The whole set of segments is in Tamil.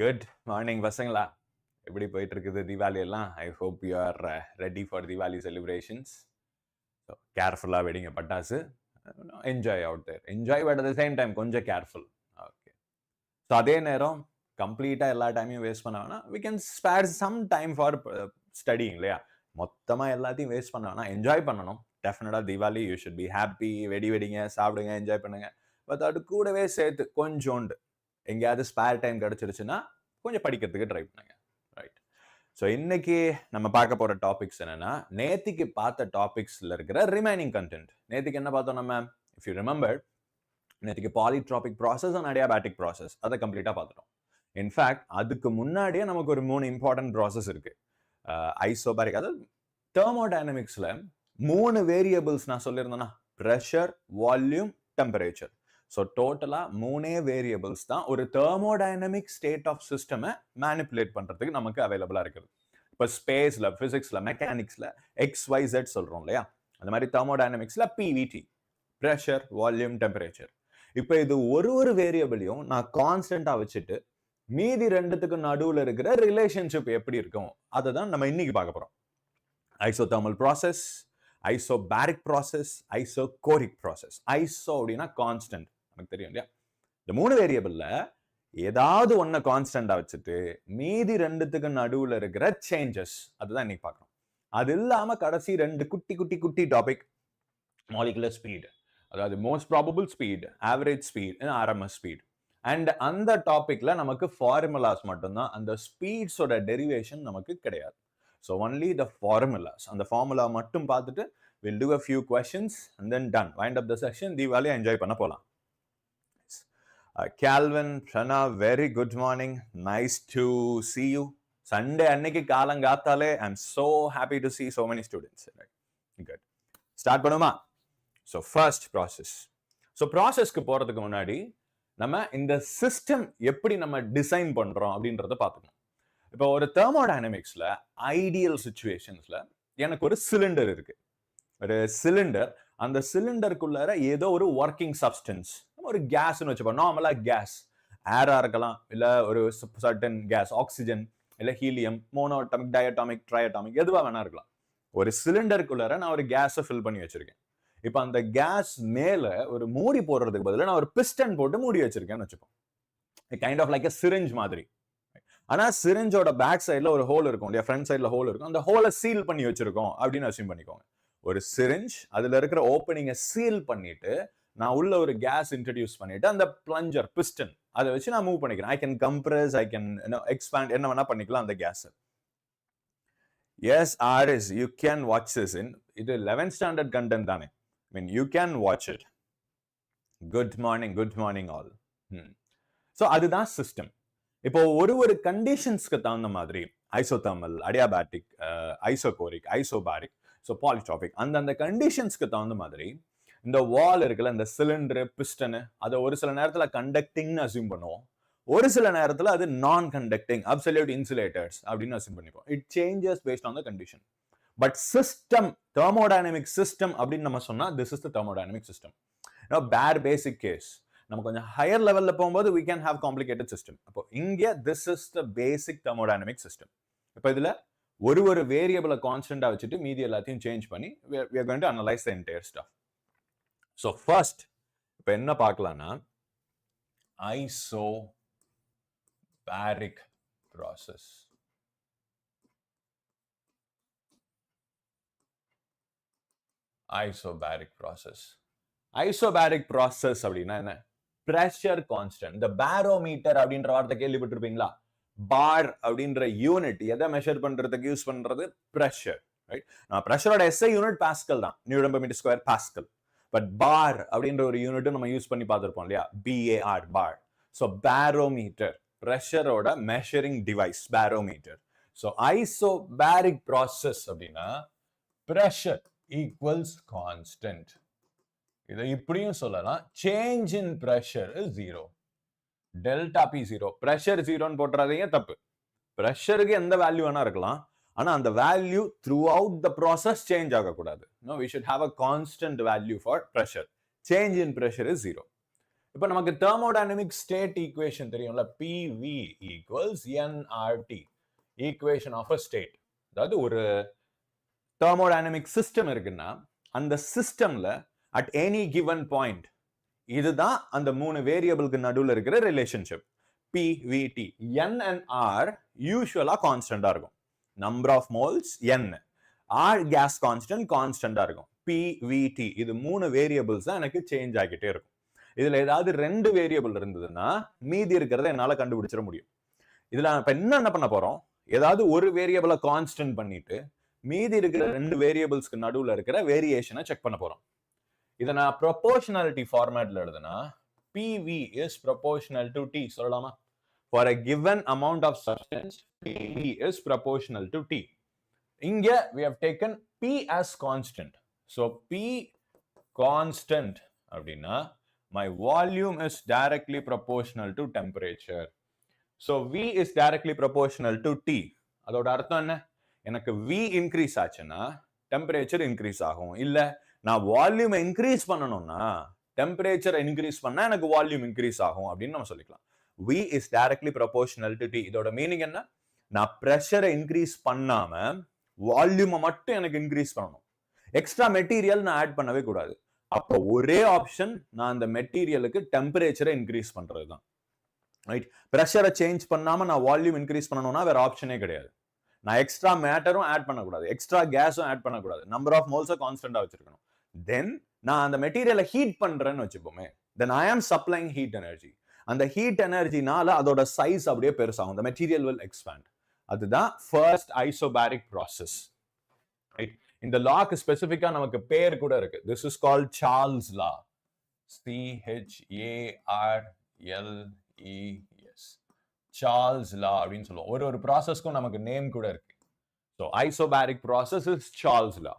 Good morning, பசங்களா. எப்படி போயிட்டு இருக்குது தீபாவளி எல்லாம்? I hope you are ready for Diwali celebrations. So, careful வெடிங்க பட்டாசு. Enjoy out there. Enjoy but at the same time கொஞ்சம் careful. Okay. So, அதே நேரம் கம்ப்ளீட்டா எல்லா டைமையும் வேஸ்ட் பண்ண வேணா we can spare some time for studying இல்லையா? மொத்தமா எல்லாத்தையும் வேஸ்ட் பண்ண வேணா என்ஜாய் பண்ணணும். டெஃபினட்டா Deepavali you should be happy. வெடிங்க, சாப்பிடுங்க, என்ஜாய் பண்ணுங்க. பட் அது கூடவே சேர்த்து கொஞ்சோண்டு எங்கேயாவது ஸ்பேர் டைம் கிடைச்சிருச்சுன்னா கொஞ்சம் படிக்கிறதுக்கு ட்ரை பண்ணுங்க. ரைட். ஸோ இன்னைக்கு நம்ம பார்க்க போற டாபிக்ஸ் என்னன்னா, நேத்திக்கு பார்த்த டாபிக்ஸ்ல இருக்கிற ரிமைனிங் கண்டென்ட். நேத்திக்கு என்ன பார்த்தோம் நம்ம? இஃப் யூ ரிமெம்பர், நேத்திக்கு பாலிட்ராபிக் ப்ராசஸ் அண்ட் அடியாபாட்டிக் ப்ராசஸ் அதை கம்ப்ளீட்டா பார்த்துட்டோம். இன்ஃபேக்ட் அதுக்கு முன்னாடியே நமக்கு ஒரு 3 இம்பார்ட்டன்ட் ப்ராசஸ் இருக்கு. ஐசோபாரிக், அதாவது தெர்மோடைனமிக்ஸ்ல 3 வேரியபிள்ஸ் நான் சொல்லியிருந்தேன்னா, ப்ரெஷர், வால்யூம், டெம்பரேச்சர். ஸோ டோட்டலா 3 வேரியபிள்ஸ் தான் ஒரு தெர்மோடைனமிக் ஸ்டேட் ஆஃப் சிஸ்டமை மேனிப்புலேட் பண்றதுக்கு நமக்கு அவைலபிளா இருக்குது. இப்போ ஸ்பேஸ்ல, பிசிக்ஸ்ல, மெக்கானிக்ஸ்ல XYZ சொல்றோம் இல்லையா, அந்த மாதிரி தெர்மோடைனமிக்ஸ்ல PVT, ப்ரெஷர், வால்யூம், டெம்பரேச்சர். இப்போ இது ஒரு வேரியபிளையும் நான் கான்ஸ்டன்டா வச்சுட்டு மீதி ரெண்டுத்துக்கு நடுவில் இருக்கிற ரிலேஷன்ஷிப் எப்படி இருக்கும் அதை தான் நம்ம இன்னைக்கு பார்க்க போறோம். Isothermal process, isobaric process, isochoric process. Iso அப்படின்னா கான்ஸ்டன்ட், நமக்கு தெரியும் இல்லையா. இந்த 3 வேரியபிள்ல ஏதாவது ஒன்ன கான்ஸ்டன்டா வச்சுட்டு மீதி ரெண்டுத்துக்கு நடுவுல இருக்கிற சேஞ்சஸ் அதுதான் இன்னைக்கு பார்க்கணும். அது இல்லாம கடைசி 2 குட்டி டாபிக், மாலிகுலர் ஸ்பீட், அதாவது most probable speed, average speed, RMS speed. And அந்த டாபிக்ல நமக்கு ஃபார்முலாஸ் மட்டும்தான், அந்த ஸ்பீட்ஸோட டெரிவேஷன் நமக்கு கிடையாது. So only the formulas. And the formula mattum paathuட்டு we'll do a few questions and then done. Wind up the session. Diwali enjoy panna polam. Calvin, Prana, very good morning. Nice to see you. Sunday anniki kaalangathale I'm so happy to see so many students. Right? Good. Start panuma. So first process. So process ku போறதுக்கு முன்னாடி நம்ம இந்த சிஸ்டம் எப்படி நம்ம டிசைன் பண்றோம் அப்படின்றத பாத்துக்கணும். இப்போ ஒரு தெர்மோடைனமிக்ஸ்ல ஐடியல் சிச்சுவேஷன்ஸ்ல எனக்கு ஒரு சிலிண்டர் இருக்கு. ஒரு சிலிண்டர், அந்த சிலிண்டருக்குள்ளார ஏதோ ஒரு ஒர்க்கிங் சப்ஸ்டன்ஸ், ஒரு கேஸ்ன்னு வச்சுப்போம். நார்மலா கேஸ் ஏரா இருக்கலாம், இல்ல ஒரு சர்டன் கேஸ், ஆக்சிஜன், இல்ல ஹீலியம், மோனோஅட்டாமிக், டயட்டாமிக், ட்ரைஅட்டாமிக், எதுவா வேணா இருக்கலாம். ஒரு சிலிண்டருக்குள்ளார நான் ஒரு கேஸை ஃபில் பண்ணி வச்சிருக்கேன். இப்போ அந்த கேஸ் மேல ஒரு மூடி போடுறதுக்கு பதிலாக நான் ஒரு பிஸ்டன் போட்டு மூடி வச்சிருக்கேன்னு வச்சுப்போம். Kind of like a syringe மாதிரி. ஆனா சிரிஞ்சோட பேக் சைட்ல ஒரு ஹோல் இருக்கும் இல்லையா, ஃப்ரண்ட் சைட்ல ஹோல் இருக்கும். அந்த ஹோலை சீல் பண்ணி வச்சிருக்கோம் அப்படின்னு அசியூம் பண்ணிக்கோங்க. ஒரு சிரிஞ்ச், அதுல இருக்கிற ஓப்பனிங்கை சீல் பண்ணிட்டு நான் உள்ள ஒரு கேஸ் இன்ட்ரடியூஸ் பண்ணிட்டு அந்த பிளஞ்சர், பிஸ்டன், அதை வச்சு நான் மூவ் பண்ணிக்கிறேன். I can compress, I can expand, என்ன வேணா பண்ணிக்கலாம் அந்த gas. S RS, you can watch this in, இது 11th ஸ்டாண்டர்ட் கண்டென்ட் தானே. I mean, you can watch it. Good morning all. So அதுதான் சிஸ்டம். இப்போ ஒரு கண்டிஷன்ஸ்க்கு தகுந்த மாதிரி isothermal, adiabatic, isochoric, isobaric, so polytropic, அந்த கண்டிஷன்ஸ்க்கு தகுந்த மாதிரி இந்த வால் இருக்குல்ல, இந்த சிலிண்டரு, பிஸ்டனு, அதை ஒரு சில நேரத்துல கண்டக்டிங்னு அசியூம் பண்ணுவோம், ஒரு சில நேரத்துல அது நான் கண்டக்டிங், அப்சல்யூட் இன்சுலேட்டர்ஸ் அப்படின்னு அசியூம் பண்ணிப்போம். It changes based on the condition. But system, thermodynamic system அப்படின்னு நம்ம சொன்னா, this is the thermodynamic system. பேர் பேசிக் கேஸ். நம்ம கொஞ்சம் ஹையர் லெவல்ல போகும்போது we can have complicated system. அப்போ இங்க this is the basic thermodynamic system. இப்போ இதுல ஒரு வேரியபிளை கான்ஸ்டன்டா வச்சுட்டு மீதி எல்லாத்தையும் சேஞ்ச் பண்ணி we are going to analyze the entire stuff. So first இப்போ என்ன பார்க்கலாம்னா, isobaric process. Isobaric process. Isobaric process அப்படின்னா என்ன? Pressure constant. இந்த பாரோமீட்டர் அப்படின்ற வார்த்தை கேள்விப்பட்டிருப்பீங்களா? பார் அப்படின்ற யூனிட் எதை மெஷர் பண்றதுக்கு யூஸ் பண்றது? பிரஷர். ரைட். நான் பிரஷரோட SI யூனிட் பாஸ்கல் தான், newton per metre square pascal. But bar அப்படின்ற ஒரு யூனிட் நம்ம யூஸ் பண்ணி பார்த்திருப்போம் இல்லையா, BAR, பார். ஸோ பாரோமீட்டர், பிரஷரோட measuring device, barometer. So isobaric process அப்படின்னா பிரஷர் ஈக்குவல்ஸ் கான்ஸ்டன்ட். இதை இப்படியும் சொல்லலாம், change in pressure is 0, delta P 0. Pressure 0ன்னு போட்டுறாதீங்க, தப்பு. பிரஷருக்கு எந்த வேல்யூ வேணா இருக்கலாம், ஆனா அந்த value throughout the process change ஆகக்கூடாது. No, we should have a constant value for pressure. Change in pressure is 0. இப்போ நமக்கு thermodynamic state equation தெரியும்ல, PV equals nRT, equation of a state. அதாவது ஒரு thermodynamic system இருக்குன்னா அந்த சிஸ்டம்ல at any given point இதுதான் அந்த மூணு வேரியபிளுக்கு நடுவுல இருக்கிற relationship. PVT. N and R யூசுவலா கான்ஸ்டன்டா இருக்கும். Number of moles N. R gas கான்ஸ்டன்டா இருக்கும். PVT. இது மூணு வேரியபிள்ஸ் தான் எனக்கு சேஞ்ச் ஆகிட்டே இருக்கும். இதுல ஏதாவது ரெண்டு வேரியபிள் இருந்ததுன்னா மீதி இருக்கிறத என்னால கண்டுபிடிச்சிட முடியும். இதுல இப்ப என்ன பண்ண போறோம், ஏதாவது ஒரு வேரியபிளை கான்ஸ்டன்ட் பண்ணிட்டு மீதி இருக்கிற ரெண்டு வேரியபிள்ஸ்க்கு நடுவுல இருக்கிற வேரியேஷனை செக் பண்ண போறோம். இதை நான் ப்ரொபோர்ஷனாலிட்டி ஃபார்மேட்ல எழுதுனா PV is proportional to T சொல்லலாமா? For a given amount of substance, PV is proportional to T. இங்க we have taken P as constant. So P constant அப்படின்னா my volume is directly proportional to temperature. So V is directly proportional to T. அதோட அர்த்தம் என்ன? எனக்கு V increase ஆச்சுன்னா temperature increase ஆகும். இல்ல நான் வால்யூமை இன்க்ரீஸ் பண்ணணும்னா டெம்பரேச்சர் இன்க்ரீஸ் பண்ணா எனக்கு வால்யூம் இன்க்ரீஸ் ஆகும் அப்படின்னு நம்ம சொல்லிக்கலாம். V is directly proportional to T. இதோட மீனிங் என்ன? நான் பிரஷரை இன்க்ரீஸ் பண்ணாம வால்யூமை மட்டும் எனக்கு இன்க்ரீஸ் பண்ணணும். எக்ஸ்ட்ரா மெட்டீரியல் நான் ஆட் பண்ணவே கூடாது. அப்போ ஒரே ஆப்ஷன், நான் அந்த மெட்டீரியலுக்கு டெம்பரேச்சரை இன்க்ரீஸ் பண்றது தான். ரைட்? பிரஷரை சேஞ்ச் பண்ணாம நான் வால்யூம் இன்க்ரீஸ் பண்ணணும்னா வேற ஆப்ஷனே கிடையாது. நான் எக்ஸ்ட்ரா மேட்டரும் ஆட் பண்ணக்கூடாது, எக்ஸ்ட்ரா கேஸும் ஆட் பண்ணக்கூடாது, நம்பர் ஆஃப் மோல்ஸை கான்ஸ்டன்டா வச்சிருக்கணும். தென் நான் அந்த மெட்டீரியலை ஹீட் பண்றேன்னு வச்சுப்போமே, தென் ஐ ஆம் சப்ளைங் ஹீட் எனர்ஜி. அந்த ஹீட் எனர்ஜினால அதோட சைஸ் அப்படியே பெருசாகும். the material will expand. அதுதான் first isobaric process. ரைட்? இந்த லாக்கு ஸ்பெசிஃபிக்கா நமக்கு பேர் கூட இருக்கு. This is called Charles law. CHARLES. Charles லா அப்படின்னு சொல்லுவோம். ஒரு ப்ராசஸ்க்கும் நமக்கு நேம் கூட இருக்கு. So isobaric process is Charles லா.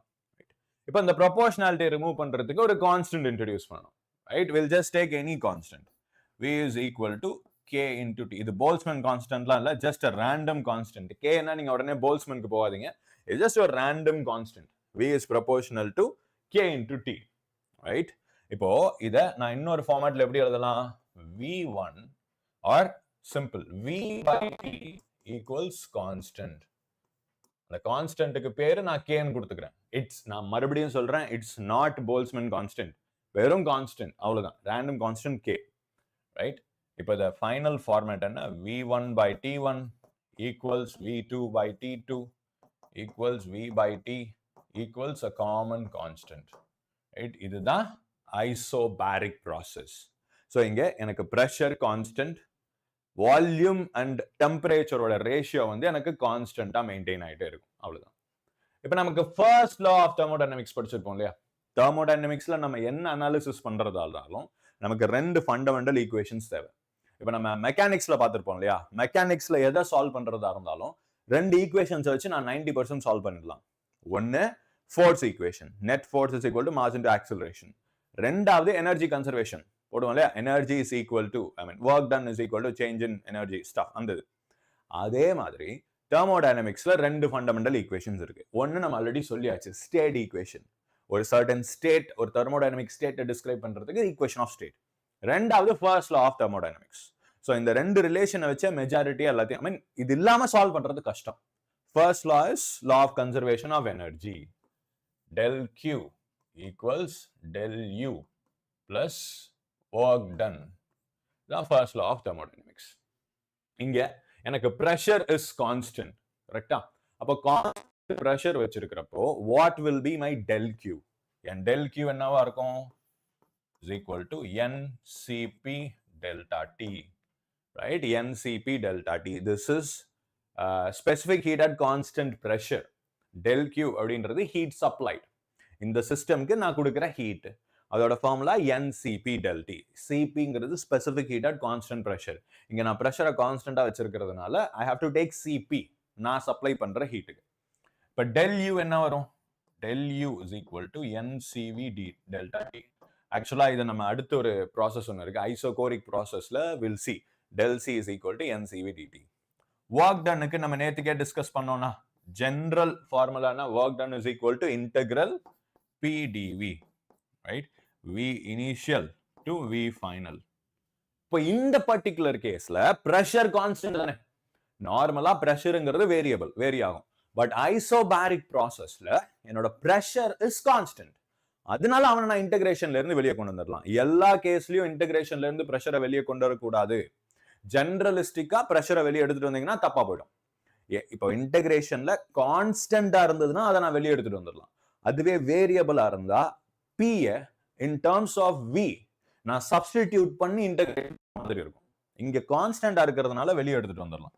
இப்போ இந்த ப்ரொபோர்ஷனாலிட்டி ரிமூவ் பண்றதுக்கு ஒரு கான்ஸ்டன்ட் இன்ட்ரடியூஸ் பண்ணணும். Right? Will just take any constant. V is equal to K into T. இது போல்ஸ்மேன் கான்ஸ்டன்ட்லாம் இல்லை, just a random constant. K என்ன நீங்க உடனே போல்ஸ்மேனுக்கு போகாதீங்க. இது ஜஸ்ட் ஒரு random constant. V is proportional to K into T. Right? இப்போ இதை நான் இன்னொரு ஃபார்மேட்ல எப்படி எழுதலாம்? V1 or simple V by T equals constant. அந்த கான்ஸ்டன்ட்டுக்கு பேரு நான் Kன்னு கொடுத்துக்கிறேன். நான் மறுபடியும் சொல்றேன், இட்ஸ் நாட் போல்ஸ்மேன் கான்ஸ்டன்ட், வெறும் கான்ஸ்டன்ட், அவ்வளவுதான், ரேண்டம் கான்ஸ்டன்ட் K. ரைட்? இப்போ the ஃபைனல் ஃபார்மேட் என்ன? V1 by T1 equals V2 by T2 equals V by T equals a common constant. Right? இதுதான் isobaric process. ஸோ இங்க எனக்கு pressure constant, வால்யூம் அண்ட் டெம்பரேச்சரோட ரேஷியோ வந்து எனக்கு கான்ஸ்டன்டா மெயின்டைன் ஆகிட்டே இருக்கும். அவ்வளவுதான். இப்போ நமக்கு ஃபர்ஸ்ட் லா ஆஃப் தெர்மோடைனமிக்ஸ் படிச்சிருப்போம் இல்லையா? தெர்மோடைனமிக்ஸ்ல நம்ம என்ன அனாலிசிஸ் பண்றதாலும் நமக்கு ரெண்டு ஃபண்டமெண்டல் ஈக்குவேஷன்ஸ் தேவை. இப்போ நம்ம மெக்கானிக்ஸ்ல பார்த்துருப்போம் இல்லையா? மெக்கானிக்ஸ்ல எதை சால்வ் பண்றதா இருந்தாலும் ரெண்டு ஈக்குவேஷன்ஸ் வச்சு நான் 90% சால்வ் பண்ணிடலாம். ஒன்னு force equation, net force is equal to mass into acceleration. ரெண்டாவது எனர்ஜி கன்சர்வேஷன் போடுவோம் இல்லையா? Energy is equal to work done is equal to change in energy stuff. அந்த அதே மாதிரி தெர்மோடைனமிக்ஸ்ல ரெண்டு ஃபண்டமெண்டல் ஈக்குவேஷன்ஸ் இருக்கு. ஒன்னு நம்ம ஆல்ரெடி சொல்லியாச்சு, ஸ்டேட் ஈக்குவேஷன். ஒரு சர்டன் ஸ்டேட், ஒரு தெர்மோடைனமிக் ஸ்டேட்டை டிஸ்கிரைப் பண்றதுக்கு ஈக்குவேஷன் ஆஃப் ஸ்டேட். ரெண்டாவது first law of thermodynamics. So இந்த ரெண்டு ரிலேஷனை வச்ச மெஜாரிட்டி எல்லாத்தையும் இது இல்லாம சால்வ் பண்றது கஷ்டம். First law is law of conservation of energy. del Q equals del U plus work done. The first law of thermodynamics. இங்க எனக்கு pressure is constant. கரெக்ட்டா? அப்ப constant pressure வச்சிருக்கிறப்போ what will be my del Q? and del Q என்னவா இருக்கும்? is equal to NCP delta T. Right? NCP delta T. This is specific heat at constant pressure. del Q அப்படின்றது heat supplied. இந்த சிஸ்டம்க்கு நான் கொடுக்கிற ஹீட், அதோட ஃபார்முலா NCP del T. CPங்கிறது specific heat at constant pressure. இங்க நான் ப்ரெஷரை கான்ஸ்டன்டா வச்சிருக்கிறதுனால I have to take CP, நான் சப்ளை பண்ற ஹீட்டுக்கு. இப்போ del U என்ன வரும்? del U is equal to NCV delta T. ஆக்சுவலா இது நம்ம அடுத்த ஒரு ப்ராசஸ் ஒன்று இருக்கு, ஐசோகோரிக் ப்ராசஸ்ல will see del C is equal to NCV dt. Work டன்னுக்கு நம்ம நேத்துக்கே டிஸ்கஸ் பண்ணோம்னா ஜெனரல் ஃபார்முலானா work done is equal to integral PdV. Right? V initial to V final. இப்போ இந்த பர்டிகுலர் கேஸ்ல பிரஷர் கான்ஸ்டன்ட் தானே. நார்மலா பிரஷருங்கிறது வேரியபிள், வேரி ஆகும். பட் ஐசோபாரிக் ப்ராசஸ்ல என்னோட பிரஷர் இஸ் கான்ஸ்டன்ட். அதனால அவனை நான் இன்டகிரேஷன்ல இருந்து வெளியே கொண்டு வந்துடலாம். எல்லா கேஸ்லயும் இன்டகிரேஷன்ல இருந்து பிரஷரை வெளியே கொண்டு வரக்கூடாது. ஜெனரலிஸ்டிக்கா பிரஷரை வெளியே எடுத்துட்டு வந்தீங்கன்னா தப்பா போயிடும். இப்போ இன்டகிரேஷன்ல கான்ஸ்டன்டா இருந்ததுன்னா அதை நான் வெளியே எடுத்துட்டு வந்துடலாம். அதுவே வேரியபிளா இருந்தா P in terms of V நான் சப்ஸ்டிடியூட் பண்ணி இன்டகிரேட் மாதிரி இருக்கும். இங்க கான்ஸ்டன்டா இருக்கிறதுனால வெளியே எடுத்துட்டு வந்துடலாம்.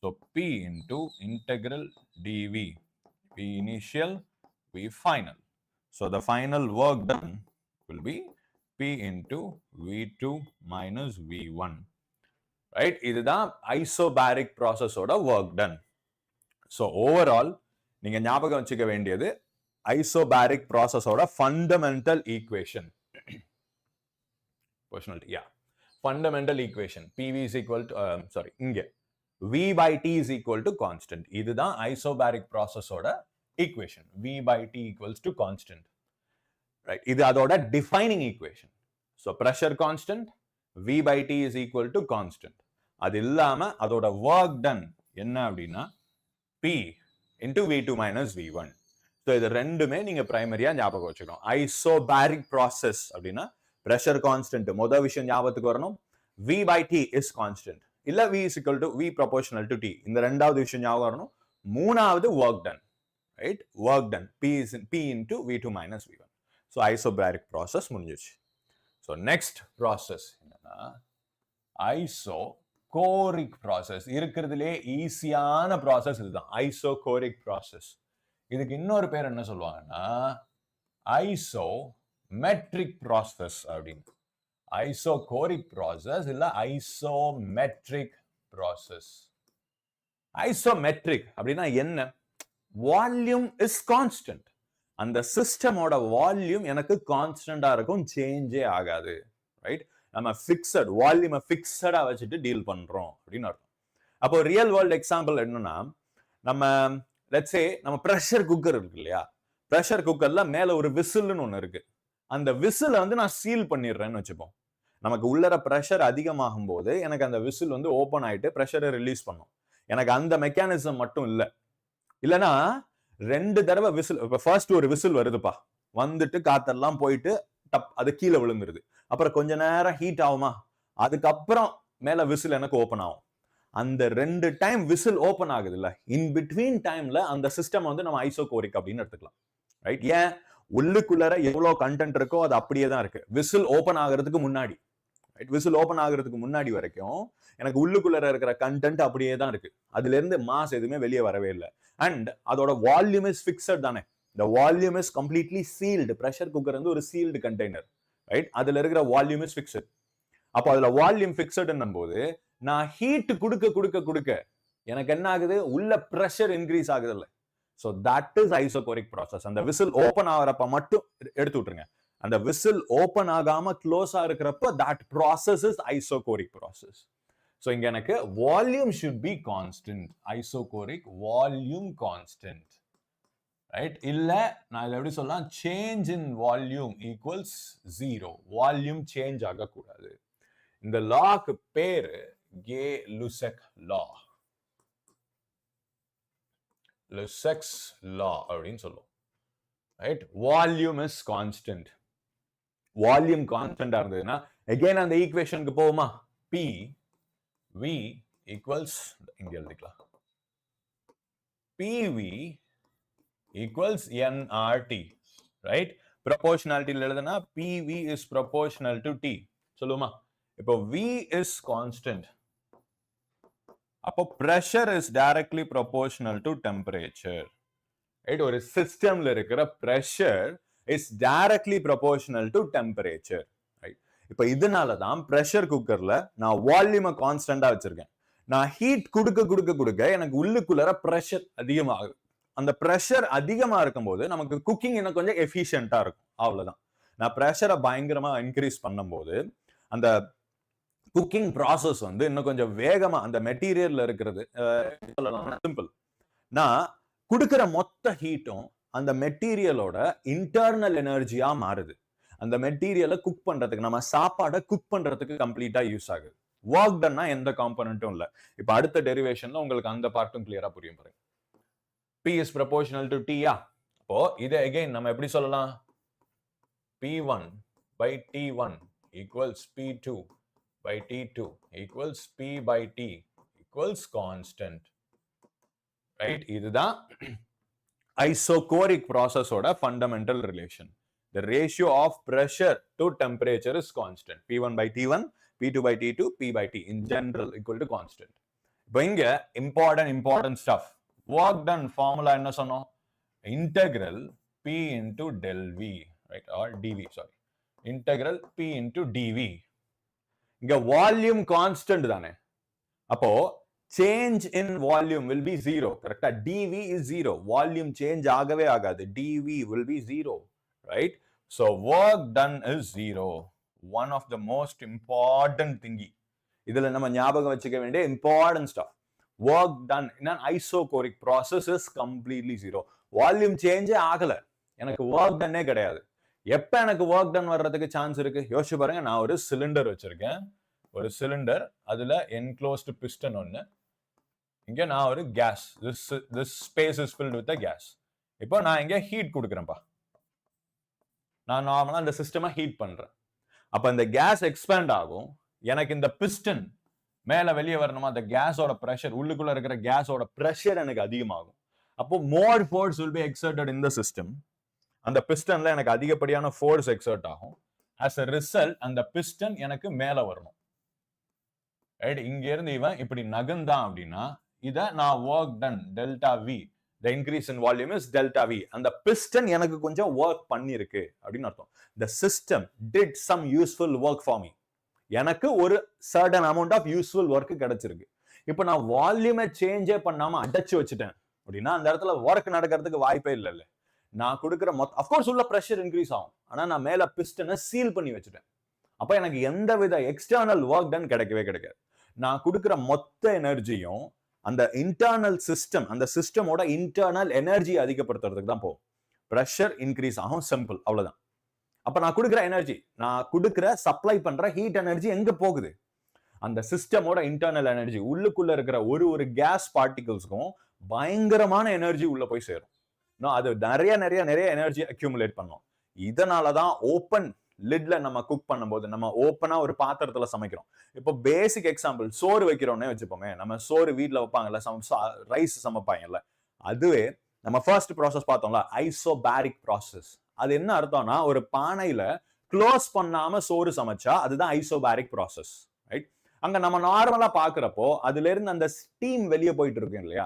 So P into integral dV, V initial, V final. So the final work done will be P into V2 minus V1. Right? இதுதான் isobaric process ஓட work done. So overall நீங்க ஞாபகம் வச்சுக்க வேண்டியது isobaric process ஓட fundamental equation. Personality, yeah. Fundamental equation. PV is equal to, இங்க V by T is equal to constant. இதுதான் isobaric process ஓட equation. V by T equals to constant. Right? இது அதோட defining equation. So pressure constant, V by T is equal to constant. அது இல்லாம அதோட work done என்ன அப்படின்னா P into V2 minus V1. So இது ரெண்டுமே நீங்க பிரைமரியா ஞாபகம் வச்சுக்கணும். Isobaric process அப்படின்னா pressure constant முதல் விஷயம் ஞாபகத்துக்கு வரணும். V by T is constant. இல்ல V is equal to V proportional to T. இந்த ரெண்டாவது விஷயம் ஞாபகம் வரணும். மூணாவது work done. Right? Work done. P into V2 minus V1. So isobaric process முடிஞ்சிச்சு. So next process என்னன்னா isochoric process. இருக்கிறதுலே ஈஸியான process இதுதான். Isochoric process. இதுக்கு இன்னொரு பேர் என்ன சொல்லுவாங்கன்னா isometric process அப்படின்னு. Isochoric process இல்ல isometric process. Isometric அப்படின்னா என்ன? Volume is constant. அந்த சிஸ்டமோட வால்யூம் எனக்கு கான்ஸ்டன்டா இருக்கும், சேஞ்சே ஆகாது. ரைட்? நம்ம ஃபிக்ஸட் வால்யூமை ஃபிக்ஸடா வச்சுட்டு டீல் பண்றோம் அப்படின்னு அர்த்தம். அப்போ ரியல் வேர்ல்ட் எக்ஸாம்பிள் என்னன்னா நம்ம லெட்ஸ் சே நம்ம ப்ரெஷர் குக்கர் இருக்கு இல்லையா? ப்ரெஷர் குக்கர்ல மேல ஒரு விசில்னு ஒண்ணு இருக்கு. அந்த விசிலை வந்து நான் சீல் பண்ணிடுறேன்னு வச்சுப்போம். நமக்கு உள்ளர ப்ரெஷர் அதிகமாகும் போது எனக்கு அந்த விசில் வந்து ஓப்பன் ஆயிட்டு ப்ரெஷரை ரிலீஸ் பண்ணும். எனக்கு அந்த மெக்கானிசம் மட்டும் இல்லை. இல்லைன்னா 2 தடவை விசில், இப்போ ஃபர்ஸ்ட் ஒரு விசில் வருதுப்பா, வந்துட்டு காத்தெல்லாம் போயிட்டு அது கீழே விழுந்துருது. அப்புறம் கொஞ்ச நேரம் ஹீட் ஆகுமா, அதுக்கப்புறம் மேல விசில் எனக்கு ஓப்பன் ஆகும். அந்த 2 டைம் விசில் ஓப்பன் ஆகுது இல்ல, இன் பிட்வீன் டைம்ல அந்த சிஸ்டம் வந்து நம்ம ஐசோகோரிக் அப்படின்னு எடுத்துக்கலாம். ரைட்? ஏன்? உள்ளுக்குள்ளர எவ்வளவு கண்டென்ட் இருக்கோ அது அப்படியே தான் இருக்கு. விசில் ஓப்பன் ஆகிறதுக்கு முன்னாடி, விசில் ஓப்பன் ஆகிறதுக்கு முன்னாடி வரைக்கும் எனக்கு உள்ளுக்குள்ளர இருக்கிற கண்டென்ட் அப்படியே தான் இருக்கு. அதுல இருந்து மாஸ் எதுவுமே வெளியே வரவே இல்லை. அண்ட் அதோட வால்யூம் இஸ் ஃபிக்ஸட் தானே. the volume is completely sealed. pressure cooker வந்து ஒரு sealed container. ரைட்? அதுல இருக்கிற வால்யூம் இஸ் ஃபிக்ஸட். அப்போ அதுல வால்யூம் ஃபிக்ஸட்ன்னும் போது நான் ஹீட் கொடுக்க எனக்கு என்ன ஆகுது? உள்ள பிரஷர் இன்க்ரீஸ் ஆகுது இல்ல. So that is isochoric process. அந்த விசில் ஓபன் ஆகிறப்ப மட்டும் எடுத்து விட்டுருங்க. அந்த விசில் ஓபன் ஆகாம க்ளோஸா இருக்கிறப்ப that process is isochoric process. So இங்க எனக்கு volume should be constant. Isochoric volume constant. Right? இல்ல நான் இத எப்படி சொல்லலாம்? Change in volume equals 0. Volume change ஆக கூடாது. இந்த லாக்கு பேரு Gay-Lussac law. Lussac's law அப்படின்னு சொல்லுவோம். Right? Volume is constant. Volume constant இருந்ததுன்னா again அந்த ஈக்குவேஷனுக்கு போவோமா? P V equals இங்க எழுதிக்கலாம். PV equals nRT. Right? Proportionality எழுதுனா PV is proportional to T. சொல்லுமா? இப்போ V is constant. அப்போ pressure is directly proportional to temperature. Right? ஒரு சிஸ்டம்ல இருக்கிற pressure is directly proportional to temperature. Right? இப்போ இதனால தான் pressure குக்கர்ல நான் வால்யூமை கான்ஸ்டன்டா வச்சிருக்கேன். நான் ஹீட் கொடுக்க எனக்கு உள்ளுக்குள்ளற pressure அதிகமாகுது. அந்த pressure அதிகமா இருக்கும்போது நமக்கு குக்கிங் இன்னும் கொஞ்சம் எஃபிஷியன்ட்டா இருக்கும். அவ்வளவுதான். நான் pressure பயங்கரமா இன்க்ரீஸ் பண்ணும்போது அந்த குக்கிங் ப்ராசஸ் வந்து இன்னும் கொஞ்சம் வேகமா அந்த மெட்டீரியல்ல இருக்கிறது சிம்பிள். நான் கொடுக்கிற மொத்த ஹீட்டும் அந்த மெட்டீரியலோட இன்டர்னல் எனர்ஜியா மாறுது. அந்த மெட்டீரியலை குக் பண்றதுக்கு, நம்ம சாப்பாடை குக் பண்றதுக்கு கம்ப்ளீட்டா யூஸ் ஆகுது. ஒர்க் டன்னா எந்த காம்பனன்ட்டும் இல்ல. இப்ப அடுத்த டெரிவேஷன்ல உங்களுக்கு அந்த பார்ட்டும் கிளியரா புரியும் பாருங்க. P is proportional to T. அப்போ இதை again நம்ம எப்படி சொல்லலாம்? P1 by T1 equals P2 by T2 equals P by T equals constant. Right? இதுதான் Isochoric process ஓட fundamental relation. The ratio of pressure to temperature is constant. P1 by T1, P2 by T2, P by T in general equal to constant. இப்போ இங்க important stuff. Work done formula என்ன சொன்னோம்? Integral P into del V, right? Or dV, sorry. Integral P into dV. இங்க volume constant தானே. அப்போ change in volume will be 0. Correct? dV is 0. Volume change ஆகவே ஆகாது. dV will be 0. Right? So work done is 0. One of the most important thingy. இதுல நம்ம ஞாபகம் வச்சுக்க வேண்டிய important stuff. Work done in an isochoric process is completely 0. Volume change ஆகல. எனக்கு work done கிடையாது. எப்ப எனக்கு work done வர்றதுக்கு சான்ஸ் இருக்கு? யோசிச்சு பாருங்க. நான் ஒரு சிலிண்டர் வச்சிருக்கேன். ஒரு சிலிண்டர், அதுல enclosed piston ஒன்னு. இங்க நான் ஒரு gas. This space is filled with a gas. இப்போ நான் இங்க heat கொடுக்குறேன்ப்பா. நான் நார்மலா இந்த சிஸ்டமை ஹீட் பண்றேன். அப்ப இந்த கேஸ் எக்ஸ்பேண்ட் ஆகும். எனக்கு இந்த பிஸ்டன் மேல வெளியே வரணுமா, அந்த கேஸோட பிரஷர், உள்ளுக்குள்ள இருக்கிற கேஸோட பிரஷர் எனக்கு அதிகமாகும். அப்போ மோர் force will be exerted in the system. அந்த பிஸ்டன்ல எனக்கு அதிகப்படியான ஃபோர்ஸ் எக்ஸர்ட் ஆகும். as a result அந்த பிஸ்டன் எனக்கு மேல வரணும். ரைட்? இங்க இருந்து இவன் இப்படி நகர்ந்தான் அப்படின்னா இத நான் work done delta V, the increase in volume is delta V. அந்த piston எனக்கு கொஞ்சம் work பண்ணிருக்கு அப்படின்னு அர்த்தம். The system did some useful work for me. எனக்கு ஒரு certain amount of useful work கிடைச்சிருக்கு. இப்போ நான் வால்யூமை சேஞ்சே பண்ணாம அடைச்சு வச்சுட்டேன் அப்படின்னா அந்த இடத்துல ஒர்க் நடக்கிறதுக்கு வாய்ப்பே இல்லைல்ல. நான் கொடுக்குற அஃப்கோர்ஸ் உள்ள ப்ரெஷர் இன்க்ரீஸ் ஆகும். ஆனா நான் மேல பிஸ்டனை சீல் பண்ணி வச்சுட்டேன். அப்ப எனக்கு எந்த வித எக்ஸ்டர்னல் ஒர்க் டன் கிடைக்கவே கிடைக்காது. நான் கொடுக்குற மொத்த எனர்ஜியும் அந்த இன்டர்னல் சிஸ்டம், அந்த சிஸ்டமோட இன்டர்னல் எனர்ஜி அதிகப்படுத்துறதுக்கு தான் போகும். ப்ரெஷர் இன்க்ரீஸ் ஆகும், சிம்பிள், அவ்வளவுதான். அப்ப நான் கொடுக்குற எனர்ஜி, நான் கொடுக்குற சப்ளை பண்ற ஹீட் எனர்ஜி எங்க போகுது? அந்த சிஸ்டமோட இன்டர்னல் எனர்ஜி, உள்ளுக்குள்ள இருக்கிற ஒரு கேஸ் பார்ட்டிகல்ஸ்க்கும் பயங்கரமான எனர்ஜி உள்ள போய் சேரும். அது நிறைய நிறைய நிறைய எனர்ஜி அக்யூமுலேட் பண்ணும். இதனாலதான் ஓப்பன் லிட்ல நம்ம குக் பண்ணும்போது, நம்ம ஓப்பனா ஒரு பாத்திரத்துல சமைக்கிறோம். இப்போ பேசிக் எக்ஸாம்பிள், சோறு வைக்கிறோம்னே வச்சுப்போமே. நம்ம சோறு வீட்டுல வைப்பாங்கல்ல, ரைஸ் சமைப்பாங்கல்ல, அதுவே நம்ம ஃபர்ஸ்ட் ப்ராசஸ் பார்த்தோம்ல, ஐசோபாரிக் ப்ராசஸ். அது என்ன அர்த்தம்னா, ஒரு பானையில க்ளோஸ் பண்ணாம சோறு சமைச்சா அதுதான் ஐசோபாரிக் ப்ராசஸ். ரைட்? அங்க நம்ம நார்மலா பாக்குறப்போ அதுல இருந்து அந்த ஸ்டீம் வெளியே போயிட்டு இருக்கு இல்லையா?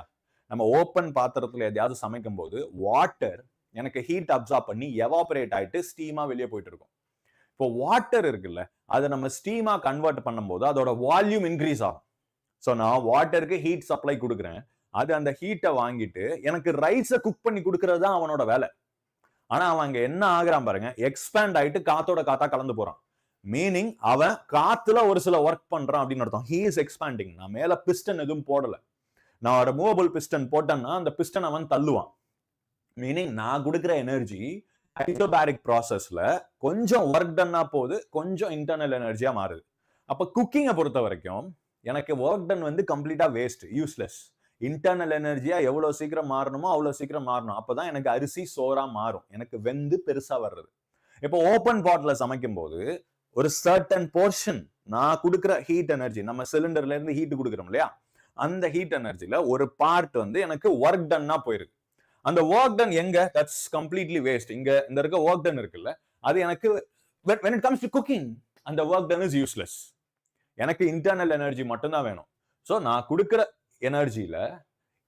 நம்ம ஓப்பன் பாத்திரத்துல எதையாவது சமைக்கும் போது வாட்டர் எனக்கு ஹீட் அப்சார்ப் பண்ணி எவாபரேட் ஆயிட்டு ஸ்டீமா வெளியே போயிட்டு இருக்கும். இப்போ வாட்டர் இருக்குல்ல, அதை நம்ம ஸ்டீமா கன்வெர்ட் பண்ணும்போது அதோட வால்யூம் இன்க்ரீஸ் ஆகும். ஸோ நான் வாட்டருக்கு ஹீட் சப்ளை கொடுக்குறேன், அது அந்த ஹீட்டை வாங்கிட்டு எனக்கு ரைஸை குக் பண்ணி கொடுக்கறது தான் அவனோட வேலை. ஆனா அவன் அங்க என்ன ஆகுறான் பாருங்க, எக்ஸ்பேண்ட் ஆயிட்டு காத்தோட காத்தா கலந்து போறான். மீனிங் அவன் காத்துல ஒரு சில ஒர்க் பண்றான் அப்படின்னு அர்த்தம். He is expanding. நான் மேல பிஸ்டன் எதுவும் போடல. நான் ஒரு மூவபிள் பிஸ்டன் போட்டேன்னா அந்த பிஸ்டன் அவன் தள்ளுவான். மீனிங் நான் கொடுக்குற எனர்ஜி ஐசோபாரிக் ப்ராசஸ்ல கொஞ்சம் ஒர்க் டன்னா போது, கொஞ்சம் இன்டர்னல் எனர்ஜியா மாறுது. அப்ப குக்கிங்கை பொறுத்த வரைக்கும் எனக்கு ஒர்க் டன் வந்து கம்ப்ளீட்டா வேஸ்ட், யூஸ்லெஸ். இன்டர்னல் எனர்ஜியா எவ்வளவு சீக்கிரம் மாறணுமோ அவ்வளவு சீக்கிரம் மாறணும். அப்பதான் எனக்கு அரிசி சோறா மாறும், எனக்கு வெந்து பெருசா வர்றது. இப்போ ஓப்பன் பாட்ல சமைக்கும் போது ஒரு சர்டன் போர்ஷன் நான் கொடுக்குற ஹீட் எனர்ஜி, நம்ம சிலிண்டர்ல இருந்து ஹீட் கொடுக்குறோம் இல்லையா, அந்த ஹீட் எனர்ஜில ஒரு பார்ட் வந்து எனக்கு ஒர்க் டன்னா போயிருக்கு. அந்த ஒர்க் டன் எங்க? That's completely waste. இங்க இந்த இருக்க ஒர்க் டன் இருக்குல்ல, அது எனக்கு when it comes to cooking அந்த ஒர்க் டன் இஸ் யூஸ்லெஸ். எனக்கு இன்டர்னல் எனர்ஜி மட்டும்தான் வேணும். ஸோ நான் கொடுக்குற எனர்ஜியில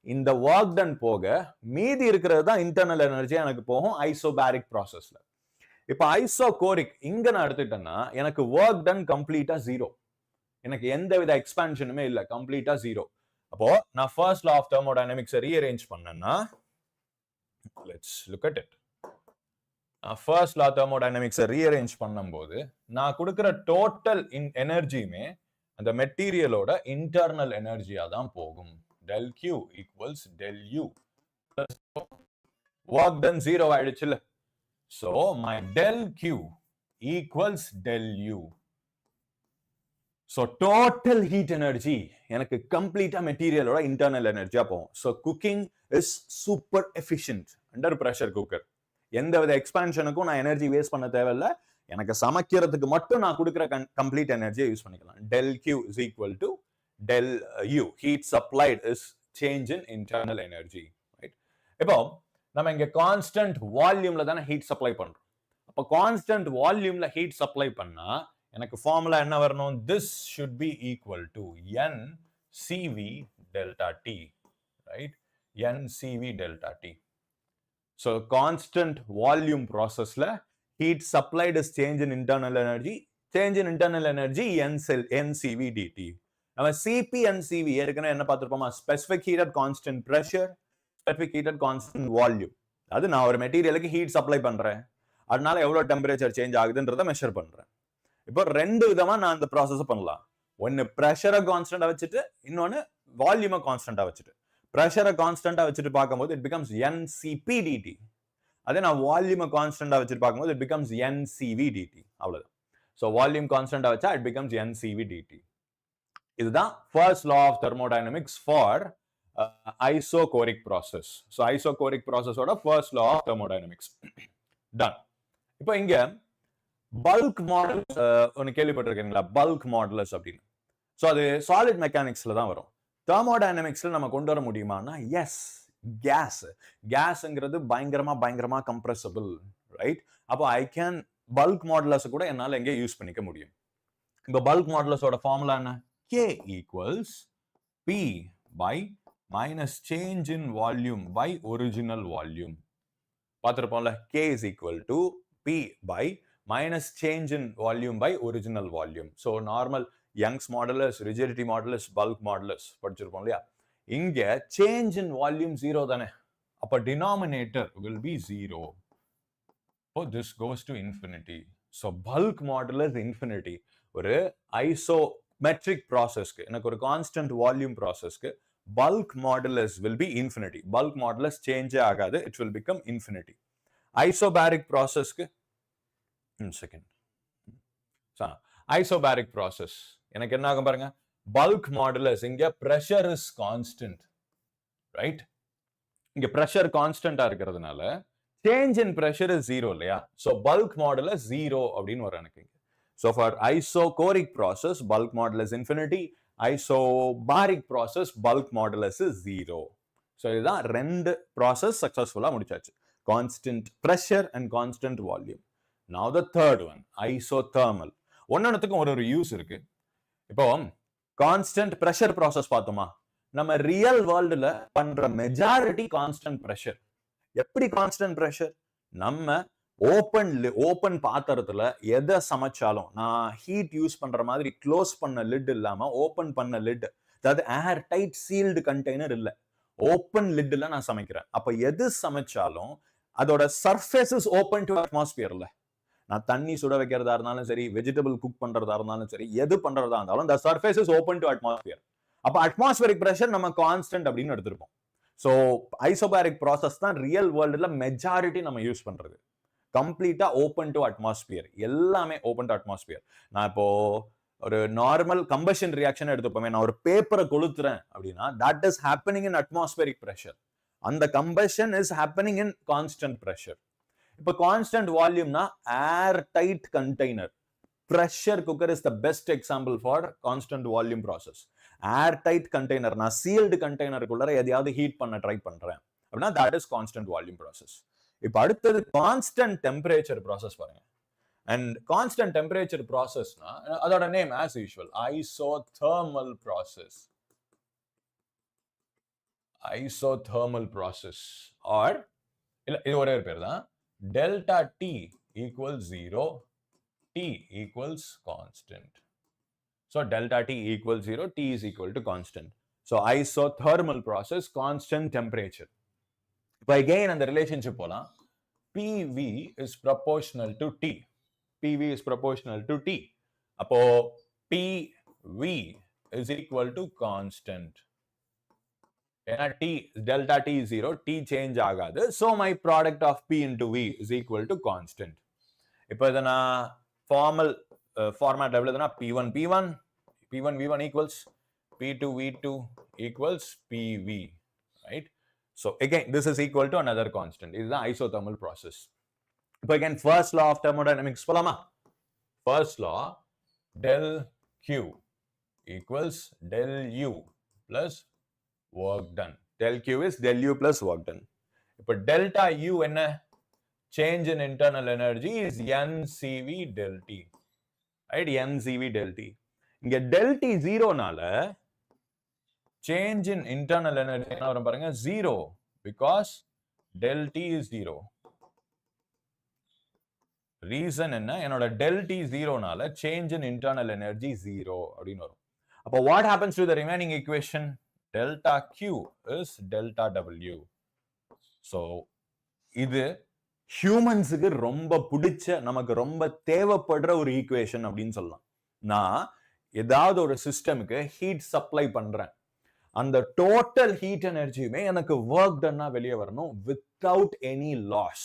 இந்த ஒர்க் டன் போக மீதி இருக்கிறது தான் இன்டர்னல் எனர்ஜியா எனக்கு போகும் ஐசோபாரிக் ப்ராசஸ்ல. இப்ப ஐசோகோரிக் இங்க நான் எடுத்துட்டேன்னா எனக்கு ஒர்க் டன் கம்ப்ளீட்டா ஜீரோ. எனக்கு எந்த வித எக்ஸ்பான்ஷனுமே இல்லை, கம்ப்ளீட்டா ஜீரோ. அப்போ நான் first law of thermodynamics rearrange பண்ணேன்னா, let's look at it. First law thermodynamics rearrange பண்ணும்போது நான் கொடுக்கிற டோட்டல் எனர்ஜியுமே அந்த மெட்டீரியலோட இன்டர்னல் எனர்ஜியா தான் போகும். del Q equals del U. Work done zero ஆயிடுச்சுல்ல. So my del Q equals del U. So total heat energy எனக்கு complete material ஓட internal energy போகும். So cooking is super efficient under pressure cooker. எந்தவித எக்ஸ்பான்ஷனுக்கும் நான் எனர்ஜி வேஸ்ட் பண்ண தேவையில்ல. எனக்கு சமைக்கிறதுக்கு மட்டும் நான் கொடுக்குற கம்ப்ளீட் எனர்ஜியை யூஸ் பண்ணிக்கலாம். del Q is equal to del U. Heat supplied is change in internal energy. Right? இப்போ நம்ம இங்க கான்ஸ்டன்ட் வால்யூம்ல தானே ஹீட் சப்ளை பண்றோம். அப்ப கான்ஸ்டன்ட் வால்யூம்ல ஹீட் சப்ளை பண்ணா எனக்கு ஃபார்முலா என்ன வரணும்? This should be equal to NCV delta T, right? NCV delta T. So constant volume process la heat supplied is change in internal energy. Change in internal energy NCV dt. நம்ம CP and CV ஏற்கனவே என்ன பார்த்திருப்போமா? Specific heat at constant pressure, specific heat at constant volume. அது நான் ஒரு மெட்டீரியலுக்கு ஹீட் சப்ளை பண்றேன், அதனால எவ்வளவு டெம்பரேச்சர் சேஞ்ச் ஆகுதுன்றதை மெஷர் பண்றேன். இப்போ ரெண்டு விதமா நான் இந்த ப்ராசஸ் பண்ணலாம். ஒன்னு பிரஷரை கான்ஸ்டன்டா வச்சுட்டு, இன்னொன்னு வால்யூமை கான்ஸ்டன்டா வச்சுட்டு. பிரஷரை கான்ஸ்டன்டா வச்சுட்டு பார்க்கும்போது இட் பிகம்ஸ் NCP dt. அதே நான் வால்யூமை கான்ஸ்டன்டா வச்சுட்டு பார்க்கும்போது இட் பிகம்ஸ் NCV dt. அவ்வளவுதான். ஸோ வால்யூம் கான்ஸ்டன்டா வச்சா இட் பிகம்ஸ் NCV dt. இதுதான் first law of thermodynamics for isochoric process. So isochoric process ஓட first law of thermodynamics done. இப்போ இங்க பல்க் மாடல் ஒன்னு கேள்விப்பட்டிருக்கீங்களா? பல்க் மாடுலஸ் அப்படின்னு. ஸோ அது சாலிட் மெக்கானிக்ஸ்ல தான் வரும். தெர்மோடைனமிக்ஸ்ல நம்ம கொண்டு வர முடியுமானா எஸ். கேஸ்ங்கிறது பயங்கரமா கம்ப்ரெசபிள், ரைட்? அப்போ ஐ கேன் பல்க் மாடுலஸ் கூட என்னால எங்கே யூஸ் பண்ணிக்க முடியும். இப்போ பல்க் மாடுலஸோட ஃபார்முலா என்ன? K equals P by minus change in volume by original volume. பார்த்திருப்போம்ல, K is equal to P by minus change in volume by original volume. So normal Young's modulus, rigidity modulus, bulk modulus படிச்சிருப்போம் இல்லையா? இங்க change in volume 0 தானே. அப்ப denominator will be 0. So this goes to infinity. So bulk modulus infinity. ஒரு isometric processக்கு, எனக்கு ஒரு constant volume processக்கு bulk modulus will be infinity. Bulk modulus change ஆகாது, it will become infinity. Isobaric processக்கு second. So isobaric process எனக்கு என்ன ஆகும் பாருங்க, bulk modulus இங்க pressure is constant, right? இங்க pressure கான்ஸ்டன்டா இருக்கிறதுனால change in pressure is 0 இல்லையா? So bulk modulus 0 அப்படின்னு வரும் எனக்கு. So for isochoric process bulk modulus infinity, isobaric process bulk modulus is 0. So இதுதான் ரெண்டு process successfully முடிச்சாச்சு. Constant pressure and constant volume. Now the third one, isothermal. ஒன்னொன்னுத்துக்கும் ஒரு யூஸ் இருக்கு. இப்போ கான்ஸ்டன்ட் பிரஷர் ப்ராசஸ் பார்த்தோமா? நம்ம ரியல் வேர்ல்டுல பண்ற மெஜாரிட்டி கான்ஸ்டன்ட் பிரஷர். எப்படி கான்ஸ்டன்ட் பிரஷர்? நம்ம ஓப்பன் பாத்திரத்துல எதை சமைச்சாலும், நான் ஹீட் யூஸ் பண்ற மாதிரி க்ளோஸ் பண்ண லிட் இல்லாம ஓப்பன் பண்ண லிட், அதாவது ஏர் டைட் சீல்டு கண்டெய்னர் இல்ல, ஓப்பன் லிட்ல நான் சமைக்கிறேன். அப்ப எது சமைச்சாலும் அதோட சர்ஃபேஸ் இஸ் ஓப்பன் டு அட்மாஸ்பியர்ல. நான் தண்ணி சுட வைக்கிறதா இருந்தாலும் சரி, வெஜிடபிள் குக் பண்றதா இருந்தாலும் சரி, எது பண்றதா இருந்தாலும் the surface is open to atmosphere. அப்ப atmospheric pressure நம்ம கான்ஸ்டன்ட் அப்படின்னு எடுத்திருப்போம். ஸோ ஐசோபாரிக் ப்ராசஸ் தான் ரியல் வேர்ல்டுல மெஜாரிட்டி நம்ம யூஸ் பண்றது. கம்ப்ளீட்டா ஓப்பன் டு அட்மாஸ்பியர், எல்லாமே ஓப்பன் டு அட்மாஸ்பியர். நான் இப்போ ஒரு நார்மல் கம்பஷன் ரியாக்ஷன் எடுத்துப்போமே, நான் ஒரு பேப்பரை கொளுத்துறேன் அப்படின்னா that is happening in atmospheric pressure. அந்த கம்பஷன் is happening in constant pressure. இப்போ கான்ஸ்டன்ட் வால்யூம்னா air tight container. Pressure cooker is the best example for constant volume process. Air tight container, நான் சீல்டு கண்டெய்னருக்குள்ள எதையாவது ஹீட் பண்ண ட்ரை பண்றேன் அப்படின்னா that is constant volume process. இப்போ அடுத்தது கான்ஸ்டன்ட் டெம்பரேச்சர் ப்ராசஸ் பாருங்க. அண்ட் கான்ஸ்டன்ட் டெம்பரேச்சர் ப்ராசஸ்னா அதோட name as usual isothermal process. Isothermal process or இல்ல, இது ஒரே ஒரு பேர் தான். Delta T equals 0, T equals constant. So delta T equals 0, T is equal to constant. So isothermal process, constant temperature. If again and the relationship போலாம், PV is proportional to T. PV is proportional to T. அப்போ PV is equal to constant. ஏன்னா delta T is 0, T change ஆகாது. So my product of P into V is equal to constant. இப்போ இதை நான் formal format P1 P1 P1 V1 equals P2 V2 equals PV, right? So again this is equal to another constant. This is the isothermal process. So again first law of thermodynamics polama. First law, del Q equals del U plus work done. Del Q is del U plus work done. But delta U enna? Change in internal energy is NCV del T. Right? NCV del T. இங்க del T 0 நால change in internal energy என்ன வரும் பாருங்க 0 because del T is 0. Reason என்ன? என்னோட del T 0 நால change in internal energy 0 அப்படின்னு வரும். அப்போ what happens to the remaining equation? Delta Q is delta W. So இது ஹியூமன்ஸுக்கு ரொம்ப பிடிச்ச நமக்கு ரொம்ப தேவைப்படுற ஒரு ஈக்குவேஷன் அப்படின்னு சொல்லலாம். நான் ஏதாவது ஒரு சிஸ்டமுக்கு ஹீட் சப்ளை பண்றேன், அந்த டோட்டல் ஹீட் எனர்ஜியுமே எனக்கு ஒர்க் டன்னா வெளியே வரணும் வித்தவுட் எனி லாஸ்.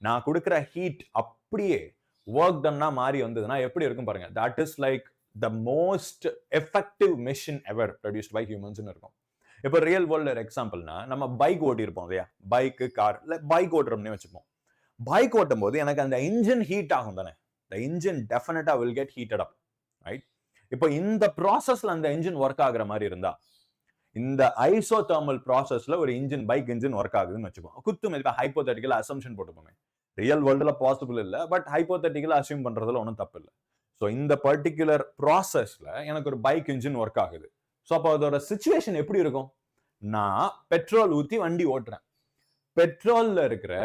நான் கொடுக்குற ஹீட் அப்படியே ஒர்க் டன்னா மாறி வந்ததுன்னா எப்படி இருக்கும் பாருங்க. That is like the most effective machine ever produced by ஹியூமன்ஸ்னு இருக்கும். இப்போ ரியல் வேர்ல்டு எக்ஸாம்பிள்னா நம்ம பைக் ஓட்டிருப்போம் இல்லையா, பைக்கு கார் இல்லை பைக் ஓட்டுறோம்னே வச்சுப்போம். பைக் ஓட்டும் போது எனக்கு அந்த இன்ஜின் ஹீட் ஆகும் தானே, the engine definitely will get heated up, right? இப்போ இந்த ப்ராசஸ்ல அந்த இன்ஜின் ஒர்க் ஆகுற மாதிரி இருந்தா, இந்த ஐசோதர்மல் ப்ராசஸ்ல ஒரு இன்ஜின் பைக் இன்ஜின் ஒர்க் ஆகுதுன்னு வச்சுப்போம். குத்து மதிப்பா ஹைப்போதெட்டிக்கல் அசம்ஷன் போட்டுப்போமே. ரியல் வேர்ல்டுல பாசிபிள் இல்லை, பட் ஹைப்போதெட்டிக்கல் அசியூம் பண்றதுல ஒன்றும் தப்பு இல்லை. ஸோ இந்த பர்டிகுலர் ப்ராசஸ்ல எனக்கு ஒரு பைக் இன்ஜின் ஒர்க் ஆகுது. ஸோ அப்போ அதோட சிச்சுவேஷன் எப்படி இருக்கும்? நான் பெட்ரோல் ஊற்றி வண்டி ஓட்டுறேன். பெட்ரோல்ல இருக்கிற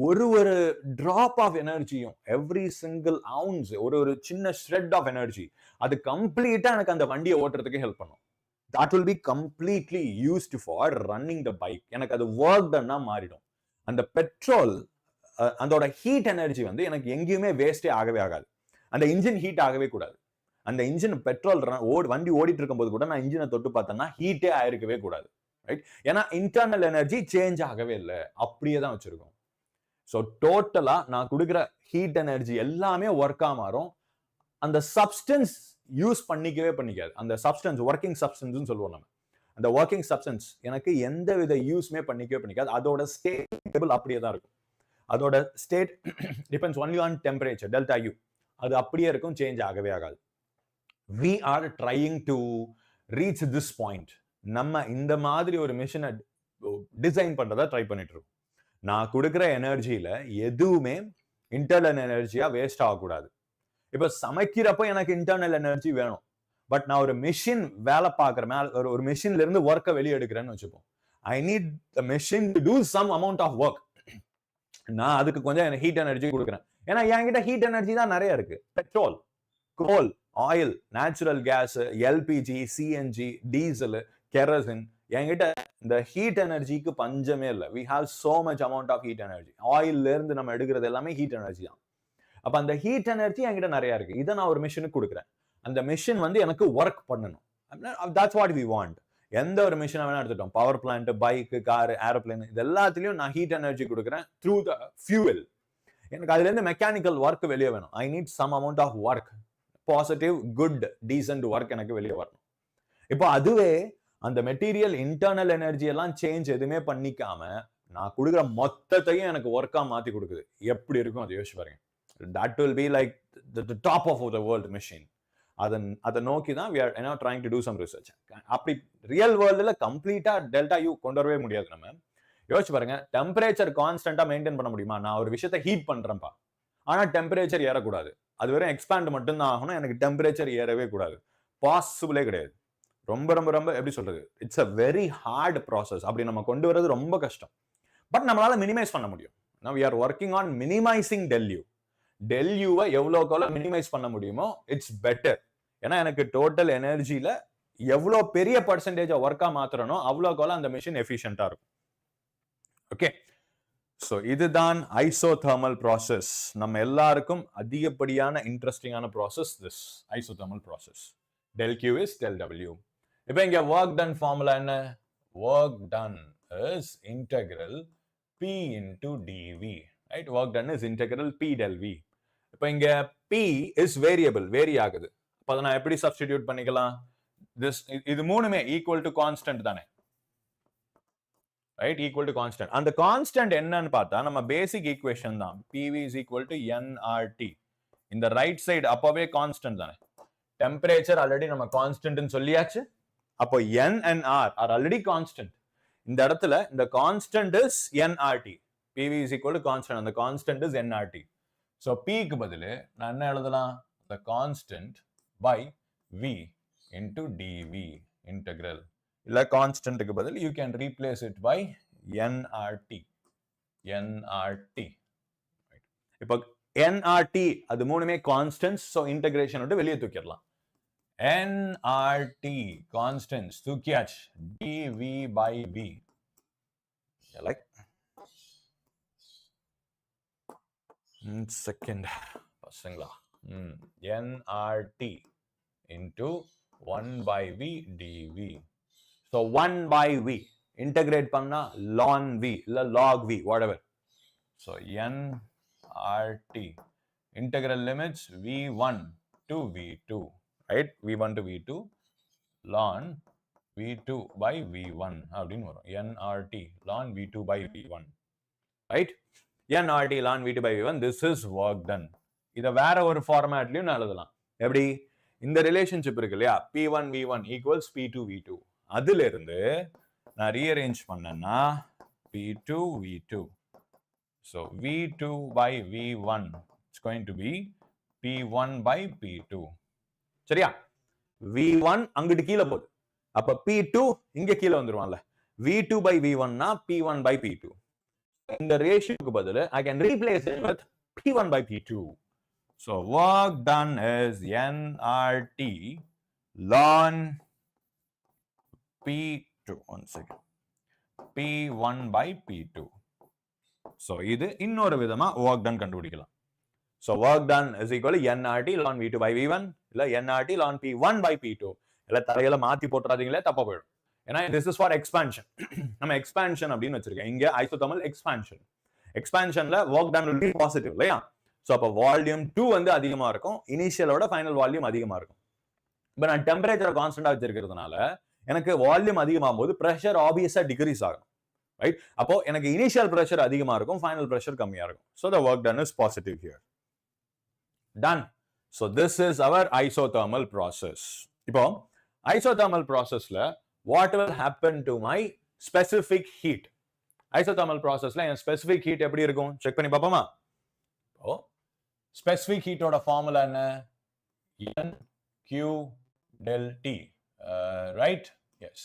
ஒரு டிராப் ஆஃப் எனர்ஜியும் எவ்ரி சிங்கிள் அவுன்ஸ் ஒரு சின்ன ஷ்ரெட் ஆஃப் எனர்ஜி அது கம்ப்ளீட்டா எனக்கு அந்த வண்டியை ஓட்டுறதுக்கு ஹெல்ப் பண்ணும். that will be completely used for running the bike. எனக்கு அது ஒர்க் டன்னா மாறிடும். அந்த பெட்ரோல் அதோட ஹீட் எனர்ஜி வந்து எனக்கு எங்கேயுமே வேஸ்டே ஆகவே ஆகாது. அந்த இன்ஜின் ஹீட் ஆகவே கூடாது. அந்த இன்ஜின் பெட்ரோல் வண்டி ஓடிட்டு இருக்கும் போது கூட நான் இன்ஜினை தொட்டு பார்த்தேன்னா ஹீட்டே ஆயிருக்கவே கூடாது, ரைட்? ஏன்னா இன்டர்னல் எனர்ஜி சேஞ்ச் ஆகவே இல்லை, அப்படியே தான் வச்சிருக்கோம். ஸோ டோட்டலா நான் கொடுக்குற ஹீட் எனர்ஜி எல்லாமே ஒர்க்கா மாறும். அந்த சப்ஸ்டன்ஸ் யூஸ் பண்ணிக்காது. அந்த சப்ஸ்டன்ஸ் ஒர்க்கிங் சப்ஸ்டன்ஸ் சொல்லுவோம் நம்ம. அந்த ஒர்க்கிங் சப்ஸ்டன்ஸ் எனக்கு எந்த வித யூஸ்மே பண்ணிக்காது. அதோட ஸ்டேட் அப்படியே தான் இருக்கும். அதோட state depends only on temperature delta you. அது அப்படியே இருக்கும், சேஞ்ச் ஆகவே ஆகாது. we are trying to reach this point. நம்ம இந்த மாதிரி ஒரு மிஷினை டிசைன் பண்றதா ட்ரை பண்ணிட்டு இருக்கோம். நான் கொடுக்குற எனர்ஜியில எதுவுமே இன்டர்னல் எனர்ஜியா வேஸ்ட் ஆகக்கூடாது. இப்ப சமைக்கிறப்ப எனக்கு இன்டர்னல் எனர்ஜி வேணும், பட் நான் ஒரு மிஷின் வேலை பார்க்குறேன், ஒரு மிஷின்ல இருந்து ஒர்க்கை வெளியே எடுக்கிறேன்னு வச்சுப்போம். I need the machine to do some amount of work. நான் அதுக்கு கொஞ்சம் ஹீட் எனர்ஜி கொடுக்குறேன். ஏன்னா என்கிட்ட ஹீட் எனர்ஜி தான் நிறைய இருக்கு. Petrol, coal, oil, natural gas, LPG, CNG, diesel, kerosene, என்கிட்ட இந்த ஹீட் எனர்ஜிக்கு பஞ்சமே இல்லை. We have so much amount of heat energy. ஆயில்ல இருந்து நம்ம எடுக்கிறது எல்லாமே ஹீட் எனர்ஜி தான். அப்ப அந்த ஹீட் எனர்ஜி என்கிட்ட நிறைய இருக்கு. இதை நான் ஒரு மிஷினுக்கு கொடுக்குறேன். அந்த மிஷின் வந்து எனக்கு ஒர்க் பண்ணணும். That's what we want. எந்த ஒரு மிஷினை வேணா எடுத்துட்டோம், power plant, bike, car, aeroplane, இது எல்லாத்துலயும் நான் ஹீட் எனர்ஜி கொடுக்குறேன் த்ரூ த ஃபியூவல். எனக்கு அதுல இருந்து மெக்கானிக்கல் ஒர்க் வெளியே வேணும். I need some amount of work, positive, good, decent work எனக்கு வெளியே வரணும். இப்போ அதுவே அந்த மெட்டீரியல் இன்டர்னல் எனர்ஜி எல்லாம் சேஞ்ச் எதுவுமே பண்ணிக்காம நான் கொடுக்குற மொத்தத்தையும் எனக்கு ஒர்க்கா மாத்தி கொடுக்குது. எப்படி இருக்கும் அதை யோசிச்சு பாருங்க. That will be like the top of the world machine. அதை நோக்கி தான் we are trying to do some research. அப்படி ரியல் வேர்ல்டுல கம்ப்ளீட்டா டெல்டா யூ கொண்டு வரவே முடியாது. நம்ம யோசிச்சு பாருங்க, டெம்பரேச்சர் கான்ஸ்டன்டா மெயின்டைன் பண்ண முடியுமா? நான் ஒரு விஷயத்தை ஹீட் பண்றேன்ப்பா, ஆனா டெம்பரேச்சர் ஏறக்கூடாது. அது வெறும் எக்ஸ்பேண்ட் மட்டும் தான் ஆகணும், எனக்கு டெம்பரேச்சர் ஏறவே கூடாது. பாசிபிளே கிடையாது. ரொம்ப ரொம்ப ரொம்ப எப்படி சொல்றது, it's a very hard process. அப்படி நம்ம கொண்டு வரது ரொம்ப கஷ்டம். பட் நம்மளால மினிமைஸ் பண்ண முடியும். Now we are working on minimizing del U. del U-வை எவ்வளோக்கு மினிமைஸ் பண்ண முடியுமோ இட்ஸ் பெட்டர். ஏன்னா எனக்கு டோட்டல் எனர்ஜியில எவ்வளோ பெரிய பர்சன்டேஜ் ஒர்க்கா மாத்துறனோ அவ்வளோக்கு அந்த மிஷின் எஃபிஷியன்டா இருக்கும். ஓகே, ஸோ இதுதான் ஐசோதர்மல் ப்ராசஸ். நம்ம எல்லாருக்கும் அதிகப்படியான இன்ட்ரெஸ்டிங்கான process this isothermal process. del Q is del W. இப்போ இங்க ஒர்க் டன் ஃபார்முலா என்ன? Work done is integral P into dV. Right? Work done is integral P del V. இப்போ இங்க P P is variable, vary ஆகுது. அப்ப அதை நான் எப்படி சப்ஸ்டிடியூட் பண்ணிக்கலாம்? இது மூணுமே equal to constant தானே, right? Equal to constant. அந்த constant என்னன்னு பார்த்தா நம்ம பேசிக் ஈக்குவேஷன் தான். PV is equal to nRT. இந்த ரைட் சைடு அப்பவே கான்ஸ்டன்ட் தானே. டெம்பரேச்சர் ஆல்ரெடி நம்ம கான்ஸ்டன்ட்னு சொல்லியாச்சு. அப்போ N and R are already constant. இந்த இடத்துல இந்த constant is nRT. PV is equal to constant. அந்த constant is nRT. So P க்கு பதிலு நான் என்ன எழுதலாம்? The constant by V into dV integral. இல்ல கான்ஸ்டன்ட்க்கு பதில் you can replace it by nRT. இப்போ nRT அது மூணுமே கான்ஸ்டன்ட்ஸ், so இன்டகிரேஷன் விட்டு வெளியே தூக்கிடலாம். nRT கான்ஸ்டன்ட்ஸ் தூக்கியாச்சு, dV by V. like second பசங்களா, nRT into 1 by V dV. So 1 by V integrate பண்ணா ln V இல்ல log V, whatever. So nRT integral limits V1 to V2, right? V1 to V2 ln V2 by V1 அப்படின்னு வரும். nRT ln V2 by V1, right? nRT ln V2 by V1. This is work done. இத வேற ஒரு ஃபார்மேட்லயும் நான் எழுதலாம். எப்படி? இந்த ரிலேஷன்ஷிப் இருக்கு இல்லையா, P1 V1 equals P2 V2. அதுல இருந்து நான் ரீஅரேஞ்ச் பண்ணேன்னா P2 V2. So V2 by V1 it's going to be P1 by P2. சரியா? V1 அங்கிட்டு கீழே போகுது, அப்ப P2 இங்க கீழே வந்துருவான்ல. V2 by V1 னா P1 by P2. இந்த ரேஷியோக்கு பதிலு I can replace it with P1 by P2. So work done is nRT ln P2, one second, P1 by P2. So இது இன்னொரு விதமா work done கண்டுபிடிக்கலாம். So work done is equal to nRT ln V2 by V1 இல்ல nRT ln P1 by P2. இல்ல தரையில மாத்தி போட்டுறாதீங்களே, தப்பா போயிடும். ஏன்னா this is for expansion. நம்ம expansion அப்படின்னு வச்சிருக்கேன். இங்க isothermal expansion. எக்ஸ்பான்ஷன்ல work done will be positive இல்லையா? சோ அப்ப வால்யூம் 2 வந்து அதிகமா இருக்கும், இனிஷியலோட ஃபைனல் வால்யூம் அதிகமா இருக்கும். இப்ப நான் டெம்பரேச்சரை கான்ஸ்டன்டா வச்சிருக்கிறதுனால எனக்கு வால்யூம் அதிகமாகும் போது பிரஷர் ஆப்வியஸா டிக்ரீஸ் ஆகும், ரைட்? அப்போ எனக்கு இனிஷியல் பிரஷர் அதிகமா இருக்கும், ஃபைனல் பிரஷர் கம்மியா இருக்கும். So the work done is positive here. Done. So this is our isothermal process. இப்போ isothermal processல what will happen to my specific heat? Isothermal processல N specific heat எப்படி இருக்கும் செக் பண்ணி பாப்போமா? ஓ specific heat ஓட ஃபார்முலா என்ன? nq del T, right? Yes.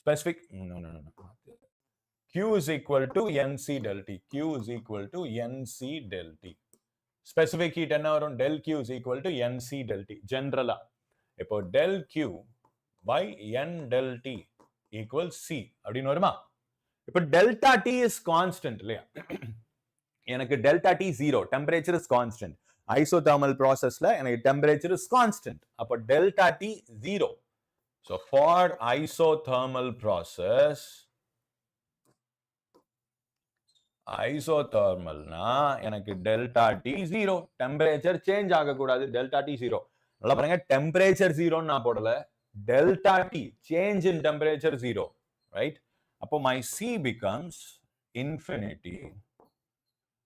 Specific no. Q is equal to nc del T. Q is equal to nc del T. Specific heat என்ன வரும்? del Q is equal to nc del T. ஜெனரலா இப்போ del Q by n del T equals C அப்படின்னு வருமா? இப்போ delta T is constant இல்லையா? எனக்கு delta T 0, temperature is constant. Isothermal processல எனக்கு temperature is constant. அப்போ delta T 0. So for isothermal process, isothermalனா எனக்கு delta T 0, temperature change ஆகக்கூடாது, delta T 0. நல்லா பாருங்க, temperature 0 நான் போடல, delta T change in temperature 0, right? அப்போ my C becomes infinity.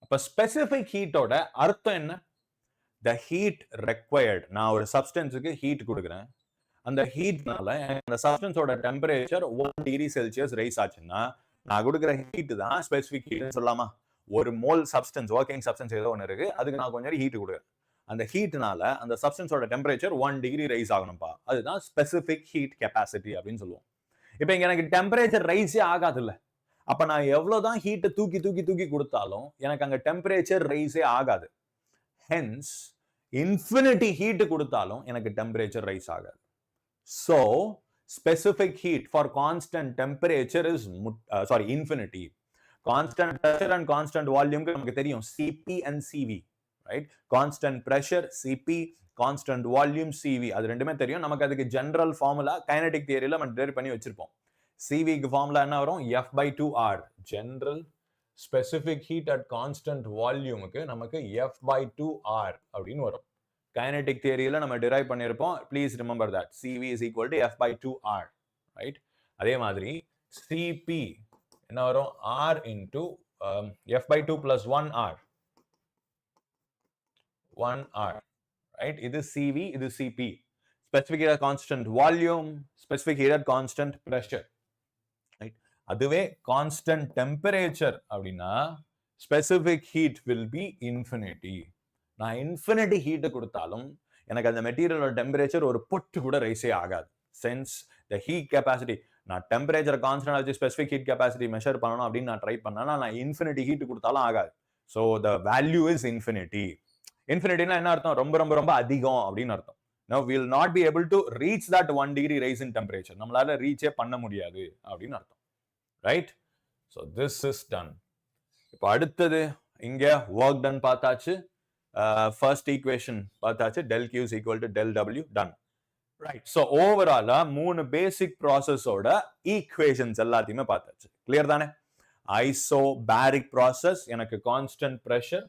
அப்போ specific heat ஓட அர்த்தம் என்ன? The heat required. நான் ஒரு சப்ஸ்டன்ஸுக்கு ஹீட் கொடுக்குறேன், அந்த ஹீட்னால அந்த சப்ஸ்டன்ஸோட டெம்பரேச்சர் 1 டிகிரி செல்சியஸ் ரைஸ் ஆச்சுன்னா நான் கொடுக்குற ஹீட் தான் ஸ்பெசிபிக் ஹீட்னு சொல்லலாமா? ஒரு மோல் சப்ஸ்டன்ஸ், ஒர்க்கிங் சப்ஸ்டன்ஸ் ஏதோ ஒன்று இருக்கு, அதுக்கு நான் கொஞ்சம் ஹீட் கொடுக்குறேன், அந்த ஹீட்னால அந்த சப்ஸ்டன்ஸோட டெம்பரேச்சர் 1 டிகிரி ரைஸ் ஆகணும்ப்பா, அதுதான் ஸ்பெசிபிக் ஹீட் கெப்பாசிட்டி அப்படின்னு சொல்லுவோம். இப்போ இங்க எனக்கு டெம்பரேச்சர் ரைஸே ஆகாது இல்ல, அப்ப நான் எவ்வளவுதான் ஹீட்டை தூக்கி தூக்கி தூக்கி கொடுத்தாலும் எனக்கு அங்க டெம்பரேச்சர் ரைஸே ஆகாது. ஹென்ஸ் இன்ஃபினிட்டி ஹீட் கொடுத்தாலும் எனக்கு டெம்பரேச்சர் ரைஸ் ஆகாது. So specific heat for constant temperature is infinity. Constant pressure and constant volume நமக்கு தெரியும், Cp and Cv, right? Constant pressure Cp, constant volume Cv, அது ரெண்டுமே தெரியும் நமக்கு. அதுக்கு ஜெனரல் ஃபார்முலா கைனடிக் தியரியில நம்ம டெரைவ் பண்ணி வச்சிருப்போம். Cv க்கு ஃபார்முலா என்ன வரும்? F/2R. General specific heat at constant வால்யூமுக்கு நமக்கு F/2R அப்படின்னு வரும். kinetic theory la nama derive பண்ணிருப்போம். Please remember that CV is equal to F by 2R, right? அதே மாதிரி CP என்ன வரும்? R into F by 2 plus 1R, 1R, right? இது CV, இது CP. Specific heat constant volume, specific heat constant pressure, right? அதுவே constant temperature அப்படின்னா specific heat will be infinity. நான் infinity heat கொடுத்தாலும் எனக்கு அந்த மெட்டீரியலோட டெம்பரேச்சர் ஒரு பொட்டு கூட ரைஸே ஆகாது. சென்ஸ் த ஹீட் கெப்பாசிட்டி, நான் டெம்பரேச்சர் கான்ஸ்டன்ட் வச்சு ஸ்பெசிஃபிக் ஹீட் கெப்பாசிட்டி மெஷர் பண்ணணும் அப்படின்னு நான் ட்ரை பண்ணேன்னா நான் இன்ஃபினிட்டி ஹீட் கொடுத்தாலும் ஆகாது. So the value is infinity. இன்ஃபினிட்டினா என்ன அர்த்தம்? ரொம்ப ரொம்ப ரொம்ப அதிகம் அப்படின்னு அர்த்தம். Now we will not be able to reach that 1 degree rise in temperature. நம்மளால ரீச்சே பண்ண முடியாது அப்படின்னு அர்த்தம், right? So this is done. இப்போ அடுத்தது இங்க ஒர்க் டன் பார்த்தாச்சு. First equation பார்த்தாச்சு, del Q is equal to del W, done, right? So overall மூணு basic process ஓட equations எல்லாத்தையுமே பார்த்தாச்சு. clear தானே? Isobaric process எனக்கு constant pressure.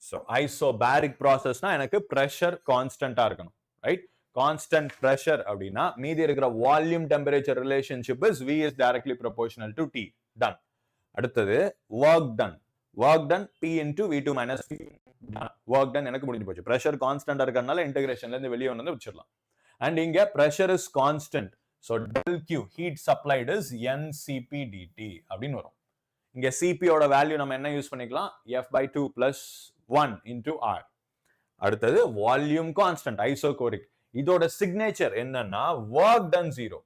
So isobaric process னா எனக்கு pressure constant இருக்கணும், right? Constant pressure அப்படின்னா மீதி இருக்கிற volume temperature relationship is V is directly proportional to T, done. அடுத்தது work done. Work done P into V2 minus V. Work done எனக்கு முடிஞ்சு போச்சு. pressure constant இருக்கறனால integrationல இருந்து வெளிய வந்து வச்சிரலாம். and இங்க pressure is constant, so del Q heat supplied is NCP dt அப்படினு வரும். இங்க CP ஓட வேல்யூ நம்ம என்ன யூஸ் பண்ணிக்கலாம்? F by 2 plus 1 into R. அடுத்தது volume constant Isochoric. இதோட signature என்னன்னா work done 0,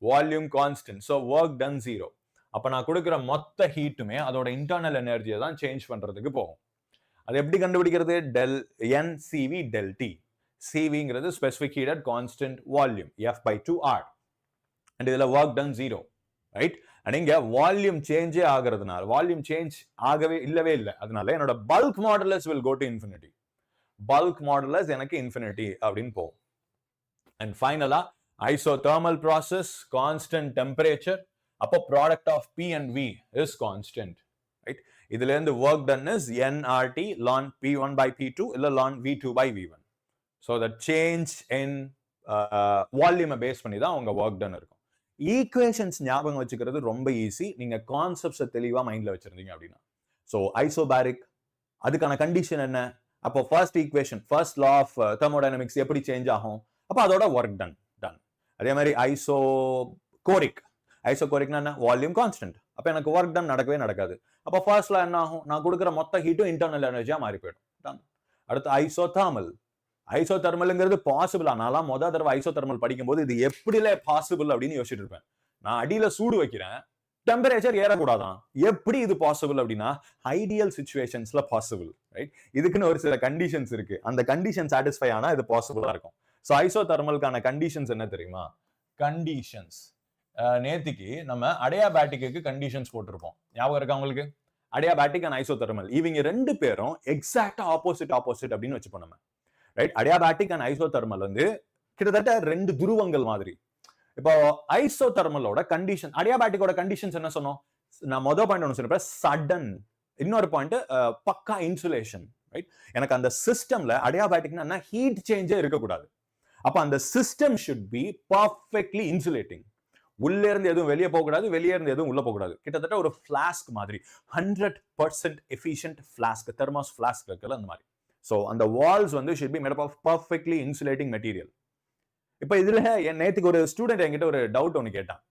volume constant, so work done 0. அப்ப நான் கொடுக்கிற மொத்த ஹீட்டுமே அதோட இன்டர்னல் எனர்ஜியை தான் சேஞ்ச் பண்றதுக்கு போகும். அது எப்படி கண்டுபிடிக்கிறது? del NCV del T. CVங்கிறது specific heat at constant volume F by 2R. And இதுல ஒர்க் டன் 0, ரைட்? அண்ட் இங்க வால்யூம் சேஞ்சே ஆகிறதுனால, வால்யூம் சேஞ்ச் ஆகவே இல்லவே இல்லை, அதனால என்னோட bulk modulus will go to infinity. Bulk modulus எனக்கு இன்ஃபினிட்டி அப்படின்னு போகும். அண்ட் ஃபைனலா isothermal process, constant temperature, அப்போ product of P and V is constant, right? இதுல இருந்து work done is nRT ln P1 by P2 இல்ல ln V2 by V1. So the change in volume base பண்ணி தான் உங்க work done இருக்கும். ஈக்குவேஷன்ஸ் ஞாபகம் வச்சுக்கிறது ரொம்ப ஈஸி, நீங்க கான்செப்ட்ஸை தெளிவா மைண்ட்ல வச்சிருந்தீங்க அப்படின்னா. ஸோ ஐசோபாரிக் அதுக்கான கண்டிஷன் என்ன? அப்போ first equation, first law of thermodynamics எப்படி சேஞ்ச் ஆகும்? அப்போ அதோட ஒர்க் டன். அதே மாதிரி ஐசோகோரிக், ஐசோகோரிக்னா என்ன? Volume constant. அப்ப எனக்கு ஒர்க் டன் நடக்கவே நடக்காது. அப்ப ஃபர்ஸ்ட்ல என்ன ஆகும்? நான் கொடுக்குற மொத்த ஹீட்டும் இன்டர்னல் எனர்ஜியா மாறி போயிடும். அடுத்து ஐசோதர்மல். ஐசோதர்மல்ங்கிறது பாசிபிள். ஆனாலும் மொதல் தடவை ஐசோதர்மல் படிக்கும்போது இது எப்படில பாசிபிள் அப்படின்னு யோசிச்சுட்டு இருப்பேன். நான் அடியில சூடு வைக்கிறேன், டெம்பரேச்சர் ஏறக்கூடாதான், எப்படி இது பாசிபிள் அப்படின்னா ஐடியல் சிச்சுவேஷன்ஸ்ல பாசிபிள், ரைட்? இதுக்குன்னு ஒரு சில கண்டிஷன்ஸ் இருக்கு. அந்த கண்டிஷன் சாட்டிஸ்ஃபை ஆனா இது பாசிபிளா இருக்கும். ஸோ ஐசோதர்மலுக்கான கண்டிஷன்ஸ் என்ன தெரியுமா? கண்டிஷன்ஸ் நேத்திக்கு நம்ம அடியாபாட்டிக்கு கண்டிஷன்ஸ் போட்டிருப்போம், ஞாபகம் இருக்கா உங்களுக்கு? அடியாபாட்டிக் அண்ட் ஐசோதர்மல் இவங்க ரெண்டு பேரும் எக்ஸாக்டா ஆப்போசிட் அப்படின்னு வச்சுப்போம் நம்ம, ரைட்? அடியாபாட்டிக் அண்ட் ஐசோதர்மல் வந்து கிட்டத்தட்ட ரெண்டு துருவங்கள் மாதிரி. இப்போ ஐசோதர்மலோட கண்டிஷன், அடியாபாட்டிக்கோட கண்டிஷன்ஸ் என்ன சொன்னோம்? நான் மொதல் பாயிண்ட் ஒன்று சொன்னேன், சடன். இன்னொரு பாயிண்ட் பக்கா இன்சுலேஷன், ரைட்? எனக்கு அந்த சிஸ்டம்ல அடியாபாட்டிக்னா ஹீட் சேஞ்சே இருக்கக்கூடாது. அப்ப அந்த system should be perfectly insulating. உள்ள இருந்து எதுவும் வெளியே போகக்கூடாது, வெளியே இருந்து எதுவும் உள்ள போகக்கூடாது. கிட்டத்தட்ட ஒரு ஃபிளாஸ்க் மாதிரி, 100% எஃபிஷியன்ட் ஃபிளாஸ்க், தெர்மாஸ் ஃபிளாஸ்க் இருக்குல்ல அந்த மாதிரி. ஸோ அந்த வால்ஸ் வந்து should be made up of perfectly insulating material. இப்போ இதுல என் நேத்துக்கு ஒரு ஸ்டூடெண்ட் என்கிட்ட ஒரு டவுட் ஒன்று கேட்டான்.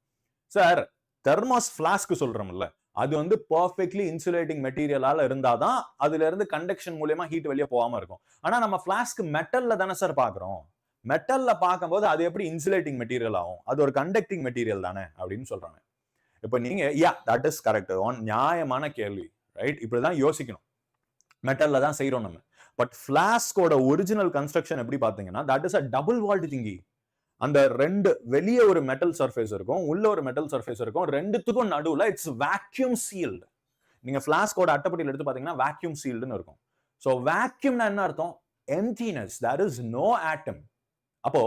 சார், தெர்மாஸ் ஃபிளாஸ்க் சொல்றோம்ல, அது வந்து பர்ஃபெக்ட்லி இன்சுலேட்டிங் மெட்டீரியலால இருந்தாதான் அதுல இருந்து கண்டக்ஷன் மூலியமா ஹீட் வெளியே போகாம இருக்கும். ஆனா நம்ம ஃபிளாஸ்க் மெட்டல்ல தானே சார் பாக்குறோம். மெட்டல்ல பார்க்கும்போது அது எப்படி இன்சுலேட்டிங் மெட்டீரியல் ஆகும்? அது ஒரு கண்டக்டிங் மெட்டீரியல் தானே அப்படின்னு சொல்றாங்க. இப்போ நீங்க தட் இஸ் கரெக்ட், நியாயமான கேள்வி, ரைட்? இப்படிதான் யோசிக்கணும். மெட்டல்ல தான் செய்யறோம் நம்ம. பட் ஃபிளாஸ்கோட ஒரிஜினல் கன்ஸ்ட்ரக்ஷன் எப்படி பாத்தீங்கன்னா, that is a double walled thingy. அந்த ரெண்டு வெளியே ஒரு மெட்டல் சர்ஃபேஸ் இருக்கும், உள்ள ஒரு மெட்டல் சர்ஃபேஸ் இருக்கும், ரெண்டுத்துக்கும் நடுவுல இட்ஸ் வேக்யூம் சீல்டு. நீங்க ஃபிளாஸ்கோட அட்டைப்பட்டியில் எடுத்து பாத்தீங்கன்னா வேக்யூம் சீல்டுன்னு இருக்கும். ஸோ வேக்யூம்னா என்ன அர்த்தம்? எம்டினஸ், தேர் இஸ் நோ ஆட்டம். அப்போ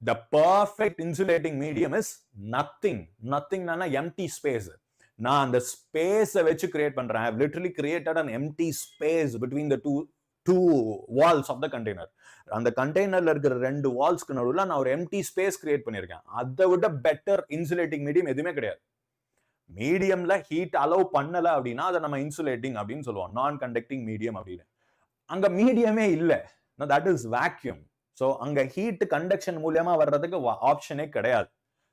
the perfect insulating medium is nothing. Nothing na empty space. நான் அந்த ஸ்பேஸை வச்சு கிரியேட் பண்றேன். I have literally created an empty space between the two two walls of the container. அந்த கண்டெய்னர்ல இருக்கிற ரெண்டு வால்ஸ்க்கு நடுவுல நான் ஒரு எம்டி ஸ்பேஸ் கிரியேட் பண்ணியிருக்கேன். அதை விட பெட்டர் இன்சுலேட்டிங் மீடியம் எதுவுமே கிடையாது. மீடியம்ல ஹீட் அலோவ் பண்ணல அப்படின்னா அதை நம்ம இன்சுலேட்டிங் அப்படின்னு சொல்லுவோம், நான் கண்டக்டிங் மீடியம் அப்படின்னு. அங்க மீடியமே இல்லை, தட் இஸ் வேக்யூம். ஸோ அங்க ஹீட் கண்டக்ஷன் மூலியமா வர்றதுக்கு ஆப்ஷனே கிடையாது.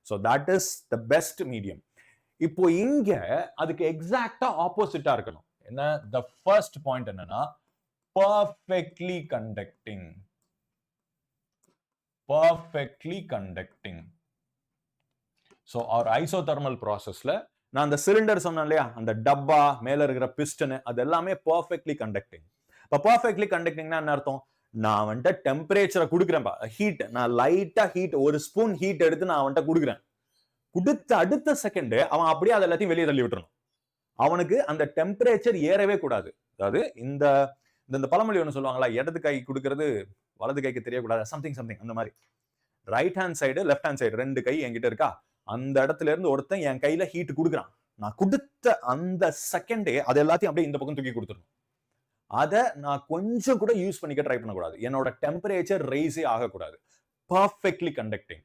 So that is the best medium. இப்போ இங்க அதுக்கு எக்ஸாக்டா ஆப்போசிட்டா இருக்கணும். என்ன த ஃபர்ஸ்ட் பாயிண்ட் என்னன்னா perfectly conducting. Perfectly conducting. So our isothermal processல நான் அந்த சிலிண்டர் சொன்னேன் இல்லையா, அந்த டப்பா மேல இருக்கிற பிஸ்டன் அது எல்லாமே perfectly conducting. இப்போ perfectly conductingனா என்ன அர்த்தம்? நான் வந்துட்டு டெம்பரேச்சரை கொடுக்குறேன்ப்பா, ஹீட் நான் லைட்டா ஹீட் ஒரு ஸ்பூன் ஹீட் எடுத்து நான் வந்துட்டு கொடுக்குறேன். கொடுத்த அடுத்த செகண்ட் அவன் அப்படியே அது எல்லாத்தையும் வெளியே தள்ளி விட்டுறணும். அவனுக்கு அந்த டெம்பரேச்சர் ஏறவே கூடாது. அதாவது இந்த பழமொழி ஒன்று சொல்லுவாங்களா, இடது கை கொடுக்கறது வலது கைக்கு தெரியக்கூடாது, சம்திங் அந்த மாதிரி. Right hand side left hand side ரெண்டு கை என்கிட்ட இருக்கா, அந்த இடத்துல இருந்து ஒருத்தன் என் கையில ஹீட் கொடுக்குறான். நான் கொடுத்த அந்த செகண்டே அது எல்லாத்தையும் அப்படியே இந்த பக்கம் தூக்கி கொடுத்துடணும். அதை நான் கொஞ்சம் கூட யூஸ் பண்ணிக்க ட்ரை பண்ணக்கூடாது. என்னோட டெம்பரேச்சர் ரைஸே ஆகக்கூடாது. Perfectly conducting.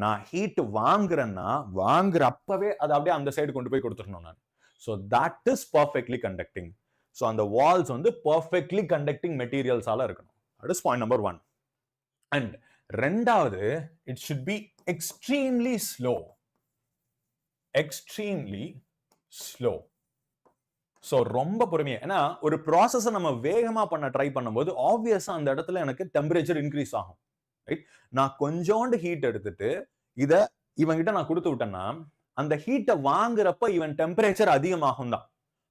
நான் ஹீட் வாங்குறேன்னா வாங்குறப்பவே அதை அப்படியே அந்த சைடு கொண்டு போய் கொடுத்துடணும் நான். So that is perfectly conducting. So அந்த வால்ஸ் வந்து பர்ஃபெக்ட்லி கண்டக்டிங் மெட்டீரியல்ஸால இருக்கணும். That is point number 1. And ரெண்டாவது, it should be extremely slow. Extremely slow. So ரொம்ப பொறுமையா, ஏன்னா ஒரு ப்ராசஸை நம்ம வேகமா பண்ண ட்ரை பண்ணும்போது ஆப்வியஸா அந்த இடத்துல எனக்கு டெம்பரேச்சர் இன்க்ரீஸ் ஆகும். ரைட்? நான் கொஞ்சோண்டு ஹீட் எடுத்துட்டு இதை இவன்கிட்ட நான் கொடுத்து விட்டேன்னா அந்த ஹீட்டை வாங்குறப்ப இவன் டெம்பரேச்சர் அதிகமாகும் தான்.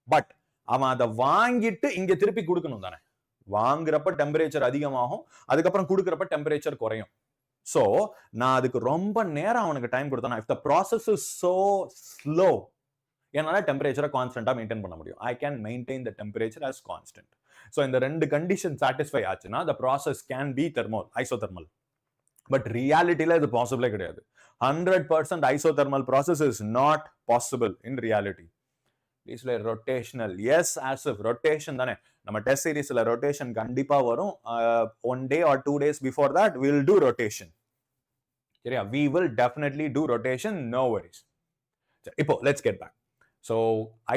பட் அவன் அதை வாங்கிட்டு இங்க திருப்பி கொடுக்கணும் தானே. வாங்குறப்ப டெம்பரேச்சர் அதிகமாகும், அதுக்கப்புறம் கொடுக்குறப்ப டெம்பரேச்சர் குறையும். ஸோ நான் அதுக்கு ரொம்ப நேரம் அவனுக்கு டைம் கொடுத்தேன். If the process is so slow, என்னால டெம்பரேச்சரை கான்ஸ்டன்டா மெயின்டைன் பண்ண முடியும். I can maintain the temperature as constant. So இந்த ரெண்டு கண்டிஷன் சாட்டிஸ்ஃபை ஆச்சுன்னா the process can be thermal, isothermal. But ரியாலிட்டியில இது பாசிபிளே கிடையாது. 100% isothermal process is not possible in reality. These are rotational. Yes, as if rotation தானே. நம்ம டெஸ்ட் சீரிஸ்ல ரொட்டேஷன் கண்டிப்பா வரும். 1 day or 2 days before that we will do rotation. சரியா? We will definitely do rotation, no worries. இப்போ let's get back. ஸோ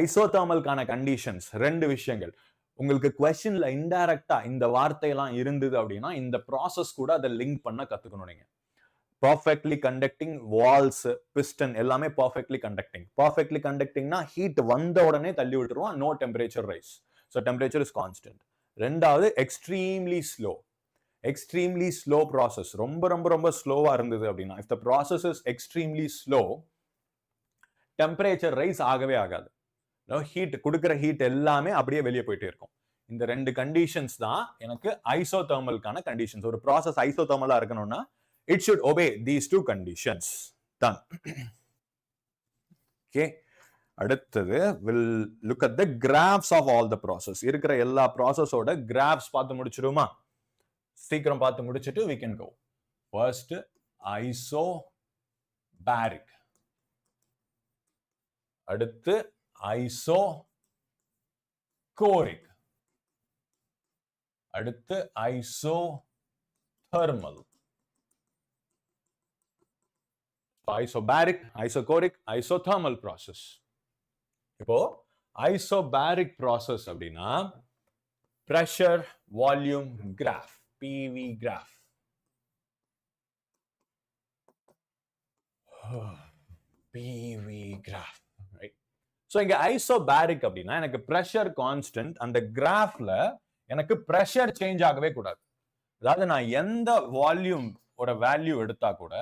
ஐசோதர்மல்கான கண்டிஷன்ஸ் ரெண்டு விஷயங்கள். உங்களுக்கு கொஸ்டின்ல இன்டைரக்டா இந்த வார்த்தையெல்லாம் இருந்தது அப்படின்னா இந்த ப்ராசஸ் கூட அதை லிங்க் பண்ண கத்துக்கணும் நீங்க. பர்ஃபெக்ட்லி கண்டக்டிங் வால்ஸ், பிஸ்டன் எல்லாமே பர்ஃபெக்ட்லி கண்டக்டிங். பர்ஃபெக்ட்லி கண்டக்டிங்னா ஹீட் வந்த உடனே தள்ளி விட்டுருவான், no temperature rise. So temperature is constant. ரெண்டாவது, extremely slow. Extremely slow process, ரொம்ப ரொம்ப ரொம்ப ஸ்லோவா இருந்தது அப்படின்னா, if the process is extremely slow, temperature rise ஆகவே ஆகாது. ஹீட் கொடுக்குற ஹீட் எல்லாமே அப்படியே வெளியே போயிட்டே இருக்கும். இந்த ரெண்டு கண்டிஷன்ஸ் தான் எனக்கு ஐசோதர்மல்கான கண்டிஷன்ஸ். ஒரு ப்ராசஸ் ஐசோதர்மலா இருக்கணும்னா it should obey these two conditions. Done. Okay. அடுத்தது we'll look at the graphs of all the process. இருக்கிற எல்லா ப்ராசஸோட கிராஃப்ஸ் பார்த்து முடிச்சிடுமா? சீக்கிரம் பார்த்து முடிச்சிட்டு we can go. First, isobaric. அடுத்து isochoric. அடுத்து isothermal. Isobaric, isochoric, isothermal process. இப்போ isobaric process அப்படின்னா pressure volume graph, PV graph. PV graph, right? So இங்க isobaric அப்படின்னா எனக்கு pressure constant, அந்த கிராஃப்ல எனக்கு pressure சேஞ்ச் ஆகவே கூடாது. அதாவது நான் எந்த வால்யூம் ஒரு வேல்யூ எடுத்தா கூட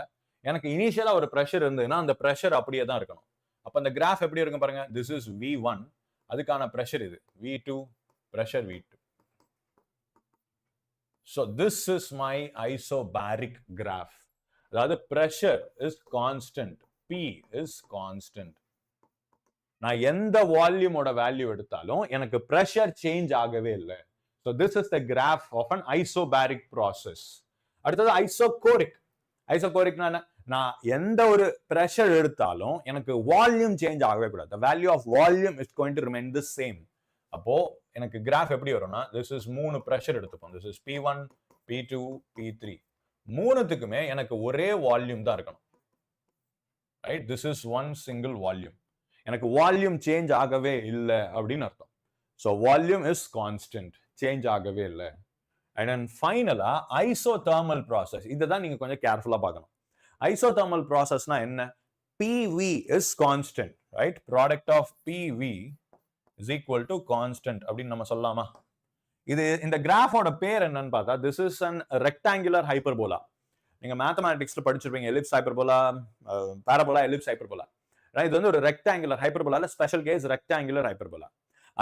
எனக்கு இனிஷியலா ஒரு பிரஷர் இருந்ததுன்னா அந்த பிரஷர் அப்படியே தான் இருக்கணும். அப்ப அந்த கிராஃப் எப்படி இருக்கும் பாருங்க. திஸ் இஸ் V1, அதுக்கான பிரஷர் இது V2, pressure V2. So this is my isobaric graph. அதாவது pressure is constant, P is constant. நான் எந்த வால்யூமோட வேல்யூ எடுத்தாலும் எனக்கு பிரஷர் சேஞ்ச் ஆகவே இல்லை. So this is the graph of an isobaric process. அடுத்தது isochoric. Isochoricனா நான் எந்த ஒரு பிரஷர் எடுத்தாலும் எனக்கு வால்யூம் சேஞ்ச் ஆகவே கூடாது. The value of volume is going to remain the same. அப்போ எனக்கு கிராஃப் எப்படி வரும்னா this is 3 பிரஷர் எடுத்துப்போம். this is P1 P2 P3 மூணுத்துக்குமே எனக்கு ஒரே வால்யூம் தான் இருக்கணும். Right, this is one single volume. எனக்கு வால்யூம் சேஞ்ச் ஆகவே இல்லை அப்படின்னு அர்த்தம். So volume is constant, change ஆகவே இல்லை. அண்ட் தென் ஃபைனலா ஐசோதர்மல் ப்ராசஸ், இதை தான் நீங்க கொஞ்சம் கேர்ஃபுல்லா பார்க்கணும். ஐசோதர்மல் ப்ராசஸ்னா என்ன? PV is constant, right? Product of PV is equal to constant அப்படின்னு நம்ம சொல்லலாமா? இது இந்த கிராஃபோட பேர் என்னன்னு பார்த்தா this is an rectangular hyperbola. நீங்க மேத்தமேட்டிக்ஸ்ல படிச்சிருப்பீங்க ellipse hyperbola, parabola, ellipse hyperbola. இது வந்து ஒரு rectangular ஹைப்பர்போலால special case rectangular hyperbola.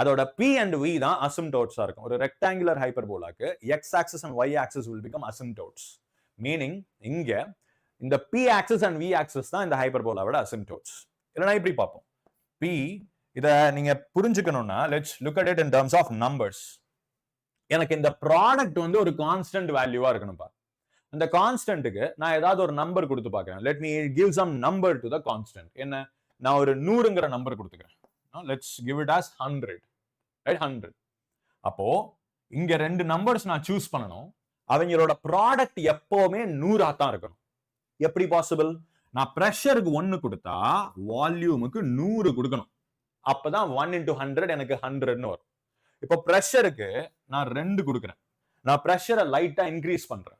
அதோட P and V தான் அசிம்டோட்ஸா இருக்கும். ஒரு rectangular ஹைப்பர்போலாக்கு x axis and y axis will become asymptotes. Meaning இங்க இந்த P axis and V axis தான் இந்த ஹைப்பர்போலாவோட அசிம்டோட்ஸ். இல்லைன்னா இப்படி பார்ப்போம். P இத நீங்க புரிஞ்சுக்கணும்னா let's look at it in terms of numbers. எனக்கு இந்த ப்ராடக்ட் வந்து ஒரு கான்ஸ்டன்ட் வேல்யூவா இருக்கணும்பா. இந்த கான்ஸ்டன்ட்டுக்கு நான் ஏதாவது ஒரு நம்பர் கொடுத்து பார்க்கிறேன். Let me give sum number to the constant. என்ன, நான் ஒரு 100ங்கிற நம்பர் கொடுத்துக்கிறேன். Let's give it as 100. Right, 100. அப்போ இங்க ரெண்டு நம்பர்ஸ் நான் சூஸ் பண்ணணும். அவங்களோட ப்ராடக்ட் எப்பவுமே 100 தான் இருக்கணும். எப்படி பாசிபிள்? நான் பிரஷருக்கு 1 கொடுத்தா வால்யூமுக்கு 100 கொடுக்கணும். அப்பதான் 1 into 100 எனக்கு 100ன்னு வரும். இப்போ பிரஷருக்கு நான் 2 கொடுக்குறேன். நான் பிரஷரை லைட்டா இன்க்ரீஸ் பண்றேன்.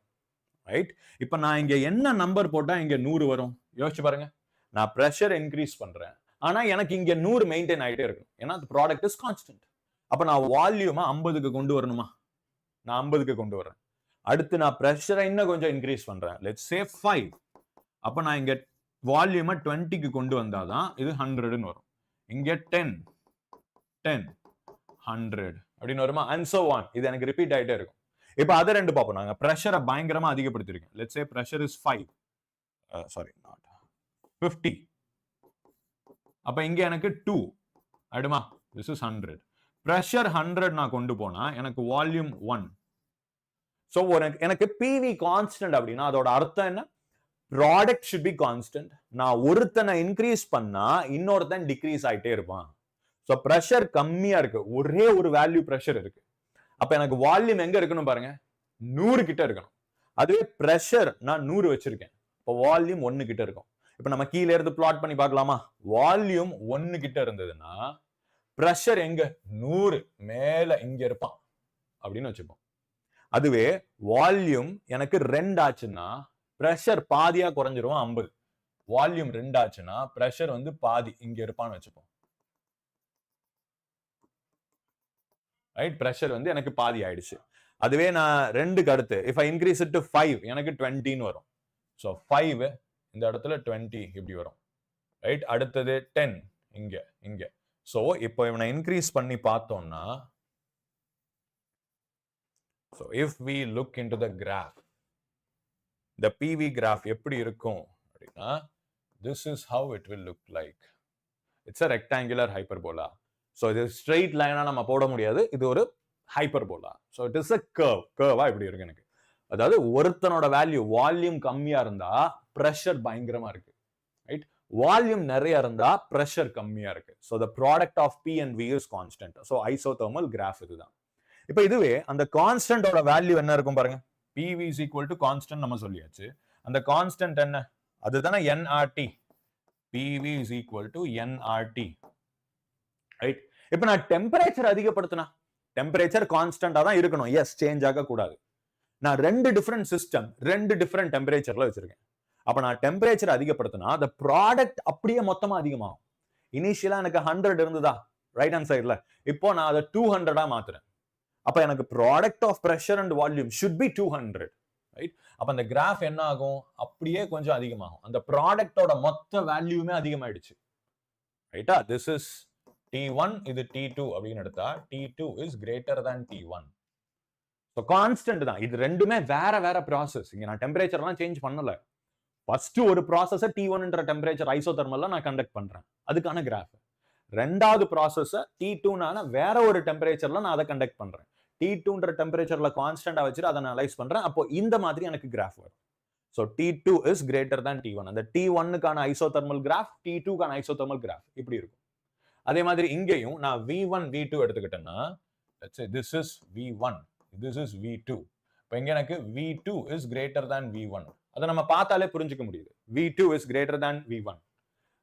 ரைட், இப்போ நான் இங்க என்ன நம்பர் போட்டா இங்க 100 வரும்? யோசிச்சு பாருங்க. நான் பிரஷர் இன்க்ரீஸ் பண்றேன், ஆனா எனக்கு இங்க 100 மெயின்டைன் ஆயிட்டே இருக்கும். ஏன்னா ப்ராடக்ட் இஸ் கான்ஸ்டன்ட். அப்ப நான் வால்யூமை 50க்கு கொண்டு வரணுமா? நான் 50க்கு கொண்டு வரேன். அடுத்து நான் பிரஷரை இன்னும் கொஞ்சம் இன்க்ரீஸ் பண்றேன். Let's say 5. அப்ப நான் இங்க வால்யூமை 20க்கு கொண்டு வந்தாதான் இது 100ன்னு வரும். இங்க 10 100 அப்படின்னு வருமா? and so on. இது எனக்கு ரிப்பீட் ஆயிட்டே இருக்கும். இப்ப அதை ரெண்டு பார்ப்போம். நாங்க பிரஷரை பயங்கரமா அதிகப்படுத்திருக்கேன். Let's say pressure is 5. Sorry, not 50. அப்ப இங்க எனக்கு 2 ஆயிடுமா? this is 100. பிரஷர் 100 நான் கொண்டு போனா எனக்கு வால்யூம் 1. சோ எனக்கு PV கான்ஸ்டன்ட் அப்படின்னா அதோட அர்த்தம் என்ன? Product should be constant. நான் ஒருத்தனை இன்க்ரீஸ் பண்ணா இன்னொருத்தன் டிக்ரீஸ் ஆயிட்டே இருப்பான். சோ பிரஷர் கம்மியா இருக்கு, ஒரே ஒரு வேல்யூ பிரஷர் இருக்கு. அப்ப எனக்கு வால்யூம் எங்க இருக்கணும் பாருங்க, 100 கிட்ட இருக்கணும். அதுவே பிரஷர் நான் 100 வச்சிருக்கேன், இப்போ வால்யூம் 1 கிட்ட இருக்கும். இப்ப நம்ம கீழே இருந்து பிளாட் பண்ணி பார்க்கலாமா? வால்யூம் 1 கிட்ட இருந்ததுன்னா பிரஷர் எங்க? 100 மேல இங்க இருப்பான் அப்படின்னு வச்சுப்போம். அதுவே வால்யூம் எனக்கு 2 ஆச்சுன்னா பிரஷர் பாதியா குறைஞ்சிரும், 50. வால்யூம் 2 ஆச்சுன்னா பிரஷர் வந்து பாதி இங்க இருப்பான்னு வச்சுப்போம். ரைட், பிரஷர் வந்து எனக்கு பாதி ஆயிடுச்சு. அதுவே நான் 2க்கு அடுத்து if I increase it to 5 எனக்கு 20ன்னு வரும். சோ 5 இந்த இடத்துல 20 இப்படி வரும். ரைட், அடுத்தது 10 இங்க. சோ இப்போ இவனை இன்க்ரீஸ் பண்ணி பார்த்தோம்னா, so if we look into the graph, the PV graph எப்படி இருக்கும் அப்படின்னா this is how it will look like. It's a rectangular hyperbola. So இது ஸ்ட்ரெயிட் லைனா நம்ம போட முடியாது, இது ஒரு hyperbola. So it is a கர்வா இப்படி இருக்கு எனக்கு. அதாவது ஒருத்தனோட வேல்யூ வால்யூம் கம்மியா இருந்தா பிரஷர் பயங்கரமா இருக்கு. ரைட், வால்யூம் நிறைய இருந்தா பிரஷர் கம்மியா இருக்கு. So the product of P and V is constant. So isothermal graph இதுதான். இப்போ இதுவே அந்த கான்ஸ்டன்டோட வேல்யூ என்ன இருக்கும் பாருங்க. PV is equal to constant நம்ம சொல்லியாச்சு. அந்த கான்ஸ்டன்ட் என்ன? அதுதானே nRT. PV is equal to nRT. Right, இப்போ நான் டெம்பரேச்சர் அதிகப்படுத்தினா டெம்பரேச்சர் கான்ஸ்டன்டா தான் இருக்கணும். எஸ், சேஞ்ச் ஆக கூடாது. நான் 2 டிஃபரெண்ட் சிஸ்டம் 2 டிஃபரெண்ட் டெம்பரேச்சர்ல வச்சிருக்கேன். அப்ப நான் டெம்பரேச்சர் அதிகப்படுத்தினா அந்த ப்ராடக்ட் அப்படியே மொத்தமா அதிகமாகும். இனிஷியலா எனக்கு 100 இருந்ததா ரைட் ஹேண்ட் சைட்ல, இப்போ நான் அதை 200 மாத்துறேன். அப்ப எனக்கு product of pressure and volume should be 200. Right, அப்ப அந்த கிராஃப் என்ன ஆகும்? அப்படியே கொஞ்சம் அதிகமாகும். அந்த ப்ராடக்டோட மொத்த வேல்யூமே அதிகமாயிடுச்சு. ரைட்டா? திஸ் இஸ் T1, இது T2 அப்படின்னு எடுத்தா T2 is greater than T1. So constant தான். இது ரெண்டுமே வேற வேற ப்ராசஸ். இங்க நான் டெம்பரேச்சர்லாம் சேஞ்ச் பண்ணல. ஃபர்ஸ்ட் ஒரு ப்ராசஸை T1ன்ற டெம்பரேச்சர் ஐசோதர்மல்ல நான் கண்டக்ட் பண்றேன், அதுக்கான கிராஃப். ரெண்டாவது ப்ராசஸை T2னால வேற ஒரு டெம்பரேச்சர்ல நான் அதை கண்டக்ட் பண்றேன். T2ன்ற டெம்பரேச்சர்ல கான்ஸ்டன்டா வச்சுட்டு அதை நான் அனலைஸ் பண்றேன். அப்போ இந்த மாதிரி எனக்கு கிராஃப் வரும். So T2 is greater than T1. அந்த T1க்கான ஐசோதர்மல் கிராஃப், T2க்கான ஐசோதர்மல் கிராஃப் இப்படி இருக்கும். அதே மாதிரி இங்கேயும் நான் v1 v2 எடுத்துக்கிட்டேன்னா let's say this is v1, this is v2. இப்போ இங்க எனக்கு v2 is greater than v1. அதை நம்ம பார்த்தாலே புரிஞ்சுக்க முடியுது. v2 is greater than v1.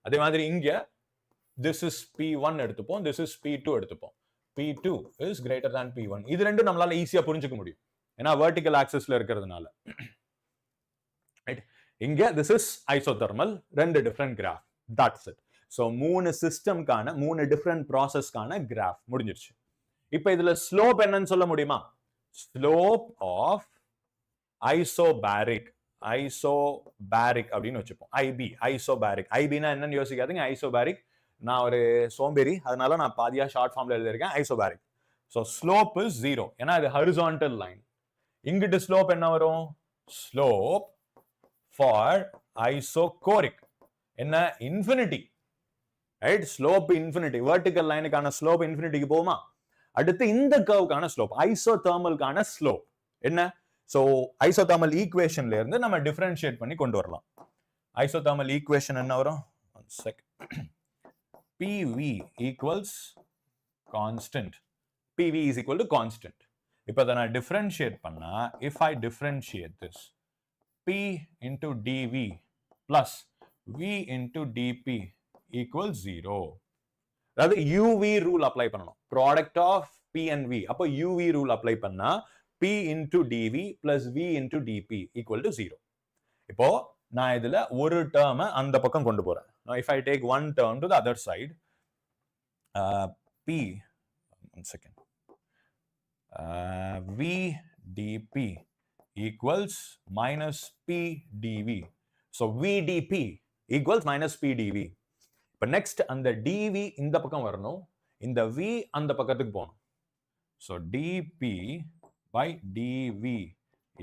அதே மாதிரி இங்க this is p1 எடுத்துப்போம், this is p2 எடுத்துப்போம். p2 is greater than p1. இது ரெண்டும் நம்மளால ஈஸியா புரிஞ்சுக்க முடியும். ஏன்னா vertical axisல இருக்கிறதுனால. Right? இங்க this is isothermal, ரெண்டு different graph. That's it. So மூணு சிஸ்டம்கான மூணு different processக்கான graph முடிஞ்சிருச்சு. இப்போ இதுல ஸ்லோப் என்னன்னு சொல்ல முடியுமா? ஸ்லோப் ஆஃப் isobaric அப்படின்னு வச்சுப்போம். IB isobaric. IBனா என்னன்னு யோசிக்காதீங்க. isobaric நான் ஒரு சோம்பேறி, அதனால நான் பாதியா ஷார்ட் ஃபார்ம்ல எழுதிருக்கேன் isobaric. So slope is 0 ஏன்னா இது horizontal line. இங்கிட்டு ஸ்லோப் என்ன வரும்? ஸ்லோப் for isochoric என்ன? infinity. Right? slope infinity. vertical lineக்கான slope infinityக்கு போகுமா? அடுத்து இந்த கர்வ்க்கான ஸ்லோப் ஐசோதர்மல்கான ஸ்லோப் என்ன? சோ ஐசோதர்மல் ஈக்குவேஷன்ல இருந்து நம்ம டிஃபரன்ஷியேட் பண்ணி கொண்டு வரலாம். ஐசோதர்மல் ஈக்குவேஷன் என்ன வரும்? one sec. PV equals constant. PV is equal to constant. இப்போ அதை நான் டிஃபரன்ஷியேட் பண்ணா, if I differentiate this, P into dV plus V into dP equals 0. அதாவது UV ரூல் அப்ளை பண்ணணும். Product of P and V. அப்போ UV ரூல் அப்ளை பண்ணா P into dV plus V into dP equal to 0. இப்போ நான் இதுல ஒரு டேர்மை அந்த பக்கம் கொண்டு போறேன். Now if I take one term to the other side, P, one second, V dP equals minus P dV. So V dP equals minus P dV. இப்போ நெக்ஸ்ட் அந்த dV இந்த பக்கம் வரணும், இந்த V அந்த பக்கத்துக்கு போகணும். So dP by dV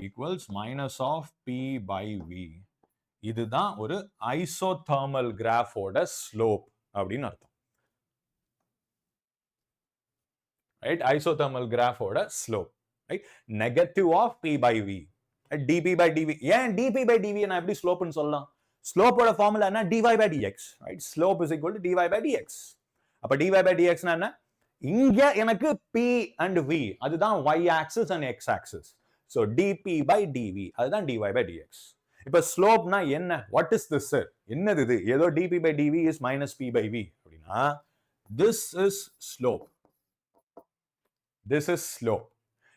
equals minus of P by V. இதுதான் ஒரு ஐசோதர்மல் கிராஃபோட ஸ்லோப் அப்படின்னு அர்த்தம். Right? Isothermal கிராஃபோட slope. Right? Negative of P by V. dP by dV. ஏன் dP by dV நான் எப்படி ஸ்லோப்னு சொல்லலாம்? ஸ்லோப்போட ஃபார்முலா என்ன? dy by dx. Right? Slope is equal to dy by dx. அப்ப dy by dx னா என்ன? இங்க எனக்கு P and V அதுதான் y axis and x axis. So dP by dV அதுதான் dy by dx. இப்ப ஸ்லோப்னா என்ன? What is this sir? என்னது இது? ஏதோ dP by dV is minus P by V அப்படின்னா this is slope. This is slope.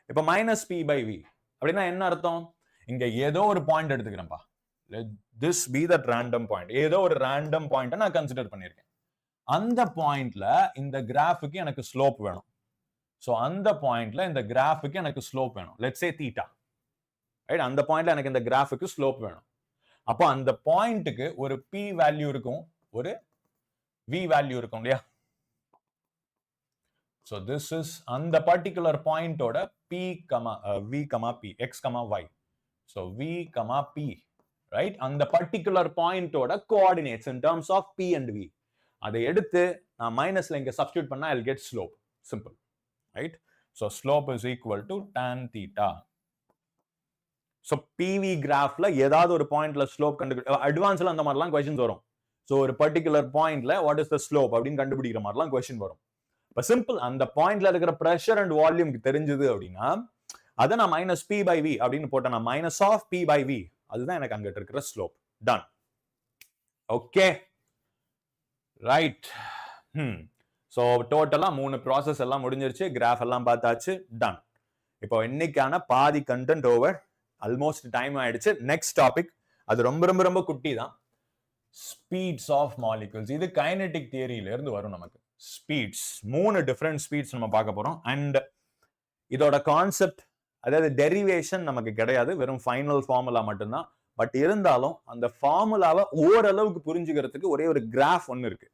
இப்ப minus P by V அப்படின்னா என்ன அர்த்தம்? இங்க ஏதோ ஒரு point எடுத்துக்கிறேன்ப்பா. Let this be that random point. ஏதோ ஒரு random point நான் கன்சிடர் பண்ணியிருக்கேன். அந்த பாயிண்ட்ல இந்த கிராஃபுக்கு எனக்கு ஸ்லோப் வேணும். சோ அந்த பாயிண்ட்ல இந்த கிராஃபுக்கு எனக்கு ஸ்லோப் வேணும். Let's say theta. ரைட்? அந்த பாயிண்ட்ல எனக்கு இந்த கிராஃபுக்கு ஸ்லோப் வேணும். அப்போ அந்த பாயிண்ட்டுக்கு ஒரு P வேல்யூ இருக்கும், ஒரு V வேல்யூ இருக்கும் இல்லையா? So this is அந்த particular point ஓட P, V, P, X, Y. So V, P, right? அந்த particular point ஓட coordinates in terms of P and V. அதை எடுத்து நான் மைனஸ்ல இங்க சப்ஸ்டிட்யூட் பண்ணா I'll get slope. Simple. Right? So slope is equal to tan theta. So PV கிராஃப்ல ஏதாவது ஒரு பாயிண்ட்ல ஸ்லோப் அட்வான்ஸ்ல அந்த மாதிரிலாம் क्वेश्चंस வரும். So ஒரு particular பாயிண்ட்ல what is the slope அப்படின்னு கண்டுபிடிக்கிற மாதிரிலாம் क्वेश्चन வரும். இப்ப சிம்பிள் அந்த பாயிண்ட்ல இருக்கிற பிரஷர் அண்ட் வால்யூம் தெரிஞ்சது அப்படின்னா அதை நான் மைனஸ் P by V அப்படின்னு போட்டேன். நான் minus of P by V அதுதான் எனக்கு அங்கிட்ட இருக்கிற slope. Done. Okay right. So டோட்டலா 3 ப்ராசஸ் எல்லாம் முடிஞ்சிருச்சு, கிராஃப் எல்லாம் பார்த்தாச்சு. டன். இப்போ இன்னைக்கான பாதி கண்டென்ட் ஓவர், ஆல்மோஸ்ட் டைம் ஆயிடுச்சு. நெக்ஸ்ட் டாபிக் அது ரொம்ப ரொம்ப ரொம்ப குட்டி தான். Speeds of molecules. இது கைனெட்டிக் தியரியில இருந்து வரும் நமக்கு. ஸ்பீட்ஸ் 3 டிஃபரெண்ட் ஸ்பீட்ஸ் நம்ம பார்க்க போறோம். அண்ட் இதோட கான்செப்ட் அதாவது டெரிவேஷன் நமக்கு கிடையாது, வெறும் ஃபைனல் ஃபார்முலா மட்டும்தான். பட் இருந்தாலும் அந்த ஃபார்முலாவை ஓரளவுக்கு புரிஞ்சுக்கிறதுக்கு ஒரே ஒரு கிராஃப் ஒன்று இருக்கு.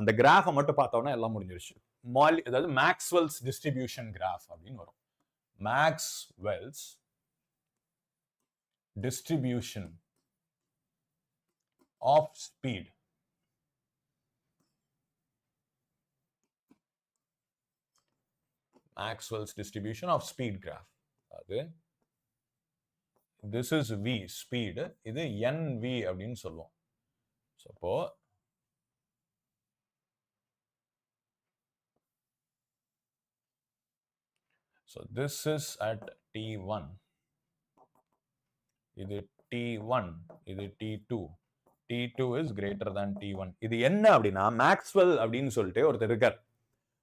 அந்த கிராஃபை மட்டும் பார்த்தோம்னா எல்லாம் முடிஞ்சிருச்சு. அதாவது மேக்ஸ்வெல்ஸ் டிஸ்ட்ரிபியூஷன் கிராஃப் அப்படின்னு வரும். Maxwell's distribution of speed. Maxwell's distribution of speed graph. அது this is V speed, இது NV அப்படின்னு சொல்லுவோம். So அப்போ So this is at T1. இது T1, இது T2. T2 is greater than T1. இது என்ன அப்படின்னா மேக்ஸ்வெல் அப்படின்னு சொல்லிட்டு ஒருத்தர் இருக்கார்.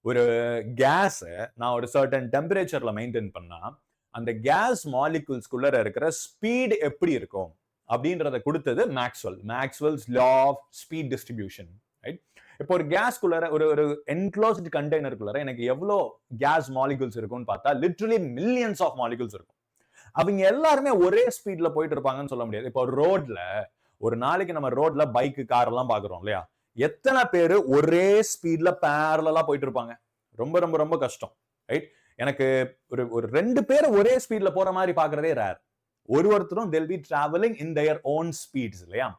ஒரு கேஸை நான் ஒரு சர்டன் டெம்பரேச்சர்ல மெயின்டைன் பண்ணா அந்த கேஸ் மாலிகுல்ஸ்குள்ள இருக்கிற ஸ்பீட் எப்படி இருக்கும் அப்படின்றத கொடுத்தது Maxwell's law of speed distribution. Right? இப்போ ஒரு கேஸ்குள்ளார ஒரு என்க்ளோஸ்ட் கண்டெய்னருக்குள்ளார எனக்கு எவ்வளோ கேஸ் மாலிகுல்ஸ் இருக்கும்னு பார்த்தா லிட்டரலி மில்லியன்ஸ் ஆஃப் மாலிகுல்ஸ் இருக்கும். அவங்க எல்லாருமே ஒரே ஸ்பீட்ல போயிட்டு இருப்பாங்கன்னு சொல்ல முடியாது. இப்போ ரோட்ல ஒரு நாளைக்கு நம்ம ரோட்ல பைக்கு கார் எல்லாம் பாக்குறோம் இல்லையா, எத்தனை பேரு ஒரே ஸ்பீட்ல பேரலா போயிட்டு இருப்பாங்க? ரொம்ப ரொம்ப ரொம்ப கஷ்டம். ரைட்? எனக்கு ஒரு 2 பேர் ஒரே ஸ்பீட்ல போற மாதிரி பாக்குறதே ரேர். ஒருத்தரும் they'll be traveling in their own speeds இல்லையா?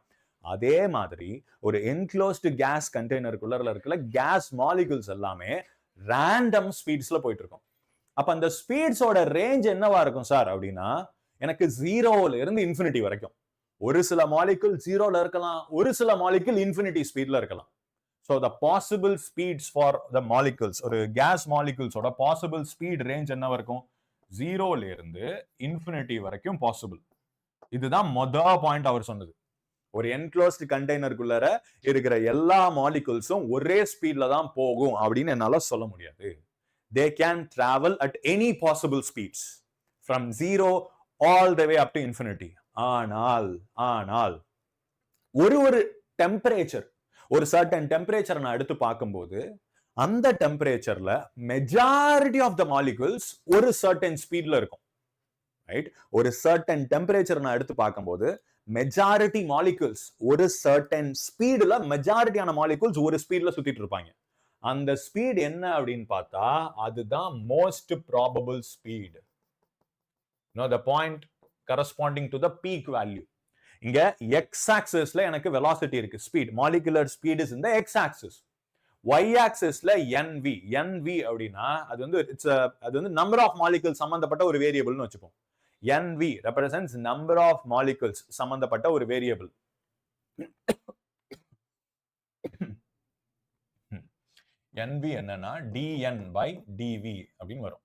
அதே மாதிரி ஒரு என்க்ளோஸ்ட் கேஸ் கண்டெய்னருக்குள்ள இருக்கிற கேஸ் மாலிகுல்ஸ் எல்லாமே ரேண்டம் ஸ்பீட்ஸ்ல போயிட்டு இருக்கும். அப்ப அந்த ஸ்பீட்ஸோட ரேஞ்ச் என்னவா இருக்கும் சார் அப்படின்னா, எனக்கு 0ல இருந்து இன்ஃபினிட்டி வரைக்கும். ஒரு சில மாலிகுல் 0ல இருக்கலாம், ஒரு சில மாலிகுல் இன்ஃபினிட்டி ஸ்பீட்ல இருக்கலாம். So the possible speeds for the molecules, ஒரு கேஸ் மாலிகுல்ஸோட பாசிபிள் ஸ்பீட் ரேஞ்ச் என்னவா இருக்கும்? 0ல இருந்து இன்ஃபினிட்டி வரைக்கும் பாசிபிள். இதுதான் பாயிண்ட் அவர் சொன்னது. ஒரு என்க்ளோஸ்ட் கண்டெய்னருக்குள்ளார இருக்கிற எல்லா மாலிகுல்ஸும் ஒரே ஸ்பீட்ல தான் போகும் அப்படின்னு என்னால சொல்ல முடியாது. They can travel at any possible speeds from 0 all the way up to infinity. ஆனால் ஒரு டெம்பரேச்சர், ஒரு சர்டன் டெம்பரேச்சர் நான் எடுத்து பார்க்கும்போது அந்த டெம்பரேச்சர்ல மெஜாரிட்டி ஆஃப் த மாலிகுல்ஸ் ஒரு சர்டன் ஸ்பீட்ல இருக்கும். ரைட்? ஒரு சர்டன் டெம்பரேச்சர் நான் எடுத்து பார்க்கும்போது மெஜாரிட்டி மாலிகுல்ஸ் ஒரு சர்டன் ஸ்பீட்ல, மெஜாரிட்டியான மாலிகுல்ஸ் ஒரு ஸ்பீட்ல சுத்திட்டு இருப்பாங்க. அந்த ஸ்பீட் என்ன அப்படின்னு பார்த்தா அதுதான் most probable speed. the point corresponding to the peak value. இங்க x axisல எனக்கு velocity இருக்கு, speed, molecular speed is in the x axis. y axisல nv அப்படின்னா அது வந்து number of molecules சம்பந்தப்பட்ட ஒரு வேரியபிள்னு வச்சுப்போம். nv represents number of molecules சம்பந்தப்பட்ட ஒரு வேரியபிள். nv என்னன்னா dn by dv அப்படின்னு வரும்.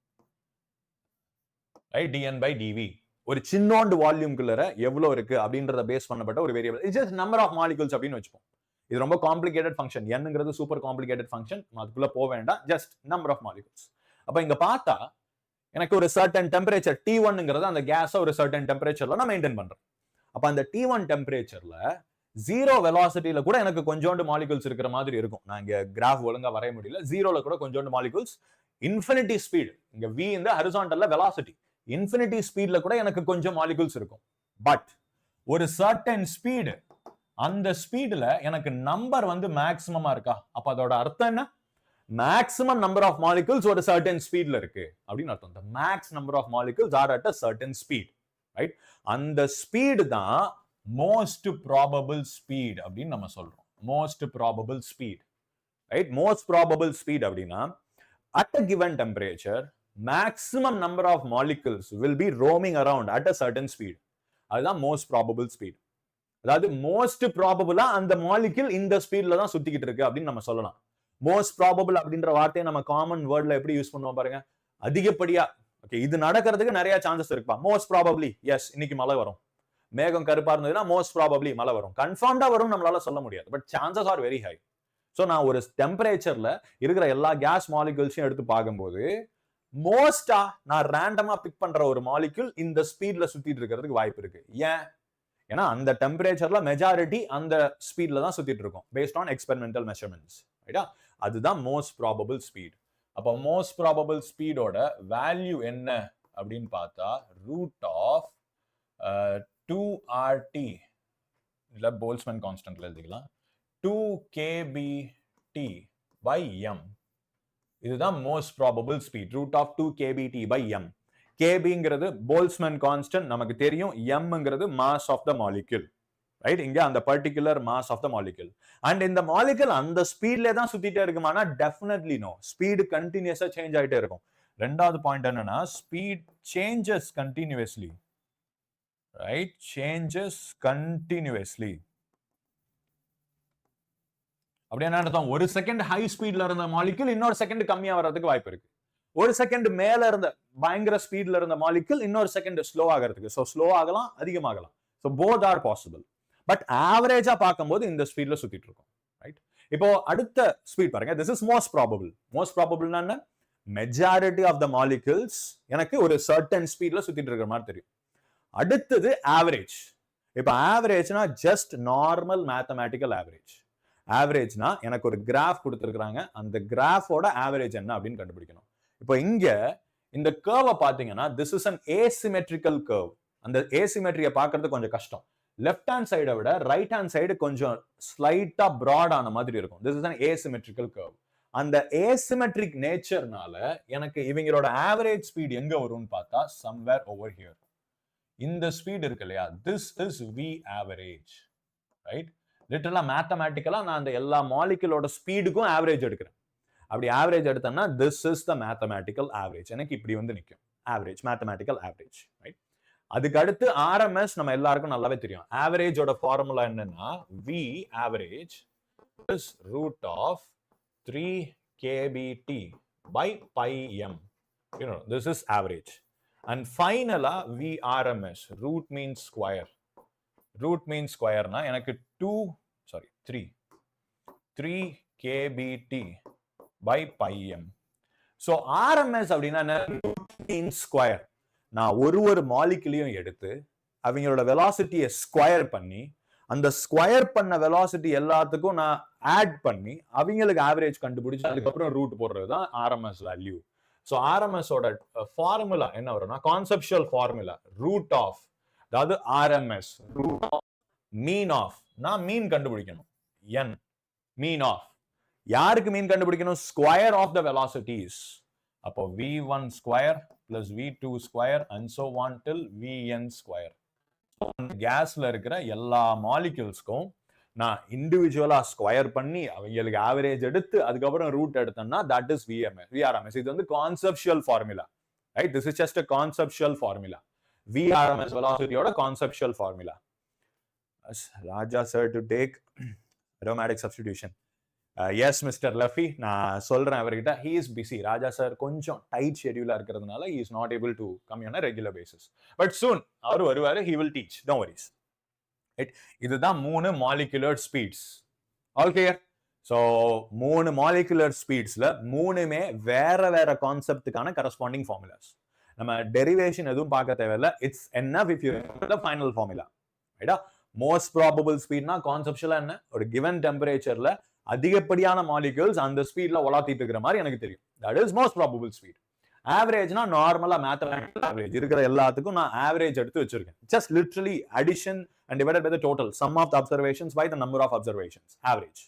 ரைட்? dn by dv ஒரு சின்னோண்டு வால்யூம்குள்ள எவ்வளவு இருக்கு அப்படின்றத பேஸ் பண்ணப்பட்ட ஒரு variable. It's just number of molecules அப்படின்னு வச்சுப்போம். இது ரொம்ப காம்ப்ளிகேட்டட் ஃபங்க்ஷன். என்னங்கிறது சூப்பர் காம்ப்ளிகேட்டட் ஃபங்க்ஷன், அதுக்குள்ள போக வேண்டாம். Just number of molecules. அப்ப இங்க பார்த்தா எனக்கு ஒரு சர்டன் டெம்பரேச்சர் T1ங்கிறது அந்த கேஸை ஒரு சர்டன் டெம்பரேச்சர்ல நான் மெயின்டைன் பண்றேன். அப்ப அந்த T1 டெம்பரேச்சர்ல 0 வெலாசிட்டியில கூட எனக்கு கொஞ்சோண்டு மாலிகுல்ஸ் இருக்கிற மாதிரி இருக்கும். நான் இங்க கிராஃப் ஒழுங்கா வரைய முடியல. 0ல கூட கொஞ்சோண்டு மாலிகுல்ஸ். இன்ஃபினிட்டி ஸ்பீட், இங்க v இந்த ஹரிசாண்டல்ல வெலாசிட்டி, இன்ஃபினிட்டி ஸ்பீட்ல கூட எனக்கு கொஞ்சம் மாலிகுல்ஸ் இருக்கும். பட் ஒரு சர்டன் ஸ்பீடு, அந்த ஸ்பீட்ல எனக்கு நம்பர் மேக்ஸிமமா இருக்கா? அப்ப அதோட அர்த்தம் என்ன? மேக்ஸிமம் நம்பர் ஆஃப் மாலிகுல்ஸ் ஒரு சர்டன் ஸ்பீட்ல இருக்கு அப்படின்னு அர்த்தம். the max number of molecules are at a certain speed. Right? அந்த ஸ்பீடு தான் மோஸ்ட் ப்ராபபிள் ஸ்பீட் அப்படின்னு நம்ம சொல்றோம். Most probable speed. Right? Most probable speed அப்படின்னா at a given temperature maximum number of molecules will be roaming around at a certain speed. அதுதான் மோஸ்ட் ப்ராபபிள் ஸ்பீட். அதாவது மோஸ்ட் ப்ராபபிளா அந்த மாலிகுல் இந்த ஸ்பீட்ல தான் சுத்திக்கிட்டு இருக்கு அப்படின்னு நம்ம சொல்லலாம். மோஸ்ட் ப்ராபபிள் அப்படின்ற வார்த்தையை நம்ம காமன் வேர்ட்ல எப்படி யூஸ் பண்ணுவோம் பாருங்க. அதிகப்படியா, ஓகே, இது நடக்கிறதுக்கு நிறைய சான்சஸ் இருக்குப்பா. மோஸ்ட் ப்ராபபிளி, எஸ், இன்னைக்கு மழை வரும். மேகம் கருப்பா இருந்ததுன்னா மோஸ்ட் ப்ராபபிளி மழை வரும். கன்ஃபார்ம்டா வரும் நம்மளால சொல்ல முடியாது, but chances are very high. So நான் ஒரு டெம்பரேச்சர்ல இருக்கிற எல்லா கேஸ் மாலிகுல்ஸையும் எடுத்து பார்க்கும்போது மோஸ்டா நான் ரேண்டமா பிக் பண்ற ஒரு மாலிகுல் இந்த ஸ்பீட்ல சுத்திட்டு இருக்கிறதுக்கு வாய்ப்பு இருக்கு. ஏன்னா அந்த டெம்பரேச்சர்ல மெஜாரிட்டி அந்த ஸ்பீட்ல தான் சுத்திட்டு இருக்கும் பேஸ்ட் ஆன் எக்ஸ்பெரிமெண்டல் மெஷர்மெண்ட்ஸ். ரைட்டா? அதுதான் மோஸ்ட் ப்ராபபிள் ஸ்பீட். அப்போ மோஸ்ட் ப்ராபபிள் ஸ்பீடோட வேல்யூ என்ன அப்படின்னு பார்த்தா ரூட் ஆஃப் 2RT, இல்ல போல்ட்ஸ்மேன் கான்ஸ்டன்ட்ல எழுதிக்கலாம், 2kBT/m. இதுதான் most probable speed, root of 2kBT/m. kBங்கிறது போல்ட்ஸ்மேன் கான்ஸ்டன்ட் நமக்கு தெரியும், mங்கிறது mass of the molecule. Right? இங்க அந்த particular mass of the molecule. And இந்த மாலிக்யூல் அந்த ஸ்பீட்ல தான் சுத்திட்டே இருக்குமானா டெஃபினெட்லி நோ. ஸ்பீடு கண்டினியூஸா சேஞ்ச் ஆயிட்டே இருக்கும். ரெண்டாவது பாயிண்ட் என்னன்னா speed changes continuously. Right? Changes continuously. அப்படி என்ன அர்த்தம்? ஒரு செகண்ட் ஹை ஸ்பீட்ல இருந்த மாலிக்யூல் இன்னொரு செகண்ட் கம்மியா வர்றதுக்கு வாய்ப்பு இருக்கு. ஒரு செகண்ட் மேல இருந்த பயங்கர ஸ்பீட்ல இருந்த மாலிகுல் இன்னொரு செகண்ட் ஸ்லோ ஆகிறதுக்கு. ஸோ ஸ்லோ ஆகலாம், அதிகமாகலாம். So both are possible. But ஆவரேஜா பார்க்கும்போது இந்த ஸ்பீட்ல சுத்திட்டு இருக்கும். ரைட்? இப்போ அடுத்த ஸ்பீட் பாருங்க. This is most probable. Most ப்ராபபிள்னா என்ன? மெஜாரிட்டி ஆஃப் த மாலிகுல்ஸ் எனக்கு ஒரு சர்டன் ஸ்பீட்ல சுத்திட்டு இருக்கிற மாதிரி தெரியும். அடுத்தது ஆவரேஜ். இப்போ ஆவரேஜ்னா ஜஸ்ட் நார்மல் மேத்தமேட்டிக்கல் ஆவரேஜ். ஆவரேஜ்னா எனக்கு ஒரு கிராஃப் கொடுத்துருக்காங்க, அந்த கிராஃபோட ஆவரேஜ் என்ன அப்படின்னு கண்டுபிடிக்கணும். இப்போ இங்க இந்த கர்வை பாத்தீங்கன்னா this is an asymmetrical curve. அந்த ஏசிமெட்ரியை பார்க்கறது கொஞ்சம் கஷ்டம். லெஃப்ட் ஹேண்ட் சைடை விட ரைட் ஹேண்ட் சைடு கொஞ்சம் ஸ்லைட்டா பிராட் ஆன மாதிரி இருக்கும். This is an asymmetrical curve. அந்த ஏசிமெட்ரிக் நேச்சர்னால எனக்கு இவங்களோட ஆவரேஜ் ஸ்பீட் எங்க வரும்னு பார்த்தா சம்வேர் ஓவர் ஹியர். இந்த ஸ்பீட் இருக்கு இல்லையா, this is v average. Right? லிட்டரலா மேத்தமேட்டிக்கலா நான் அந்த எல்லா மாலிகுலோட ஸ்பீடுக்கும் ஆவரேஜ் எடுக்கிறேன். அப்படி ஆவரேஜ் எடுத்தேன்னா this is the mathematical average. எனக்கு இப்படி வந்து நிற்கும் ஆவரேஜ், மேத்தமேட்டிக்கல் ஆவரேஜ். ரைட்? அதுக்கு அடுத்து ஆர்எம்எஸ் நம்ம எல்லாருக்கும் நல்லாவே தெரியும். ஆவரேஜோட ஃபார்முலா என்னன்னா v average is root of 3kBT by pi m. You know, this is average. And finally, VRMS, root mean square. Root mean square na எனக்கு 3kBT by pi m. So RMS அப்படின்னா என்ன? root mean square. நான் ஒரு மாலிகுலையும் எடுத்து அவங்களோட வெலாசிட்டியை ஸ்கொயர் பண்ணி அந்த ஸ்கொயர் பண்ண வெலாசிட்டி எல்லாத்துக்கும் நான் ஆட் பண்ணி அவங்களுக்கு ஆவரேஜ் கண்டுபிடிச்சு அதுக்கப்புறம் ரூட் போடுறது தான் ஆர்எம்எஸ் வேல்யூ. ஸோ ஆர்எம்எஸ் ஓட ஃபார்முலா என்ன வரும்னா கான்செப்சுவல் ஃபார்முலா ரூட் ஆஃப், அதாவது RMS root of mean of. நான் மீன் கண்டுபிடிக்கணும், n மீன் ஆஃப். யாருக்கு மீன் கண்டுபிடிக்கணும்? Square of the velocities. அப்போ v1 square plus v2 square and so on till vn square. கேஸ்ல இருக்கிற எல்லா மாலிகுல்ஸ்க்கும் நான் இண்டிவிஜுவலா ஸ்கொயர் பண்ணி அவங்களுக்கு ஆவரேஜ் எடுத்து அதுக்கப்புறம் ரூட் எடுத்தேன்னா தட் இஸ் விஆர்எம்எஸ். இது வந்து conceptual formula. Right? This is just a conceptual formula. V RMS வெலாசிட்டியோட conceptual formula. Raja sir to take aromatic substitution. Yes mister Luffy, நான் சொல்றேன் அவர்கிட்ட, he is busy. Raja sir கொஞ்சம் டைட் ஷெட்யூலா இருக்கிறதுனால he is not able to come on a regular basis. But soon அவர் வருவாரு, he will teach. Don't worry. இதுதான் 3 molecular speeds. All clear? So 3 molecular ஸ்பீட்ஸ்ல 3மே வேற கான்செப்டுக்கான கரஸ்பாண்டிங் ஃபார்முலாஸ். நம்ம டெரிவேஷன் எதுவும் பார்க்க தேவையில்லை. It's enough if you remember the final formula. ரைட்டா? மோஸ்ட் ப்ராபபிள் ஸ்பீட்னா கான்செப்சுவலா என்ன? ஒரு கிவன் டெம்பரேச்சர்ல அதிகப்படியான மாலிகுல்ஸ் அந்த ஸ்பீட்ல வளாத்திட்டு இருக்கிற மாதிரி எனக்கு தெரியும். That is most probable speed. ஆவரேஜ்னா நார்மலா மேத்தமேட்டிக்கல் ஆவரேஜ் இருக்கிற எல்லாத்துக்கும் நான் ஆவரேஜ் எடுத்து வச்சிருக்கேன். Just literally addition and divided by the total sum of the observations by the number of observations, average.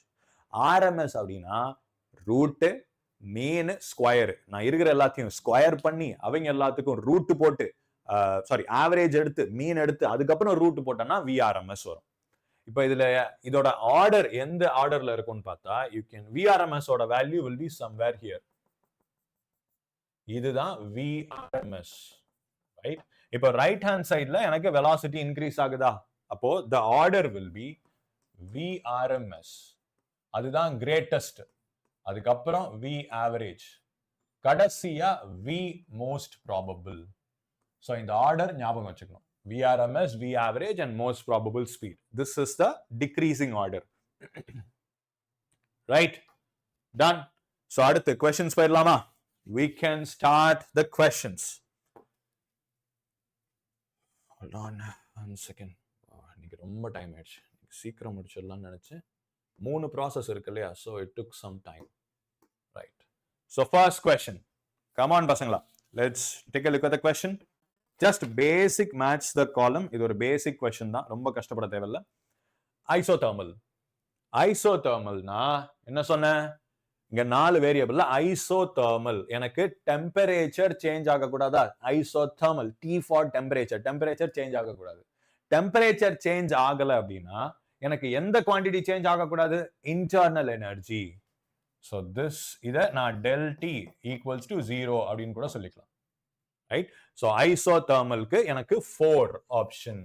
RMS அப்படின்னா ரூட் மீன் ஸ்கொயர். நான் இருக்கிற எல்லாத்தையும் ஸ்கொயர் பண்ணி அவங்க எல்லாத்துக்கும் ரூட் போட்டு ஆவரேஜ் எடுத்து மீன் எடுத்து அதுக்கப்புறம் ரூட் போட்டோம்னா விஆர்எம்எஸ் வரும். இப்போ இதுல இதோட ஆர்டர் எந்த ஆர்டர்ல இருக்கும்னு பார்த்தா விஆர்எம்எஸ் ஓட value will be somewhere here. இதுதான் விஆர்எம்எஸ். ரைட்? இப்போ ரைட் ஹேண்ட் சைட்ல எனக்கு வெலாசிட்டி இன்க்ரீஸ் ஆகுதா, அப்போ the order will be VRMS. அதுதான் கிரேட்டஸ்ட். அதுக்கப்புறம் வி ஆவரேஜ், கடைசியா வி மோஸ்ட் ப்ராபபிள். ஸோ இந்த ஆர்டர் ஞாபகம் வச்சுக்கணும். VRMS, V average and most probable speed. This is the decreasing order. Right? Done. So அடுத்து questions போயிடலாமா? We can start the questions. Hold on one second. இன்னைக்கு ரொம்ப டைம் ஆயிடுச்சு. சீக்கிரம் முடிச்சிடலாம்னு நினைச்சேன். 3 ப்ராசஸ் இருக்கு இல்லையா? So it took some time. Right. So first question. Come on பசங்களா. Let's take a look at the question. Just basic match the column. இது ஒரு பேசிக் क्वेश्चन தான், ரொம்ப கஷ்டப்பட தேவையில்லை. ஐசோதர்மல். ஐசோதர்மல்னா என்ன சொன்ன? இங்க 4 வேரியபிள்ல ஐசோதர்மல் எனக்கு டெம்பரேச்சர் சேஞ்ச் ஆக கூடாதா? Isothermal, T for temperature. Temperature change ஆக கூடாது. டெம்பரேச்சர் சேஞ்ச் ஆகல அப்படின்னா எனக்கு எந்த குவாண்டிட்டி சேஞ்ச் ஆக கூடாது? Internal energy. சோ திஸ் இத நான் del T equals to 0 அப்படின்னு கூட சொல்லிக்கலாம். ரைட்? சோ ஐசோதர்மலுக்கு எனக்கு 4 ஆப்ஷன்.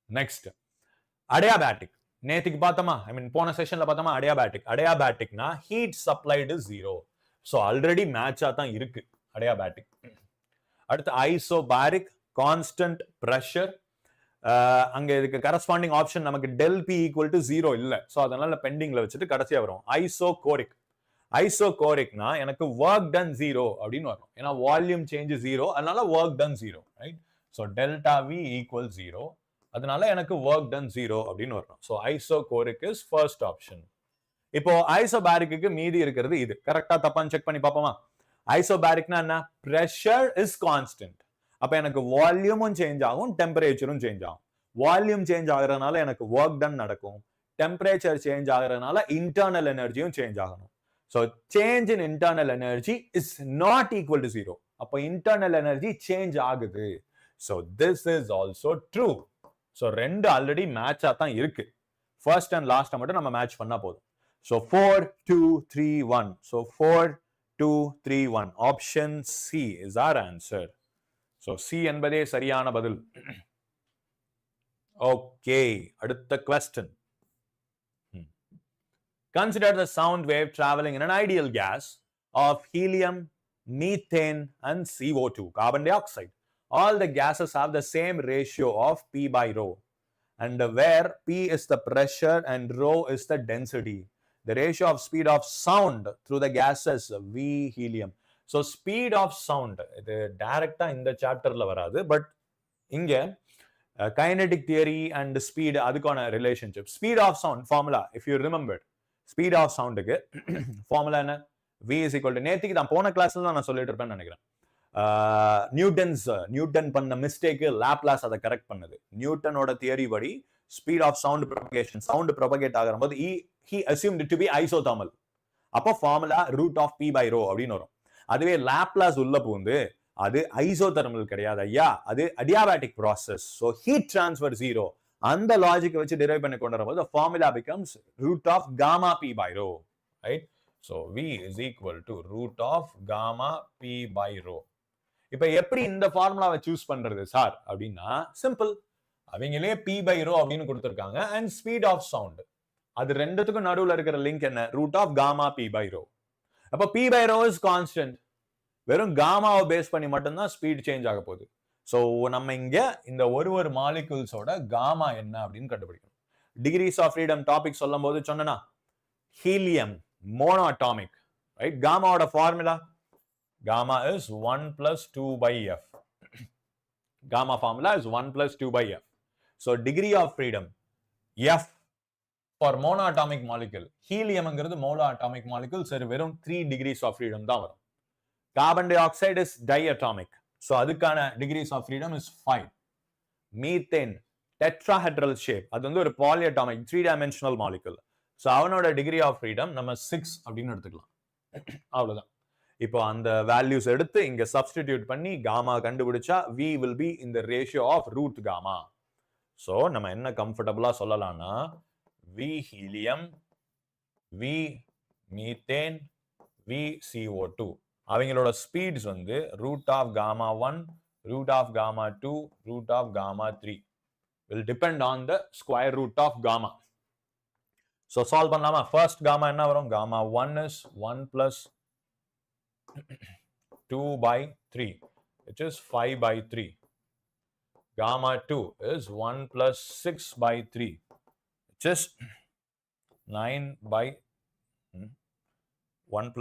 நெக்ஸ்ட் அடியாபாட்டிக். நேத்துக்கு பார்த்தோமா, போன செஷன்ல பார்த்தோமா அடியாபாட்டிக். அடியாபாட்டிக்னா ஹீட் சப்ளைடு 0. ஸோ ஆல்ரெடி மேட்சா தான் இருக்கு அடியாபேட்டிக். அடுத்து ஐசோபாரிக் கான்ஸ்டன்ட் ப்ரெஷர். அங்க இதுக்கு கரஸ்பாண்டிங் ஆப்ஷன் நமக்கு ∆P = 0 இல்ல. ஸோ அதனால பெண்டிங்ல வச்சுட்டு கடைசியா வரும் ஐசோகோரிக். ஐசோகோரிக்னா எனக்கு ஒர்க் டன் 0 அப்படின்னு வரும். ஏன்னா வால்யூம் சேஞ்ச் 0, அதனால work done 0, right? So ΔV = 0, அதனால எனக்கு ஒர்க் டன் 0 அப்படின்னு வரும். So isochoric is first option. இப்போ ஐசோபாரிக்கு மீதி இருக்கிறது இது. கரெக்டா தப்பான்னு செக் பண்ணி பார்ப்போமா? ஐசோபாரிக்னா என்ன? Pressure is constant. அப்ப எனக்கு வால்யூமும் சேஞ்ச் ஆகும், டெம்பரேச்சரும் சேஞ்ச் ஆகும். வால்யூம் சேஞ்ச் ஆகுறதுனால எனக்கு ஒர்க் டன் நடக்கும். டெம்பரேச்சர் சேஞ்ச் ஆகுறதுனால இன்டர்னல் எனர்ஜியும் சேஞ்ச் ஆகணும். So change in internal energy is not equal to 0. அப்போ இன்டர்னல் எனர்ஜி சேஞ்ச் ஆகுது. So this is also true. So ரெண்டு ஆல்ரெடி மேட்சா தான் இருக்கு. ஃபர்ஸ்ட் அண்ட் லாஸ்ட் மட்டும் நம்ம மேட்ச் பண்ணா போதும். So 4, 2, 3, 1. So 4, 2, 3, 1. Option C is our answer. So C என்பதே சரியான பதில். ஓகே, அடுத்த question. Consider the sound wave traveling in an ideal gas of helium, methane, and CO2, carbon dioxide. All the gases have the same ratio of P/ρ, and where P is the pressure and ρ is the density. The ratio of speed of sound through the gases V helium. So speed of sound, இது டைரக்டா இந்த சாப்டர்ல வராது, பட் இங்க கைனடிக் தியரி அண்ட் ஸ்பீட் அதுக்கான relationship. Speed of sound formula if you remember, speed of சவுண்டுக்கு ஃபார்முலா என்ன? V = நேத்திக்கு தான் போன கிளாஸ்ல தான் நான் சொல்லிட்டு இருப்பேன்னு நினைக்கிறேன். நியூட்டன் பண்ண மிஸ்டேக்கு லாப்லாஸ் அதை கரெக்ட் பண்ணது. நியூட்டனோட தியரி படி speed of sound propagation, sound propagate ஆகிற போது he assumed it to be isothermal. அப்போ ஃபார்முலா √P/ρ அப்படின்னு வரும். அதுவே லாப்லாஸ் உள்ள பூந்து அது ஐசோதெர்மல் கிடையாது ஐயா, அது adiabatic process. So heat transfer 0. அந்த லாஜிக் வச்சு டிரைவ் பண்ணி கொண்டு வரும்போது formula becomes √P/ρ, right? So V is equal to √P/ρ. இப்ப எப்படி இந்த ஃபார்முலாவை சூஸ் பண்றது சார் அப்படின்னா சிம்பிள். அவங்களே P/ρ அப்படின்னு கொடுத்திருக்காங்க அண்ட் ஸ்பீட் ஆஃப் சவுண்ட். அது ரெண்டுத்துக்கும் நடுவுல இருக்கிற லிங்க் என்ன? √P/ρ. அப்ப P/ρ இஸ் கான்ஸ்டன்ட். வெறும் காமாவை பேஸ் பண்ணி மட்டும்தான் ஸ்பீட் சேஞ்ச் ஆக போகுது. ஸோ நம்ம இங்க இந்த ஒரு மாலிகுல்ஸோட காமா என்ன அப்படின்னு கண்டுபிடிக்கணும். டிகிரிஸ் ஆஃப் ஃப்ரீடம் டாபிக் சொல்லும் போது சொன்னா ஹீலியம் மோனோஅட்டாமிக், ரைட்? காமாவோட formula gamma is 1 + 2/f. Gamma formula is 1 + 2/f. So degree of freedom F for monoatomic molecule. Helium ங்கிறது monoatomic molecule, சரி வெறும் 3 degrees of freedom தான் வரும். Carbon dioxide is diatomic. So அதுக்கான degrees of freedom is 5. Methane tetrahedral shape. அது வந்து ஒரு polyatomic 3-dimensional molecule. So அவனோட degree of freedom நம்ம 6 அப்படின்னு எடுத்துக்கலாம். அவ்வளவுதான். இப்போ அந்த வேல்யூஸ் எடுத்து இங்க சப்ஸ்டிடியூட் பண்ணி காமா கண்டுபிடிச்சா V will be in the ratio of √gamma. So நம்ம என்ன கம்ஃபர்டபிளா சொல்லலாம்னா V helium, V methane, V CO2 அவங்களோட ஸ்பீட்ஸ் வந்து √Γ1, √Γ2, √Γ3 will depend on the square root of gamma. So solve பண்ணலாமா? ஃபர்ஸ்ட் gamma என்ன வரும்? Γ1 is 1 + 2/3, which is 5/3. Γ2 is 1 + 6/3, which is 9/1 +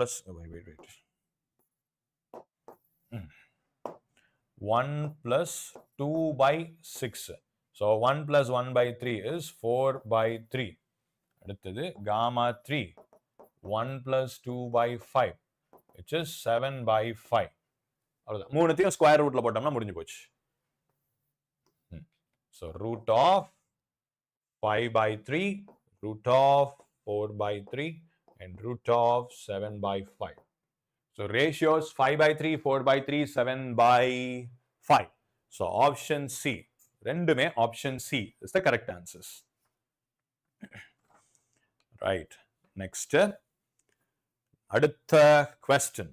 1 + 2/6. So 1 + 1/3 is 4/3. அடுத்தது Γ3 1 + 2/5, which is 7/5. அவ்வளவுதான். மூணுத்தையும் ஸ்கொயர் ரூட்ல போட்டோம்னா முடிஞ்சு போச்சு. So √5/3, √4/3 and √7/5. So ratios 5/3, 4/3, 7/5. So option C. ரெண்டுமே option C is the correct answers. Right. Next. அடுத்த question.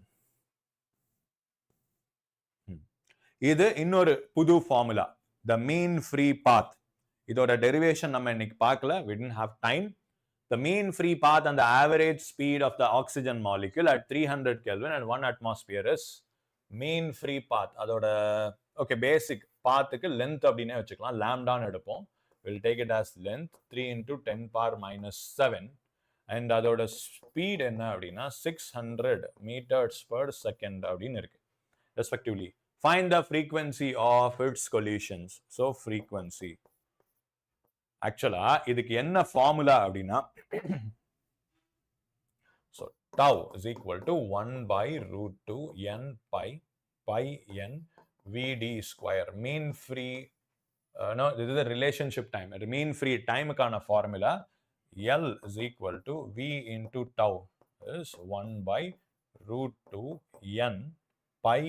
இது இன்னொரு புது formula, the mean free path. இதோட டெரிவேஷன் நம்ம இன்னைக்கு பார்க்கல, we didn't have time. the mean free path and the average speed of the oxygen molecule at 300 Kelvin and 1 atmosphere is mean free path. அதோட okay basic pathக்கு length அப்படினே வச்சுக்கலாம். lambda-ன்னு எடுப்போம். we'll take it as length 3 into 10 power minus 7 and அதோட speed என்ன அப்படினா 600 meters per second அப்படினு இருக்கு respectively. Find the frequency of its collisions. So frequency actually இதுக்கு என்ன formula அப்படினா so tau is equal to 1 by root 2 n pi n vd square. mean free no, this is the relationship time. The mean free time கான formula L is equal to V into tau is 1 by root 2 n pi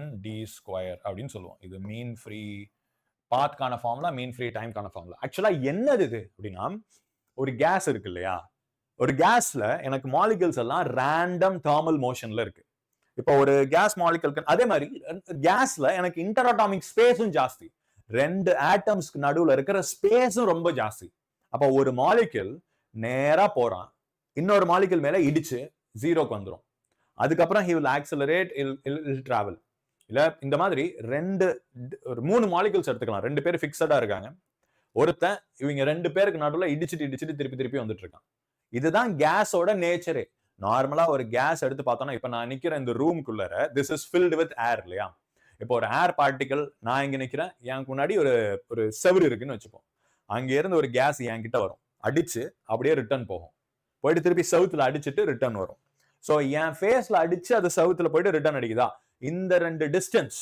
n d square அப்படின்னு சொல்லுவோம். இது mean free path கான formula, mean free time கான formula. ஆக்சுவலா என்னது இது அப்படின்னா ஒரு கேஸ் இருக்கு இல்லையா, ஒரு கேஸ்ல எனக்கு மாலிகூல்ஸ் எல்லாம் ரேண்டம் தெர்மல் மோஷன்ல இருக்கு. இப்போ ஒரு கேஸ் மாலிகூல் அதே மாதிரி கேஸ்ல எனக்கு இன்டர்-அட்டாமிக் ஸ்பேஸும் ஜாஸ்தி, ரெண்டு ஆட்டம்ஸ்க்கு நடுவுல இருக்கிற ஸ்பேஸும் ரொம்ப ஜாஸ்தி. அப்போ ஒரு மாலிகூல் நேரா போறான், இன்னொரு மாலிகூல் மேல இடிச்சு ஜீரோக்கு வந்துடும். அதுக்கப்புறம் he will accelerate, he'll travel. இல்ல இந்த மாதிரி ஒரு 3 மாலிகூல்ஸ் எடுத்துக்கலாம். 2 பேர் ஃபிக்ஸடா இருக்காங்க, ஒருத்தன் இவங்க 2 பேருக்கு நடுவுல இடிச்சிட்டு திருப்பி வந்துட்டு இருக்கான். இதுதான் கேஸோட நேச்சரே. நார்மலா ஒரு கேஸ் எடுத்து பார்த்தோம்னா, இப்ப நான் நிக்கிற இந்த ரூமுக்குள்ள திஸ் இஸ் ஃபில்டு வித் ஏர் இல்லையா. இப்போ ஒரு ஏர் பார்ட்டிகல், நான் இங்க நிக்கிறேன், எனக்கு முன்னாடி ஒரு செவுரு இருக்குன்னு வச்சுப்போம். அங்க இருந்து ஒரு கேஸ் என்கிட்ட வரும், அடிச்சு அப்படியே ரிட்டர்ன் போகும், போயிட்டு திருப்பி சவுத்துல அடிச்சுட்டு ரிட்டர்ன் வரும். ஸோ என் ஃபேஸ்ல அடிச்சு அது சவுத்துல போயிட்டு ரிட்டர்ன் அடிக்குதா. இந்த 2 டிஸ்டன்ஸ்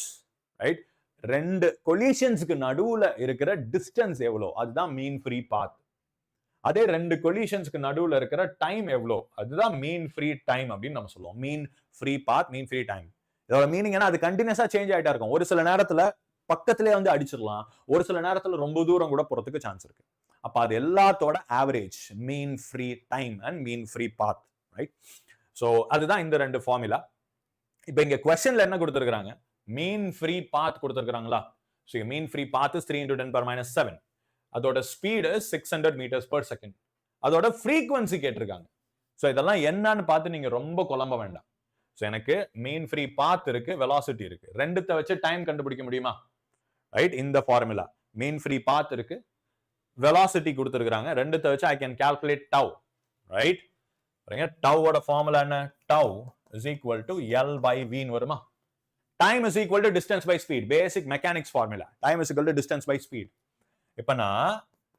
ரைட், 2 கொலிஷன்ஸ்க்கு நடுவுல இருக்கிற டிஸ்டன்ஸ் எவ்வளோ, அதுதான் மீன் ஃப்ரீ பாத். அதே 2 கொலிஷன்ஸ்க்கு நடுவுல இருக்கிற டைம் எவ்வளோ, அதுதான் மீன் ஃப்ரீ டைம் அப்படின்னு நம்ம சொல்லுவோம். மீன் ஃப்ரீ பாத், மீன் ஃப்ரீ டைம். இதோட மீனிங் என்ன, அது கண்டினியூஸா சேஞ்ச் ஆயிட்டா இருக்கும். ஒரு சில நேரத்துல பக்கத்திலே வந்து அடிச்சிடலாம், ஒரு சில நேரத்துல ரொம்ப தூரம் கூட போறதுக்கு சான்ஸ் இருக்கு. அப்ப அது எல்லாத்தோட average mean free time and mean free path, right? So அதுதான் இந்த 2 ஃபார்முலா. இப்போ இங்க क्वेश्चनல என்ன கொடுத்திருக்காங்க, மீன் ஃப்ரீ பாத் கொடுத்திருக்காங்களா. So mean free path is 3 into 10 power minus 7. அதோட ஸ்பீடு 600 meters per second. அதோட ஃப்ரீக்வன்சி கேட்டிருக்காங்க. ஸோ இதெல்லாம் என்னன்னு பார்த்து நீங்க ரொம்ப குழம்ப வேண்டாம். ஸோ எனக்கு மீன் ஃப்ரீ பாத் இருக்கு, வெலாசிட்டி இருக்கு, ரெண்டுத்தை வச்சு டைம் கண்டுபிடிக்க முடியுமா, ரைட்? இந்த ஃபார்முலா மீன் ஃப்ரீ பாத் இருக்கு, வெலாசிட்டி கொடுத்திருக்காங்க, ரெண்டுத்தை வச்சு I can calculate tau, right? டவோட ஃபார்முலா என்ன, tau is equal to L by V ன்னு வருமா. Time is equal to distance by speed, basic mechanics formula. time is equal to distance by speed. இப்ப நான்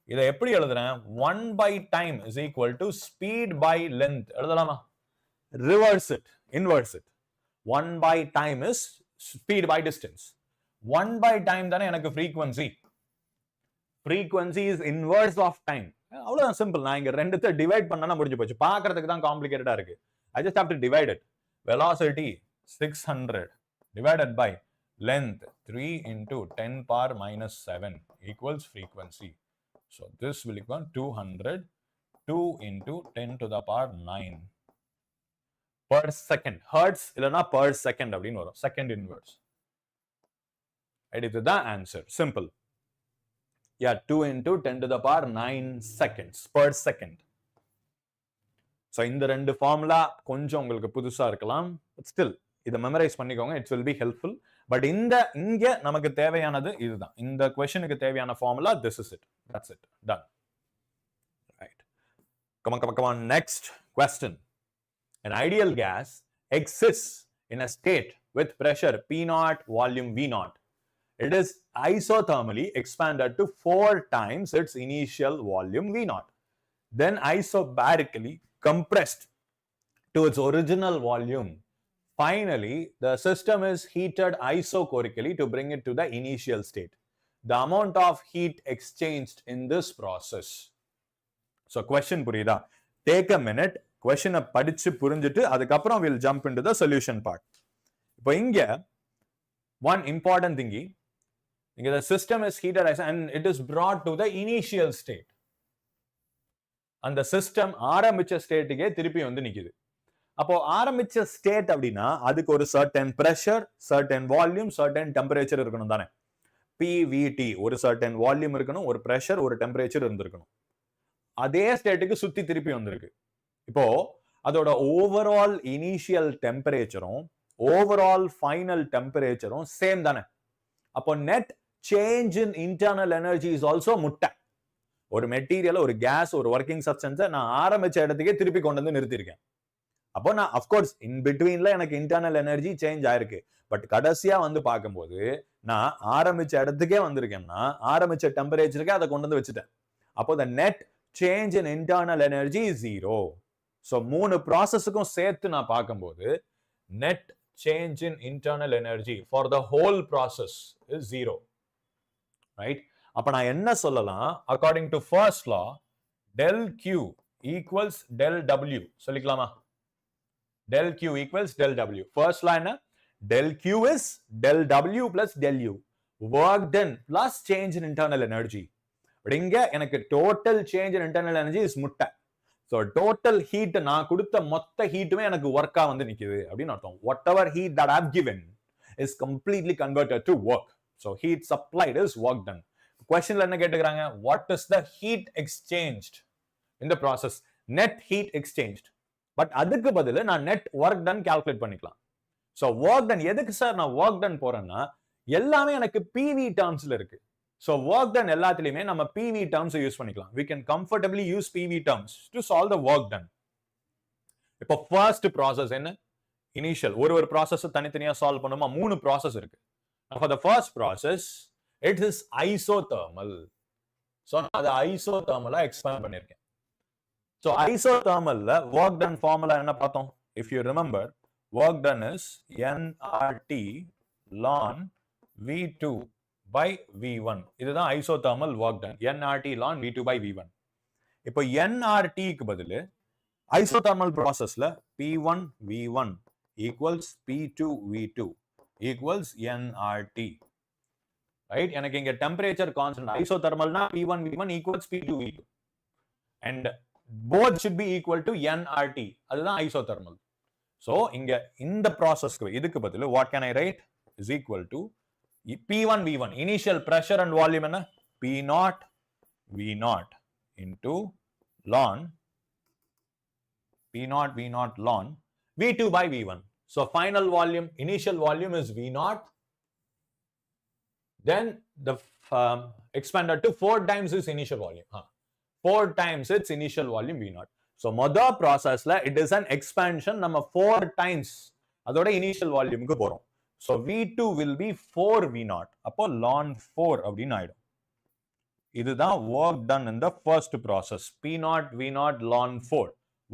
இதை எப்படி எழுதுறேன், 1 by time is equal to speed by length எழுதலாமா? reverse it, inverse it. 1 by time is speed by distance. 1 by time தானே எனக்கு frequency. frequency is inverse of time. அவ்வளவுதான் சிம்பிள். நான் இங்க ரெண்டுத்தை டிவைட் பண்ணா முடிஞ்சு போச்சு. பார்க்கிறதுக்கு தான் காம்ப்ளிகேட்டடா இருக்கு. I just have to divide it. Velocity 600 divided by length 3 into 10 power minus 7 equals frequency. So this will equal 200, 2 into 10 to the power 9 per second. Hertz இல்லனா per second அப்படின்னு வரும். Second inverse. இதுதான் answer. Simple. Yeah, 2 into 10 to the power 9 seconds per second. So இந்த 2 ஃபார்முலா கொஞ்சம் உங்களுக்கு புதுசா இருக்கலாம், but still இதை மெமரைஸ் பண்ணிக்கோங்க, it's will be helpful. But இங்க நமக்கு தேவையானது இதுதான். இந்த क्वेश्चनக்கு தேவையான formula this is it. That's it. Done. Right. Come on. Next question. An ideal gas exists in a state with pressure P0, volume V0. It is isothermally expanded to 4 times its initial volume V0. Then isobarically compressed to its original volume. Finally, the system is heated isochorically to bring it to the initial state. The amount of heat exchanged in this process. So question புரியுதா? Take a minute, question படிச்சு புரிஞ்சிட்டு அதுக்கப்புறம் we'll jump into the solution part. இப்போ இங்க one important thing, இங்க the system is heated and it is brought to the initial state. அந்த சிஸ்டம் ஆரம்பிச்ச ஸ்டேட்டுக்கே திருப்பி வந்து நிக்குது. அப்போ ஆரம்பிச்ச ஸ்டேட் அப்படின்னா அதுக்கு ஒரு certain pressure, certain volume, certain temperature இருக்கணும் தானே. PVT ஒரு சர்டன் வால்யூம் இருக்கணும், ஒரு பிரஷர், ஒரு டெம்பரேச்சர் இருந்திருக்கணும். அதே ஸ்டேட்டுக்கு சுத்தி திருப்பி வந்திருக்கு. இப்போ அதோட ஓவரால் இனிஷியல் டெம்பரேச்சரும் ஓவரால் ஃபைனல் டெம்பரேச்சரும் சேம் தானே. அப்போ net change in internal energy is also முட்டை. ஒரு மெட்டீரியல், ஒரு கேஸ், ஒரு ஒர்க்கிங் சப்ஸ்டன்ஸை நான் ஆரம்பிச்ச இடத்துக்கே திருப்பி கொண்டு வந்து நிறுத்திருக்கேன். அப்போ நான் அப்கோர்ஸ் இன் பிட்வீன்ல எனக்கு இன்டர்னல் எனர்ஜி சேஞ்ச் ஆயிருக்கு. பட் கடைசியா வந்து பார்க்கும்போது நான் ஆரம்பிச்ச இடத்துக்கே வந்திருக்கேன்னா ஆரம்பிச்ச டெம்பரேச்சருக்கே அதை கொண்டு வந்து வச்சுட்டேன். அப்போ the net change in internal energy is 0. So 3 ப்ராசஸுக்கும் சேர்த்து நான் பார்க்கும்போது net change in internal energy for the whole process is 0. Right? அப்ப நான் என்ன சொல்லலாம்? according to first law, del Q equals del W சொல்லிக்கலாமா? del Q equals del W. First law என்ன? del Q is del W plus del U. Work done plus change in internal energy. இங்க எனக்கு total change in internal energy is முட்டை. ஸோ டோட்டல் ஹீட் நான் கொடுத்த மொத்த ஹீட்டுமே எனக்கு ஒர்க்கா வந்து நிக்குது அப்படின்னு அர்த்தம். Whatever heat that I have given is completely converted to work. So heat supplied is work done. Questionல என்ன கேட்டுக்கறாங்க? What is the heat exchanged in the process? Net heat exchanged. But அதுக்கு பதிலா நான் net work done calculate பண்ணிக்கலாம். So work done எதுக்கு சார் நான் work done போறேன்னா எல்லாமே எனக்கு PV டேர்ம்ஸ்ல இருக்கு. So work done எல்லாத்துலயுமே நம்ம PV terms யூஸ் பண்ணிக்கலாம். We can comfortably use PV terms to solve the work done. இப்போ first process என்ன? Initial. ஒரு process தனித்தனியா சால்வ் பண்ணுமா? 3 process இருக்கு. For the first process, it is isothermal. So நான் அதை isothermal எக்ஸ்பேண்ட் பண்ணிருக்கேன். So isothermal work done formula என்ன பார்த்தோம்? If you remember, work done is nRT ln V2 by V1. இதுதான் isothermal work done. nRT ln V2 by V1. இப்போ nRT க்கு பதிலு isothermal processல P1 V1 equals P2 V2 equals nRT. Right? எனக்கு இங்க temperature constant isothermalனா P1 V1 equals P2 V2. And both should be equal to nRT. அதுதான் isothermal. So இங்க இந்த processக்கு இதுக்கு பதிலு what can I write? Is equal to P1 V1 initial pressure and volume என்ன? P0 V0 into ln P0 V0 ln V2 by V1. So final volume, initial volume is V0. Then the expanded to 4 times its initial volume. 4 times its initial volume V0. So மொத processல it is an expansion. நம்ம 4 times அதோட initial volume க்கு போறோம். So V2 will be 4 V0. அப்போ ln 4 அப்படின்னு ஆயிடும். இதுதான் work done in the first process. P0 V0 ln 4.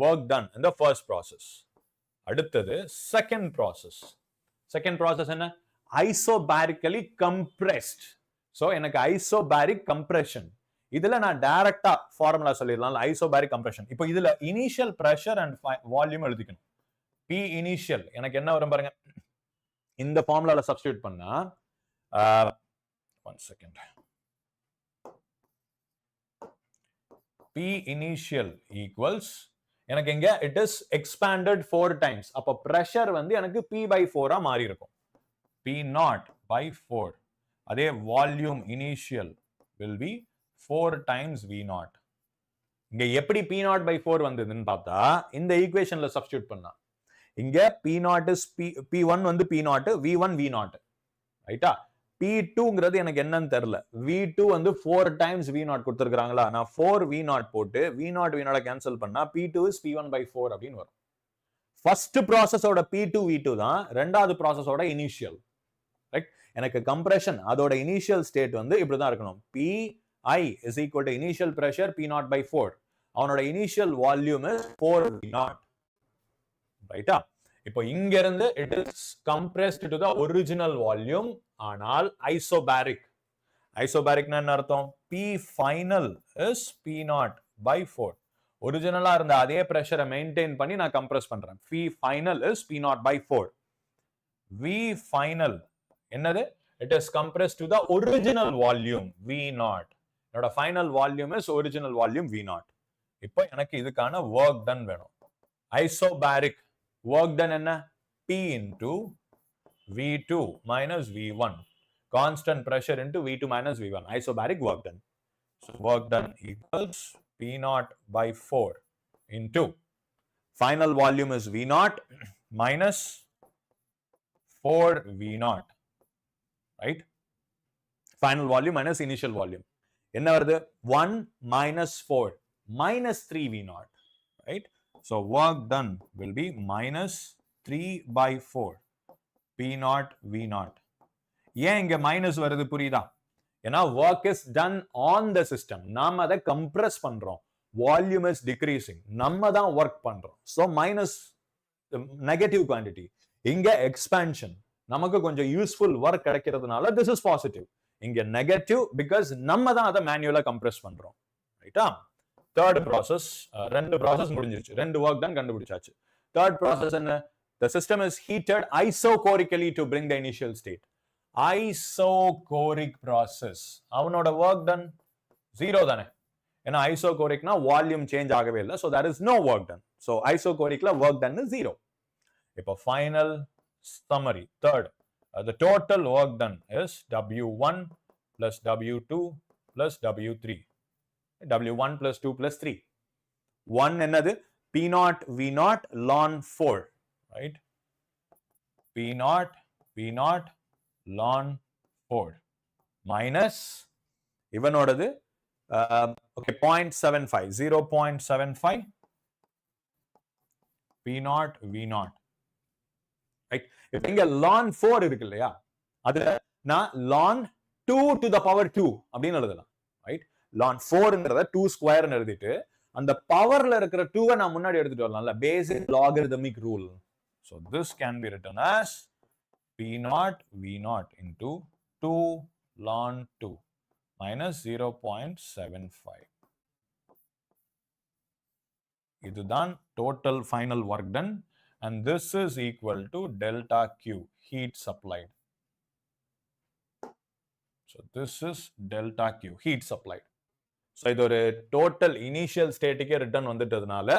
Work done in the first process. அடுத்தது second process. Second process என்ன? Isobarically compressed. So எனக்கு isobaric compression. இதுல நான் டைரக்டா ஃபார்முலா சொல்லிடலாம். isobaric compression. இப்போ இதுல initial pressure and volume எழுதிக்கணும். P initial எனக்கு என்ன வரும் பாருங்க. இந்த ஃபார்முலால சப்ஸ்டிட்யூட் பண்ணா 1 செகண்ட் P initial equals எனக்கு இங்க it is expanded 4 times. அப்ப pressure வந்து எனக்கு P/4 மாறி இருக்கும். P0 by 4. அதே volume initial will be 4 times V0. இங்க எப்படி P0 by 4 வந்ததுன்னு பார்த்தா இந்த ஈக்குவேஷன்ல சப்ஸ்டிட்யூட் பண்ணா இங்க P0 is P1 வந்து P0, V1 V0. ரைட்டா? P2ங்கிறது எனக்கு என்னன்னு தெரியல. V2 வந்து 4 times V0 கொடுத்திருக்காங்களா? நான் 4 V0 போட்டு V0 V0 கேன்சல் பண்ணா P2 is P1 by 4 அப்படின்னு வரும். ஃபர்ஸ்ட் ப்ராசஸோட P2 V2 தான் ரெண்டாவது ப்ராசஸோட இனிஷியல். ரைட்? எனக்கு கம்ப்ரஷன் அதோட இனிஷியல் ஸ்டேட் வந்து இப்படி தான் இருக்கணும். Pi is equal to initial pressure P0 by 4. அவனோட இனிஷியல் வால்யூம் is 4 V0. ரைட்டா? இப்போ இங்க இருந்து it is compressed to the original volume. ஆனால் isobaric. Isobaric என்ன அர்த்தம்? P final is P0 by 4. ஒரிஜினலா இருந்த அதே பிரஷரை மெயின்டைன் பண்ணி நான் கம்ப்ரஸ் பண்றேன். P final is P0 by 4. V final என்னது? It is compressed to the original volume V0. என்னோட final volume is original volume V0. இப்போ எனக்கு இதுக்கான work done வேணும். Isobaric work done என்ன? P into V2 minus V1. Constant pressure into V2 minus V1. Isobaric work done. So work done equals P0 by 4 into final volume is V0 minus 4 V0, right? Final volume minus initial volume. என்ன வருது? 1 minus 4 minus 3 V0, right? So work done will be minus 3 by 4 P0 V0. ஏன் இங்க மைனஸ் வருது புரியுதா? ஏன்னா work is done on the system. நாம அதை compress பண்றோம். Volume is decreasing. நம்ம தான் work பண்றோம். So minus negative quantity. இங்க expansion. நமக்கு கொஞ்சம் useful work கிடைக்கிறதுனால this is positive. இங்க negative because நம்ம தான் அதை manually compress பண்றோம். ரைட்டா? Third process, ரெண்டு process முடிஞ்சிருச்சு. ரெண்டு work done கண்டுபிடிச்சாச்சு. Third process என்ன? The system is heated isochorically to bring the initial state. Isochoric process. அவனோட work done 0 தானே? ஏன்னா isochoricனா வால்யூம் சேஞ்ச் ஆகவே இல்லை. So there is no work done. So isochoricல work done is 0. இப்போ final summary. Third, the total work done is W1 plus W2 plus W3. W1 plus 2 plus 3. 1 என்னது? P0 V0 ln 4, right? P0 V0 ln 4 minus இவனோடது okay 0.75 0.75 P0 V0, right? இப்போ இங்க ln 4 இருக்கு இல்லையா, அதுல நான் ln 2 to the power 2 அப்படின்னு எழுதலாம், right? ln 4ங்கறத 2 ஸ்கொயர்னு எழுதிட்டு அந்த பவர்ல இருக்கிற 2 நான் முன்னாடி எடுத்துட்டு வரலாம்ல, basic logarithmic rule. So this can be written as P0 V0 into 2 ln 2 minus 0.75. இதுதான் total final work done, and this is equal to delta Q, heat supplied. So this is delta Q, heat supplied. So இது ஒரு total initial stateக்கே return வந்துட்டதுனால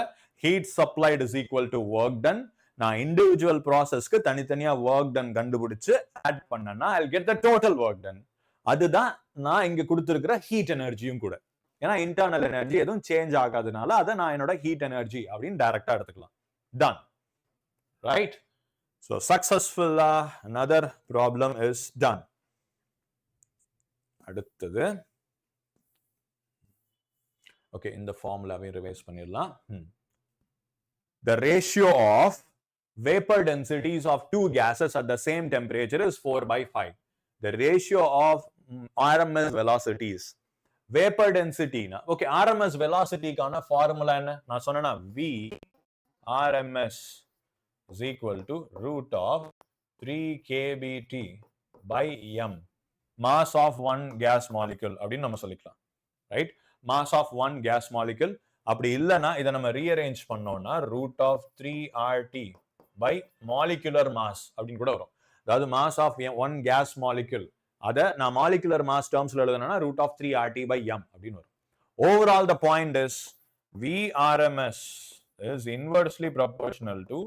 heat supplied is equal to work done. நான் இண்டிவிஜுவல் ப்ராசஸ்க்கு தனித்தனியா ஒர்க் டன் கண்டுபிடிச்சு ஆட் பண்ணேன்னா I'll get the total work done. அதுதான் நான் இங்க கொடுத்திருக்கிற ஹீட் எனர்ஜியும் கூட. ஏன்னா இன்டர்னல் எனர்ஜி எதுவும் சேஞ்ச் ஆகாதனால அதை நான் என்னோட ஹீட் எனர்ஜி அப்படின்னு டைரக்டா எடுத்துக்கலாம். Done, right? ஸோ சக்சஸ்ஃபுல்லா another problem is done. அடுத்தது ஓகே, இந்த ஃபார்முலாவை ரிவைஸ் பண்ணிடலாம். The ratio of vapor densities of two gases at the same temperature is 4 by 5. The ratio of RMS velocities. Vapor density na okay, RMS velocity கான ஃபார்முலா என்ன? நான் சொன்னேனா V RMS is equal to root of 3 kBT by m, mass of one gas molecule அப்படின்னு நம்ம சொல்லிக்கலாம், right? mass of one gas molecule. அப்படி இல்லைன்னா இதை நம்ம ரீஅரேஞ்ச் பண்ணோம்னா root of 3RT by molecular mass அப்படின்னு கூட வரும். அதாவது mass of one gas molecule, அதை நான் molecular mass termsல எழுதணும்னா root of 3RT by m அப்படின்னு வரும். Overall the point is VRMS is inversely proportional to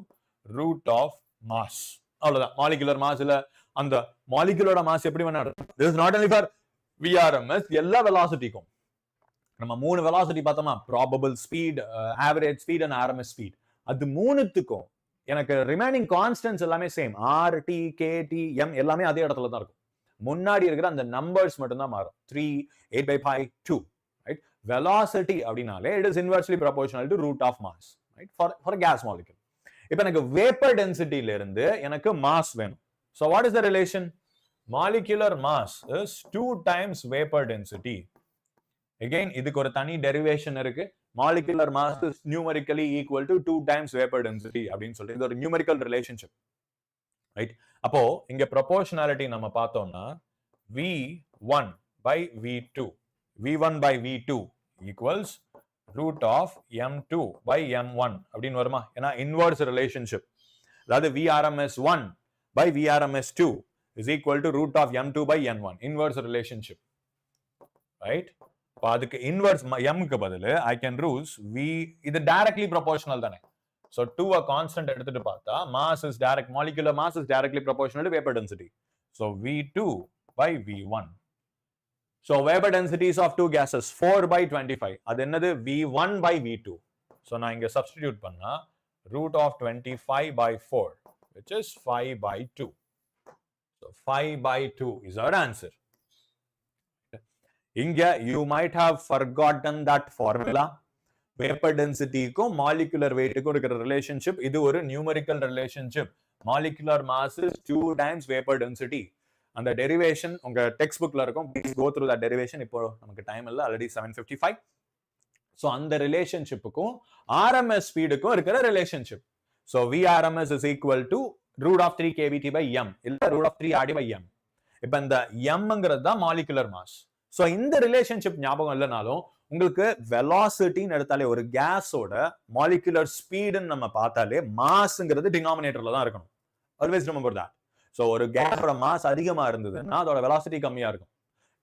root of mass. அவ்வளவுதான். molecular mass இல்ல அந்த molecular mass எப்படி வேணா. This is not only for VRMS, எல்லா velocityக்கும். நம்ம மூணு வெலாசிட்டி பார்த்தோமா, probable speed, average speed and RMS speed. அது மூணுத்துக்கும் எனக்கு ரிமைனிங் கான்ஸ்டன்ட்ஸ் எல்லாமே சேம், RT KT M எல்லாமே அதே இடத்துல தான் இருக்கும். முன்னாடி இருக்கிற அந்த நம்பர்ஸ் மட்டும் தான் மாறும். 3 8 by 5 2, ரைட்? வெலாசிட்டி அப்படினாலே it is inversely proportional to root of mass, right? For gas molecule. இப்போ எனக்கு வேப்பர் டென்சிட்டில இருந்து எனக்கு மாஸ் வேணும். So what is the relation? Molecular mass is 2 times vapor density. Again, இதுக்கு ஒரு தனி derivation இருக்கு. Molecular mass is numerically equal to 2 times vapor density அப்படின்னு சொல்லிட்டு இது ஒரு numerical relationship, right? அப்போ இங்க proportionality நம்ம பார்த்தோம்னா V1 by V2, V1 by V2 equals root of M2 by M1 அப்படின்னு வருமா? ஏன்னா inverse relationship. அதாவது VRMS1 by VRMS2 is equal to root of M2 by M1, inverse relationship, right? அதுக்கு inverse m-க்கு பதிலு I can use V, இது directly proportional தானே. So 2 a constant எடுத்துட்டு பார்த்தா mass is direct, molecular mass is directly proportional to vapor density. So V2 by V1. So vapor densities of two gases 4 by 25. அது என்னது V1 by V2. So நான் இங்க substitute பண்ணா root of 25 by 4, which is 5 by 2. So 5 by 2 is our answer. இங்க you might have forgotten that formula. Vapor density க்கும் molecular weight க்கும் இருக்கிற relationship, இது ஒரு numerical relationship. Molecular mass is 2 times vapor density. அந்த derivation உங்க டெக்ஸ்ட் புக்ல இருக்கும். Please go through that derivation. இப்போ நமக்கு டைம் இல்ல, ஆல்ரெடி 7:55. So அந்த ரிலேஷன்ஷிப்புக்கும் RMS ஸ்பீடுக்கும் இருக்கிற relationship. So VRMS is equal to root of 3 kBT by m இல்ல root of 3 RD by m. இப்போ இந்த mங்கிறது தான் மாலிகுலர் மாஸ். So இந்த ரிலேஷன்ஷிப் ஞாபகம் இல்லைனாலும் உங்களுக்கு வெலாசிட்டின்னு எடுத்தாலே ஒரு கேஸோட மாலிகுலர் ஸ்பீடுன்னு நம்ம பார்த்தாலே மாஸ்ங்கிறது டினாமினேட்டர்ல தான் இருக்கணும். Always remember that. So ஒரு கேஸோட மாஸ் அதிகமா இருந்ததுன்னா அதோட வெலாசிட்டி கம்மியா இருக்கும்.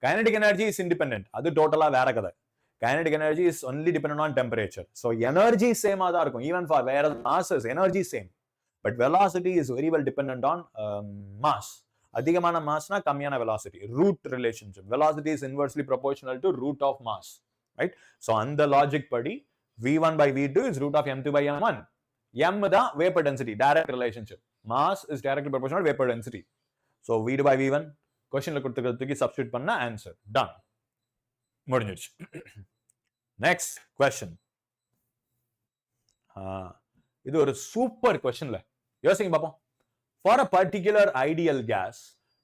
கைனடிக் எனர்ஜி இஸ் இண்டிபெண்டன்ட், அது டோட்டலா வேற கதை. Kinetic energy is only dependent on temperature. So energy same ஆ தான் இருக்கும். Even for whereas masses, energy same. But velocity is very well dependent on mass. அதிகமான massனா கம்மியான velocity. Root relationship. Velocity is inversely proportional to root of mass. Right? So அந்த logic படி V1 by V2 is root of M2 by M1. M தான் vapor density, direct relationship. Mass is directly proportional to vapor density. So V2 by V1, questionல கொடுத்துக்கிறதுக்கு substitute பண்ணா answer. Done. முடிஞ்சிருச்சு. Next question. இது ஒரு சூப்பர் கொஸ்டின்ல யோசிங்க பாப்போம். For a particular ideal gas,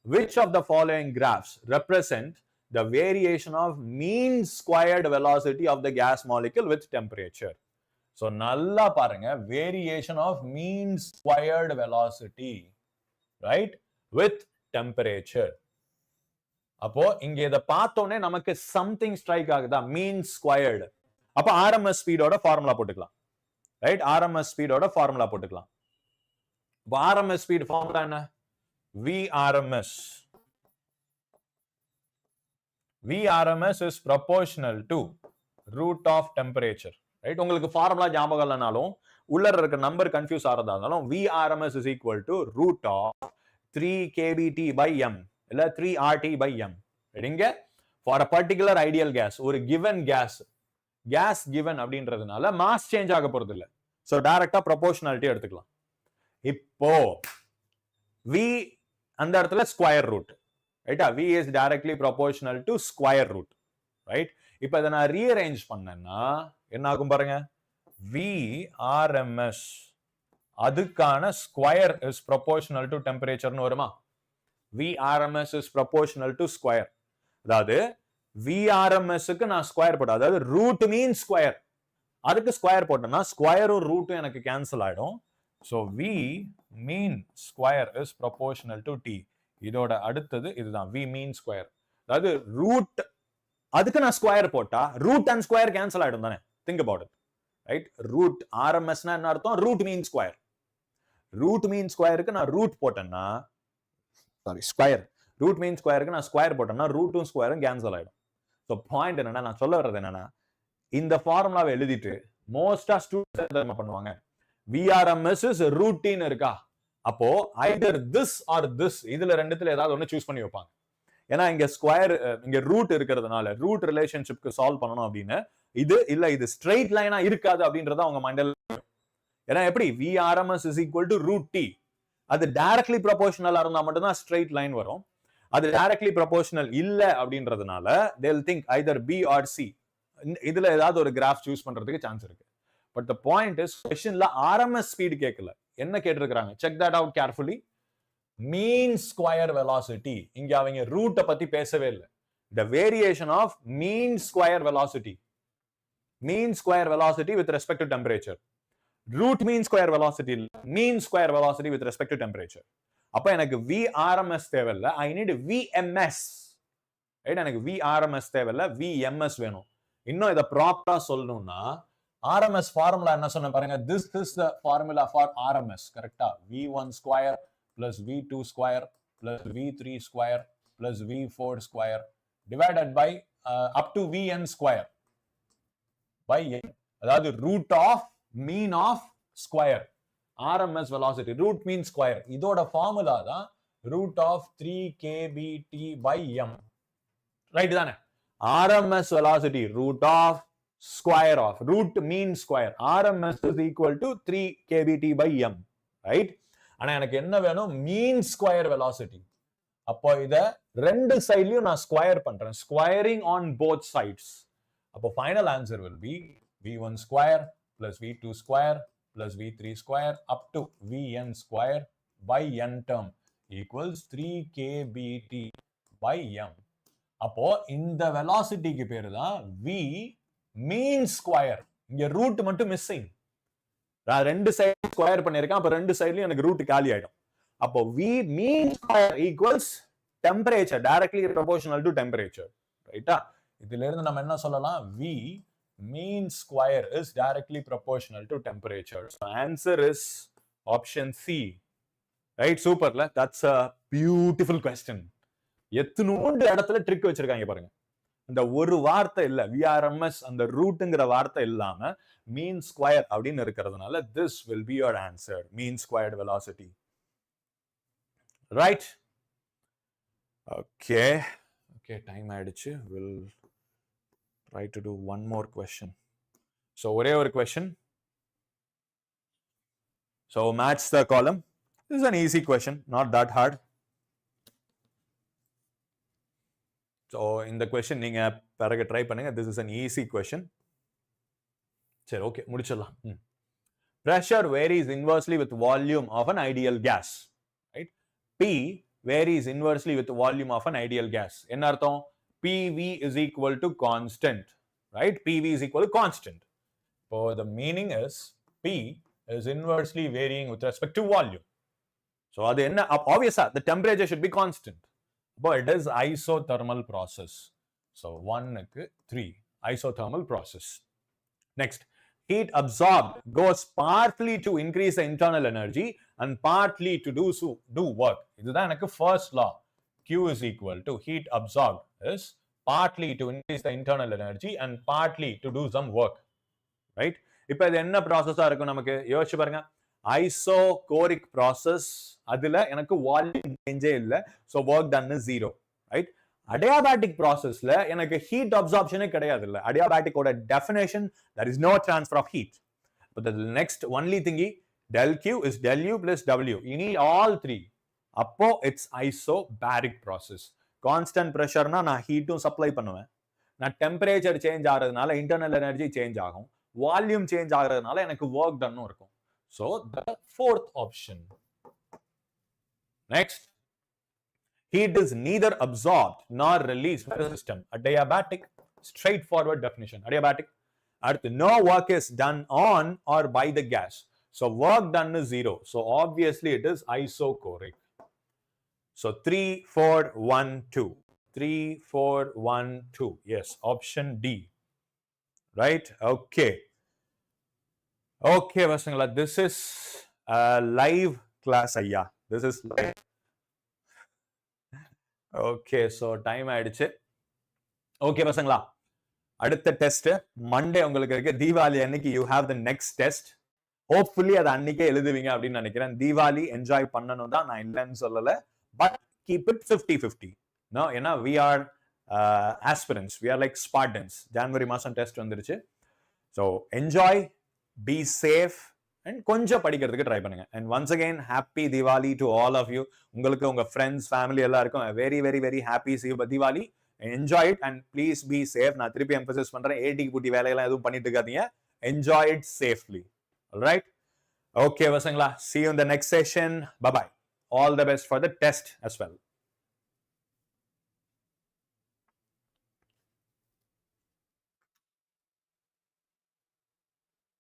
which of the following graphs represent the variation of mean squared velocity of the gas molecule with temperature? So நல்லா பாருங்க, variation of mean squared velocity, right, with temperature. அப்போ இங்க இத பார்த்தோனே நமக்கு சம்திங் ஸ்ட்ரைக் ஆகுதா, மீன் ஸ்கொயர்டு. அப்ப RMS ஸ்பீடோட ஃபார்முலா போட்டுக்கலாம். ரைட், RMS ஸ்பீடோட ஃபார்முலா போட்டுக்கலாம். இப்போ RMS ஸ்பீட் ஃபார்முலா என்ன? VRMS is proportional to root of temperature. Right, உங்களுக்கு ஃபார்முலா ஞாபகம் இல்லைனாலும் உள்ள இருக்க நம்பர் கன்ஃபியூஸ் ஆறதா இருந்தாலும் VRMS is equal to root of 3 kBT by m இல்ல 3 RT by m. இங்க for a particular ideal gas, ஒரு given gas given அப்படின்றதுனால மாஸ் சேஞ்ச் ஆக போறது இல்ல. சோ டைரக்டா ப்ரொபோர்ஷனாலிட்டி எடுத்துக்கலாம். இப்போ V அந்த இடத்துல ஸ்கொயர் ரூட், ரைட்டா? V is directly proportional to square root, right? இப்போ இத நான் ரீஅரேஞ்ச் பண்ணேன்னா என்ன ஆகும் பாருங்க. VRMS அதுக்கான square is proportional to temperature னு வருமா? VRMS is proportional to square. அதாவது VRMS க்கு நான் ஸ்கொயர் போட்டேன், அதாவது ரூட் மீன் ஸ்கொயர், அதுக்கு ஸ்கொயர் போட்டேன்னா ஸ்கொயரும் ரூட்டும் எனக்கு கேன்சல் ஆயிடும். So V mean square is proportional to T. இதோட அடுத்தது இதுதான் V மீன் ஸ்கொயர். அதாவது ரூட் அதுக்கு நான் ஸ்கொயர் போட்டா ரூட் அண்ட் ஸ்கொயர் கேன்சல் ஆயிடும் தானே. Think about it, right? Root RMSனா என்ன அர்த்தம்? Root mean square. Root mean ஸ்கொயருக்கு நான் ரூட் போட்டேன்னா ஸ்கொயர், ரூட் மீன் ஸ்கொயருக்கு நான் ஸ்கொயர் போட்டேன்னா ரூட்டும் ஸ்கொயரும் கேன்சல் ஆயிடும். ஸோ பாயிண்ட் என்னன்னா, நான் சொல்ல வர்றது என்னன்னா, இந்த ஃபார்முலாவை எழுதிட்டு மோஸ்டா ஸ்டூடெண்ட்ஸ் என்ன பண்ணுவாங்க, VRMS is routine இருக்கா, அப்போ either this or this, இதுல ரெண்டுத்துல ஏதாவது ஒண்ணு சூஸ் பண்ணி வைப்பாங்க. ஏன்னா இங்க ஸ்கொயர், இங்க ரூட் இருக்கிறதுனால ரூட் ரிலேஷன்ஷிப்க்கு சால்வ் பண்ணணும் அப்படின்னு இது இல்ல, இது ஸ்ட்ரெயிட் லைனா இருக்காது அப்படின்றத அவங்க மைண்ட்ல. ஏன்னா எப்படி VRMS is equal to root T, அது டைரக்ட்லி ப்ரொபோர்ஷனலா இருந்தா மட்டும்தான் ஸ்ட்ரெயிட் லைன் வரும். அது டைரக்ட்லி ப்ரொபோர்ஷனல் இல்ல அப்படின்றதுனால they will think either B or C. இதுல ஏதாவது ஒரு கிராஃப் சூஸ் பண்றதுக்கு சான்ஸ் இருக்கு. பட் தி பாயிண்ட் இஸ், क्वेश्चनல RMS ஸ்பீட் கேட்கல, என்ன கேட்டிருக்காங்க? Check that out carefully. Mean square velocity. இங்க அவங்க ரூட்டை பத்தி பேசவே இல்லை. the variation of mean square velocity, mean square velocity with respect to temperature. root mean square velocity, mean square velocity with respect to temperature. அப்ப எனக்கு VRMS தேவையில்ல, I need VMS. ரைட், எனக்கு VRMS தேவையில்ல, VMS வேணும். இன்னும் இத ப்ராப்பரா சொல்லணும்னா RMS ஃபார்முலா என்ன சொன்ன பாருங்க. this is the formula for RMS, கரெக்ட்டா? V1 square plus V2 square plus V3 square plus V4 square divided by up to Vn square by n. அதாவது root of mean of square, RMS velocity, root mean square. இதோட ஃபார்முலா தான் root of 3 kBT by m. Right தானே? RMS velocity, root of square of, root mean square. RMS is equal to 3 kBt/m, right? ஆனா எனக்கு என்ன வேணும்? mean square velocity. அப்போ இத ரெண்டு சைடுலயும் நான் ஸ்கொயர் பண்றேன். Squaring on both sides. அப்போ final answer will be v1 square plus v2 square plus v3 square up to vn square by n term equals 3 kBt/m. அப்போ இந்த வெலாசிட்டிக்கு பேரு தான் v mean square. இங்க ரூட் மட்டும் மிஸ்ஸிங். நான் ரெண்டு சைடு ஸ்கொயர் பண்ணிருக்கேன். அப்ப ரெண்டு சைடுலயும் எனக்கு ரூட் காலி ஆயிடும். அப்போ v mean square equals temperature, directly proportional to temperature. ரைட்டா? இதுல இருந்து நம்ம என்ன சொல்லலாம்? v mean square is directly proportional to temperature. So answer is option C. Right? Super. That's a beautiful question. எத்தனோண்டு இடத்துல ட்ரிக் வச்சிருக்காங்க பாருங்க. இந்த ஒரு வார்த்தை இல்ல, VRMS அந்த ரூட்ங்கிற வார்த்தை இல்லாம மீன் ஸ்கொயர் அப்படின்னு இருக்கிறதுனால this will be your answer, mean squared velocity. Right? Okay, time ஆயிடுச்சு. We'll try to do one more question. So ஒரே ஒரு question. So match the column. This is an easy question, not that hard. So in the question நீங்க பிறகு ட்ரை பண்ணுங்க. This is an easy question. சரி, ஓகே, முடிச்சிடலாம். Pressure varies inversely with volume of an ideal gas. Right? P varies inversely with volume of an ideal gas. என்ன அர்த்தம்? PV is equal to constant. Right? PV is equal to constant. So the meaning is P is inversely varying with respect to volume. So அது என்ன? Obviously the temperature should be constant. But it is isothermal process. So 1-3 isothermal process. Next, heat absorbed goes partly to increase the internal energy and partly to do work. இதுதான் எனக்கு first law. Q is equal to heat absorbed is partly to increase the internal energy and partly to do some work. Right? இப்போ இது என்ன ப்ராசஸா இருக்கும் நமக்கு யோசிச்சு பாருங்க. Isochoric process, அதுல எனக்கு வால்யூம் சேஞ்சே இல்ல, so work done is 0. Right? adiabatic processல எனக்கு heat absorption கிடையாது இல்ல. adiabatic ஓட definition, there is no transfer of heat. But the next only thingy, del Q is del U plus W. You need all three. அப்போ it's isobaric process. Constant pressure na நான் ஹீட்டும் சப்ளை பண்ணுவேன். நான் டெம்பரேச்சர் சேஞ்ச் ஆகிறதுனால இன்டர்னல் எனர்ஜி சேஞ்ச் ஆகும். வால்யூம் சேஞ்ச் ஆகிறதுனால எனக்கு work done இருக்கும். So the fourth option. Next, heat is neither absorbed nor released by the system. Adiabatic, straightforward definition. Adiabatic, no work is done on or by the gas. So work done is 0. So obviously it is isochoric. So 3, 4, 1, 2. 3, 4, 1, 2. Yes, option D. Right? Okay. Okay, Vasangala, this is a live class, ayya. This is live. Okay, so time ஆயிடுச்சு. Okay, Vasangala. அடுத்த டெஸ்ட் மண்டே உங்களுக்கு இருக்கு. தீபாவளி அன்னைக்கு you have the next test. Hopefully அது அன்னைக்கே எழுதுவீங்க அப்படின்னு நினைக்கிறேன். தீபாவளி என்ஜாய் பண்ணணும் தான், நான் இல்லைன்னு சொல்லல. But keep it 50-50. No, ஏன்னா we are aspirants. We are like Spartans. January மாசம் டெஸ்ட் வந்துருச்சு. So enjoy. Be safe and கொஞ்சம் படிக்கிறதுக்கு ட்ரை பண்ணுங்க. And once again, happy Diwali to all of you. உங்களுக்கு உங்க friends, family எல்லாருக்கும் very very very happy Diwali. Enjoy it and please be safe. நான் திருப்பி emphasize பண்றேன், ஏடிக்கு பூட்டி வேலையெல்லாம் எதுவும் பண்ணிட்டு இருக்காதீங்க. Enjoy it safely. All right? Okay, Vasangla. See you in the next session. Bye bye. All the best for the test as well.